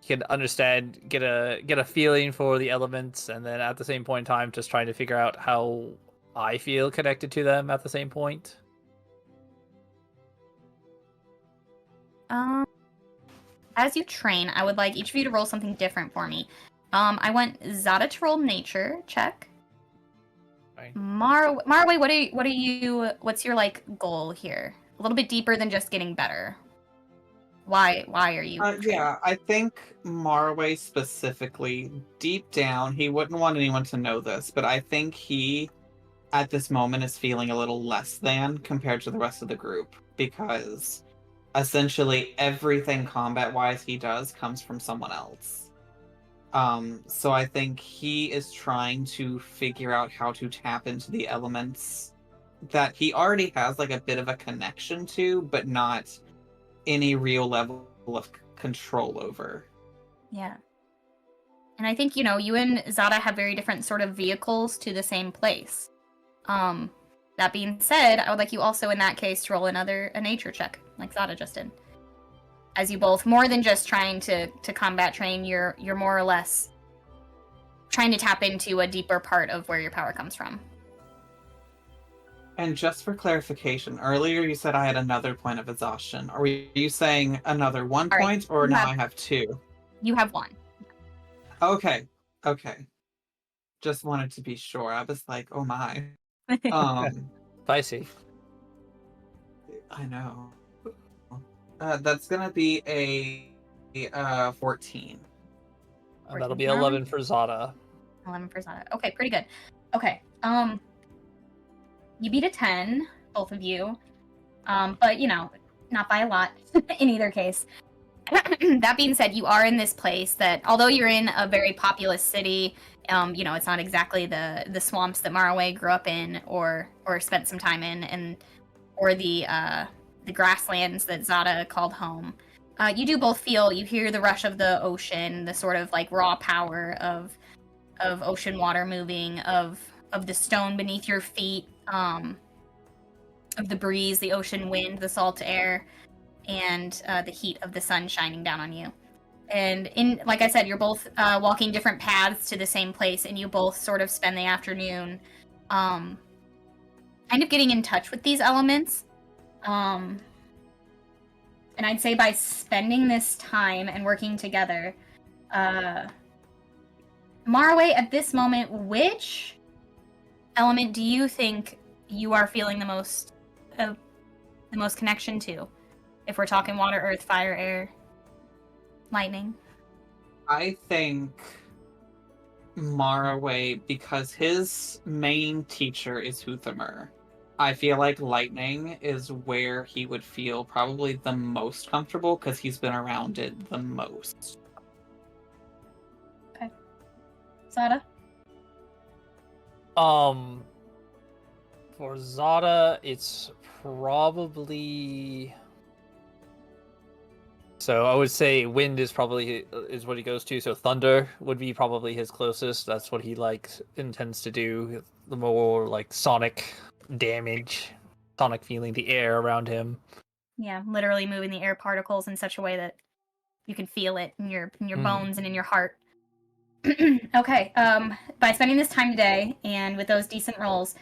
can understand, get a feeling for the elements, and then at the same point in time, just trying to figure out how I feel connected to them at the same point. As you train, I would like each of you to roll something different for me. I want Zada to roll nature check. Right. Marway, what's your like goal here? A little bit deeper than just getting better. Why are you? Yeah, I think Marway specifically, deep down, he wouldn't want anyone to know this, but I think he, at this moment, is feeling a little less than compared to the rest of the group, because essentially everything combat-wise he does comes from someone else. So I think he is trying to figure out how to tap into the elements that he already has like a bit of a connection to, but not any real level of control over. Yeah. And I think, you and Zada have very different sort of vehicles to the same place. That being said, I would like you also in that case to roll a nature check, like Zada just did. As you both, more than just trying to combat train, you're more or less trying to tap into a deeper part of where your power comes from. And just for clarification, earlier you said I had another point of exhaustion. Are you saying another 1 All right, point, or now I have 2? You have 1. Okay. Just wanted to be sure. I was like, oh my. Spicy. I know. That's gonna be a 14. And that'll be 11 for Zada. 11 for Zada. Okay, pretty good. Okay. You beat a 10, both of you. But not by a lot in either case. That being said, you are in this place that, although you're in a very populous city, it's not exactly the swamps that Maraway grew up in or spent some time in, or the grasslands that Zada called home. you do both feel, you hear the rush of the ocean, the sort of like raw power of ocean water moving, of the stone beneath your feet, of the breeze, the ocean wind, the salt air, and the heat of the sun shining down on you. And like I said, you're both walking different paths to the same place, and you both sort of spend the afternoon kind of getting in touch with these elements. And I'd say by spending this time and working together, Maraway, at this moment, which element do you think you are feeling the most connection to? If we're talking water, earth, fire, air, lightning. I think Maraway, because his main teacher is Huthamer. I feel like lightning is where he would feel probably the most comfortable because he's been around it the most. Okay. Zada? For Zada, it's probably... So I would say wind is probably is what he goes to. So thunder would be probably his closest. That's what he intends to do. The more like sonic damage, sonic feeling the air around him. Yeah, literally moving the air particles in such a way that you can feel it in your bones and in your heart. Okay. By spending this time today and with those decent rolls,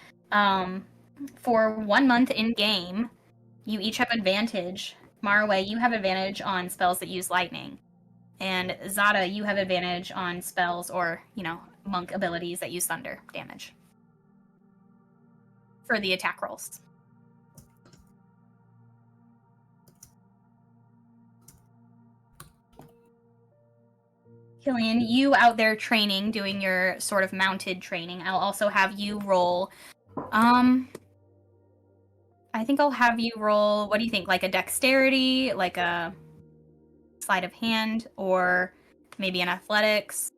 for 1 month in game, you each have advantage. Maraway, you have advantage on spells that use lightning. And Zada, you have advantage on spells or, monk abilities that use thunder damage. For the attack rolls. Killian, you out there training, doing your sort of mounted training. I'll also have you roll. I think I'll have you roll, what do you think, like a dexterity, like a sleight of hand, or maybe an athletics?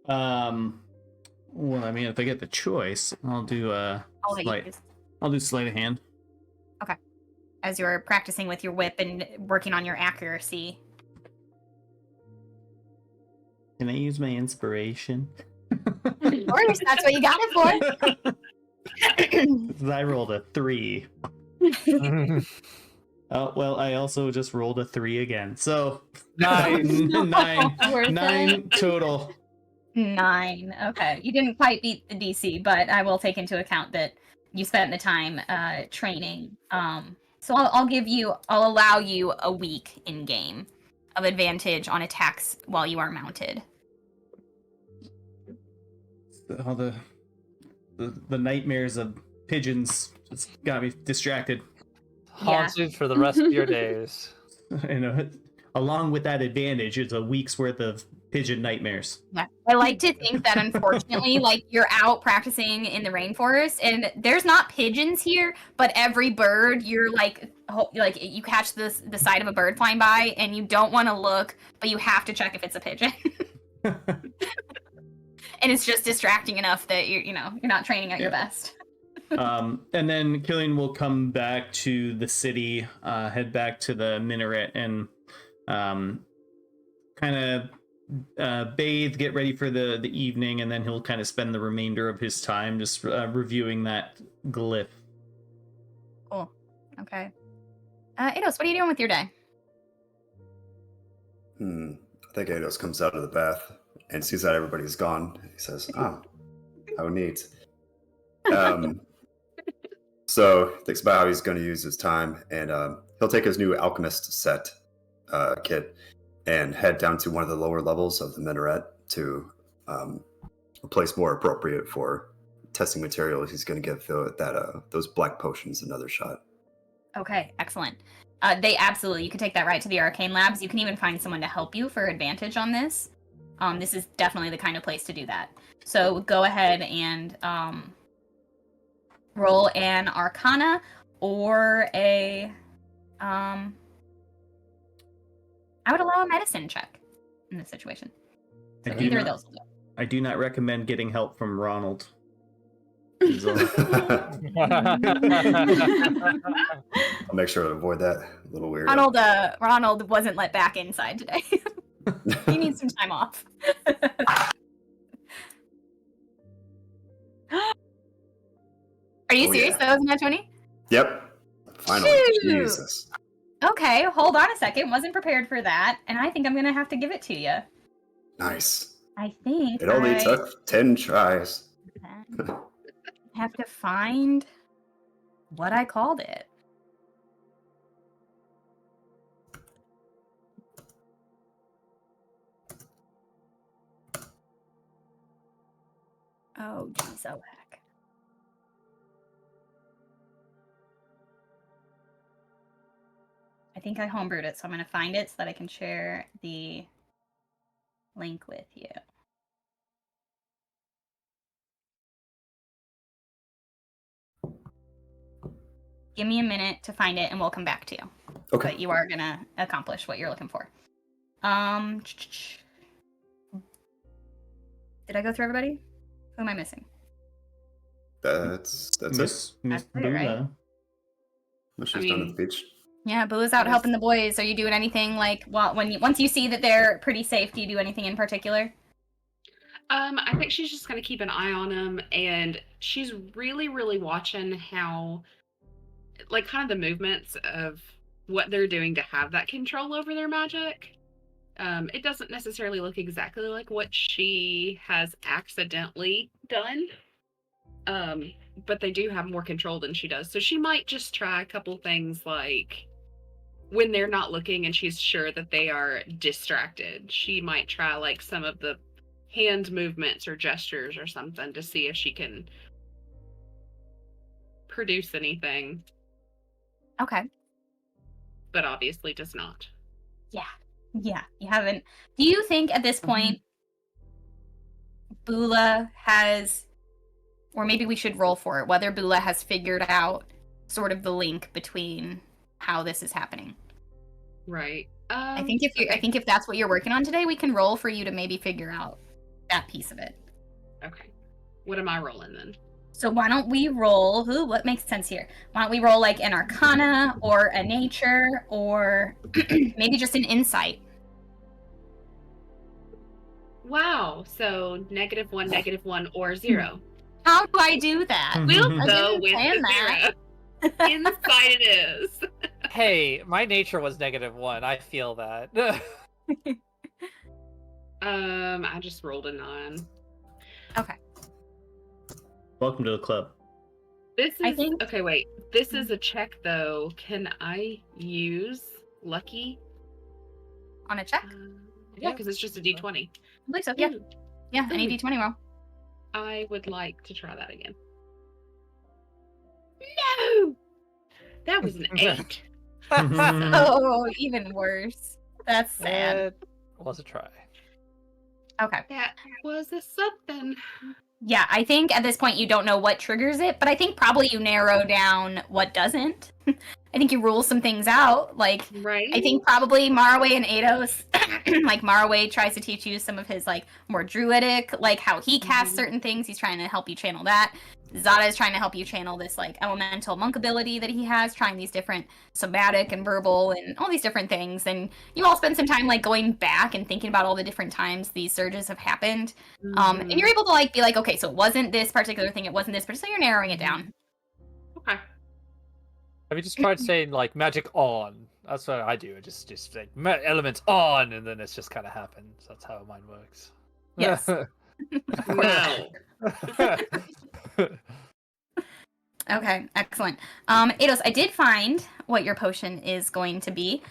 Well, I mean, if I get the choice, I'll do I'll do sleight of hand. Okay. As you're practicing with your whip and working on your accuracy. Can I use my inspiration? Of course, that's what you got it for. I rolled a 3. Oh, well, I also just rolled a 3 again. So, 9 total. 9. Okay. You didn't quite beat the DC, but I will take into account that you spent the time training. So I'll allow you a week in game of advantage on attacks while you are mounted. All the nightmares of pigeons just got me distracted. Haunted for the rest of your days. Along with that advantage, it's a week's worth of pigeon nightmares. Yeah. I like to think that unfortunately, you're out practicing in the rainforest, and there's not pigeons here, but every bird, you're you catch the side of a bird flying by, and you don't want to look, but you have to check if it's a pigeon. And it's just distracting enough that you're not training at your best. And then Killian will come back to the city, head back to the minaret, and kind of bathe, get ready for the evening, and then he'll kind of spend the remainder of his time just reviewing that glyph. Cool. Okay. Eidos, what are you doing with your day? I think Eidos comes out of the bath and sees that everybody's gone. He says, "Oh, how neat." So thinks about how he's going to use his time, and he'll take his new alchemist set kit and head down to one of the lower levels of the minaret to a place more appropriate for testing materials. He's going to give those black potions another shot. Okay, excellent. You can take that right to the arcane labs. You can even find someone to help you for advantage on this. This is definitely the kind of place to do that. So go ahead and roll an Arcana or a I would allow a medicine check in this situation. So either of those will do. I do not recommend getting help from Ronald. He's all- I'll make sure to avoid that. A little weird. Ronald wasn't let back inside today. He needs some time off. Are you Oh, serious? yeah. That was not 20? Yep. Finally. Shoot. Jesus. Okay, hold on a second. Wasn't prepared for that, and I think I'm gonna have to give it to you. Nice. I think It only I took 10 tries. have to find what I called it. Oh, geez, oh heck. I think I homebrewed it, so I'm going to find it so that I can share the link with you. Give me a minute to find it, and we'll come back to you. Okay. But you are going to accomplish what you're looking for. Did I go through everybody? Who am I missing? That's it. Miss That's it, right? Bula. Well, she's done at the beach. Yeah, Boo's out Yes. helping the boys. Are you doing anything like once you see that they're pretty safe? Do you do anything in particular? I think she's just gonna keep an eye on them, and she's really, really watching how, like, kind of the movements of what they're doing to have that control over their magic. It doesn't necessarily look exactly like what she has accidentally done. But they do have more control than she does. So she might just try a couple things, like when they're not looking and she's sure that they are distracted. She might try like some of the hand movements or gestures or something to see if she can produce anything, Okay. but obviously does not. Yeah, you haven't. Do you think at this point Bula has, or maybe we should roll for it, whether Bula has figured out sort of the link between how this is happening? Right. I think if that's what you're working on today, we can roll for you to maybe figure out that piece of it. Okay. What am I rolling then? So why don't we roll? What makes sense here? Why don't we roll like an Arcana or a Nature or maybe just an Insight? Wow. So -1, or 0. How do I do that? We'll Mhm. go didn't with plan the that. 0. Inside it is. Hey, my nature was -1. I feel that. I just rolled a 9. Welcome to the club. This is I think- okay. Wait, this is a check though. Can I use lucky? On a check? Yeah, because it's just a D20. I believe so. Yeah. Yeah, any Ooh. D20 roll. I would like to try that again. No, that was an 8. Oh, even worse. That's sad. It was a try. Okay. That was a something. Yeah, I think at this point you don't know what triggers it, but I think probably you narrow down what doesn't. I think you rule some things out. Like, Right. I think probably Maraway and Eidos, like Maraway tries to teach you some of his like more druidic, like how he casts Mhm. certain things. He's trying to help you channel that. Zada is trying to help you channel this like elemental monk ability that he has, trying these different somatic and verbal and all these different things. And you all spend some time like going back and thinking about all the different times these surges have happened. And you're able to like be like, okay, so it wasn't this particular thing, it wasn't this, but so you're narrowing it down. Okay. Have you just tried saying like magic on? That's what I do. I just like elements on, and then it's just kind of happens. That's how mine works. Yes. No. Okay, excellent. Eidos, I did find what your potion is going to be.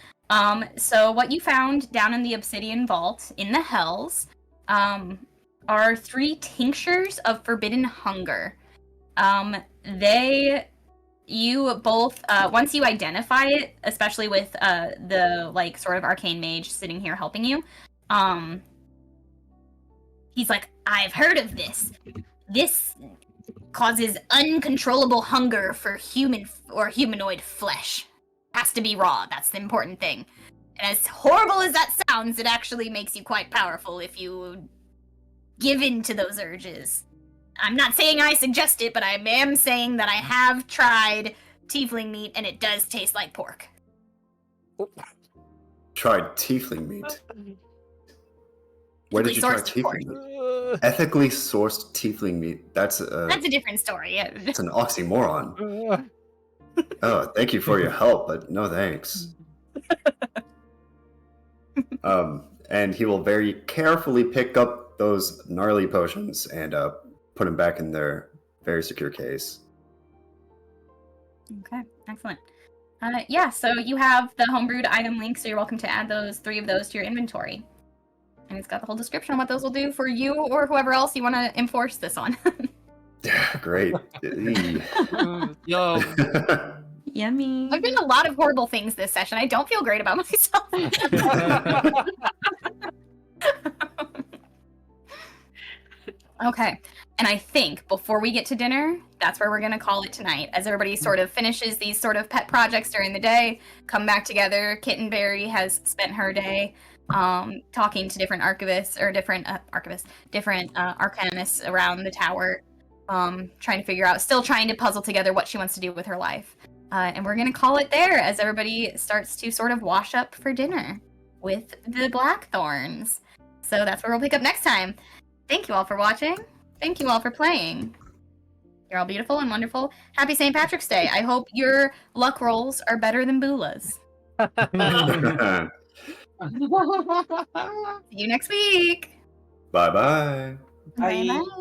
So what you found down in the Obsidian Vault in the Hells are 3 tinctures of Forbidden Hunger. You both, once you identify it, especially with the like sort of arcane mage sitting here helping you, he's like, I've heard of this. This causes uncontrollable hunger for human or humanoid flesh. Has to be raw, that's the important thing. And as horrible as that sounds, it actually makes you quite powerful if you give in to those urges. I'm not saying I suggest it, but I am saying that I have tried tiefling meat, and it does taste like pork. Tried tiefling meat. Where did you try Ethically sourced, of tiefling meat? Ethically sourced tiefling meat. That's a different story. it's an oxymoron. Oh, thank you for your help, but no thanks. And he will very carefully pick up those gnarly potions and put them back in their very secure case. Okay, excellent. Yeah, so you have the homebrewed item link, so you're welcome to add 3 of those to your inventory. And it's got the whole description on what those will do for you or whoever else you want to enforce this on. Great. Yo. Yummy. I've done a lot of horrible things this session. I don't feel great about myself. Okay, and I think before we get to dinner, that's where we're going to call it tonight. As everybody sort of finishes these sort of pet projects during the day, come back together. Kittenberry has spent her day talking to different archivists, or different arcanists around the tower, trying to figure out, still trying to puzzle together what she wants to do with her life. And we're going to call it there as everybody starts to sort of wash up for dinner with the Blackthorns. So that's where we'll pick up next time. Thank you all for watching. Thank you all for playing. You're all beautiful and wonderful. Happy St. Patrick's Day. I hope your luck rolls are better than Boola's. See you next week. Bye-bye. Bye. Bye-bye.